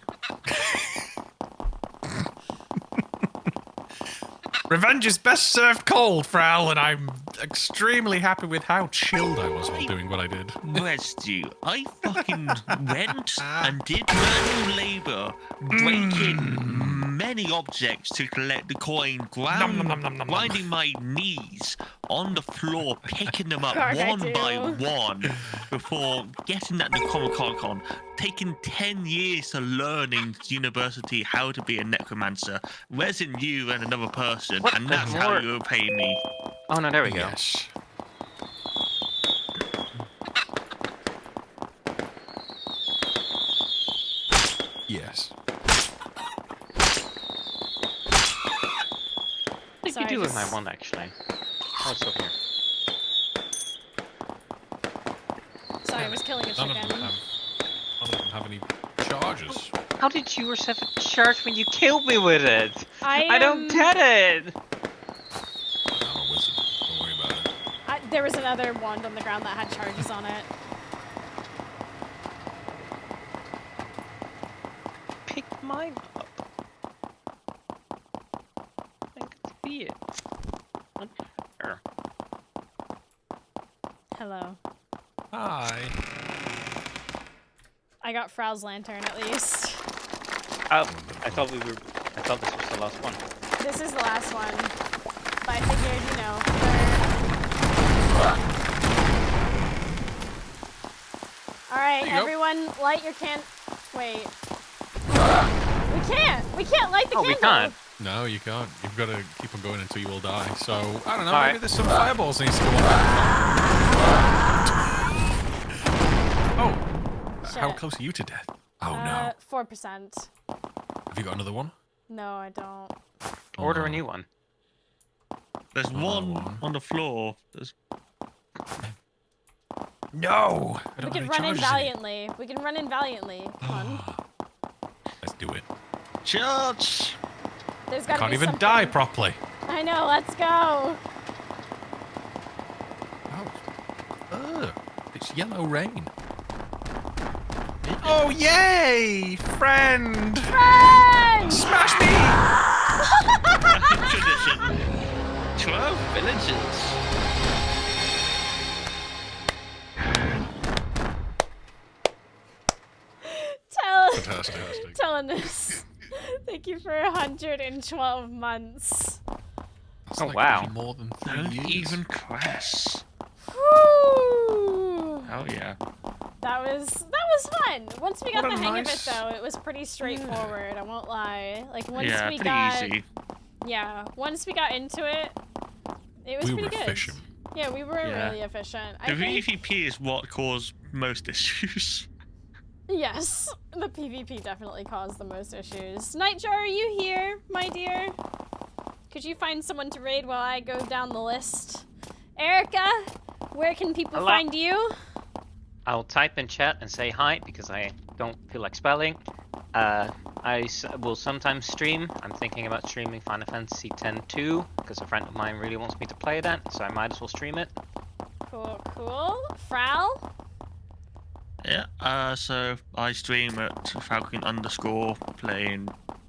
Revenge is best served cold, Fral, and I'm extremely happy with how chilled I was while doing what I did. Rescue. I fucking went and did manual labor, breaking many objects to collect the coin, grinding my knees on the floor, picking them up Fuck, I one do. by one before getting at the Comic-Con, taking 10 years to learning university how to be a necromancer, resin you and another person, What and the that's how more- you repay me. Oh no, there we go. Yes. Yes. What did you do with my one actually? Oh, it's over here. Sorry, I was killing a None of chicken. them have any charges. How did you receive a charge when you killed me with it? I don't am- get it! I'm a wizard. Don't worry about it. There was another wand on the ground that had charges on it. Pick mine up. I can see it. There. Hello. Hi. I got Frau's lantern at least. Oh, I thought this was the last one. This is the last one. But I figured, you know, Alright, There you go. everyone, light your Wait. We can't light the Oh, candle! we can't. No, you can't. You've got to keep on going until you all die. So, I don't know, Alright. maybe there's some fireballs needs to go on. Oh! How Shit. close are you to death? Oh no. 4%. Have you got another one? No, I don't. Order no. a new one. There's one one. on the floor. There's No! I We don't can have run any in charges valiantly. We can run in valiantly. Come on. Let's do it. church. There's gotta Can't be even something. die properly. I know, let's go! Oh. It's yellow rain. Oh, yay! Friend! Friend! Smash me! Tradition. 12 villages. Fantastic. Telling us. Thank you for 112 months. That's Oh, like wow. actually more than 3 Don't years. even crash. Woo! Oh yeah. That was fun. Once we got What the a hang nice- of it, though, it was pretty straightforward. I won't lie. Like once Yeah, we pretty got easy. Yeah, once we got into it, it was We pretty were good. efficient. Yeah, we were Yeah. really efficient. The I think, PvP is what caused most issues. yes, the PvP definitely caused the most issues. Nightjar, are you here, my dear? Could you find someone to raid while I go down the list? Erica, where can people Hello? find you? I'll type in chat and say hi because I don't feel like spelling. Will sometimes stream. I'm thinking about streaming Final Fantasy X-2 because a friend of mine really wants me to play that, so I might as well stream it. Cool, cool. Frau? Yeah, so I stream at Falcon_, playing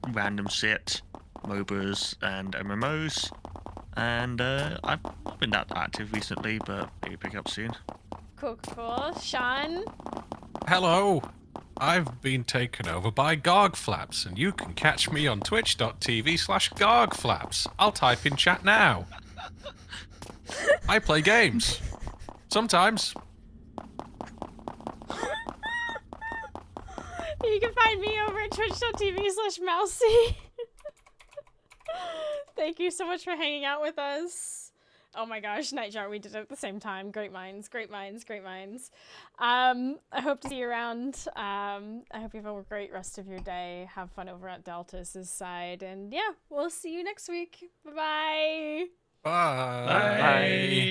random shit, MOBAs and MMOs. And I've not been that active recently, but maybe pick up soon. Cool, cool. Sean? Hello. I've been taken over by Gargflaps, and you can catch me on twitch.tv/Gargflaps. I'll type in chat now. I play games. Sometimes. You can find me over at twitch.tv/Mousie. Thank you so much for hanging out with us. Oh my gosh, Nightjar, we did it at the same time. Great minds, great minds, great minds. I hope to see you around. I hope you have a great rest of your day. Have fun over at Deltas' side. And yeah, we'll see you next week. Bye-bye. Bye. Bye.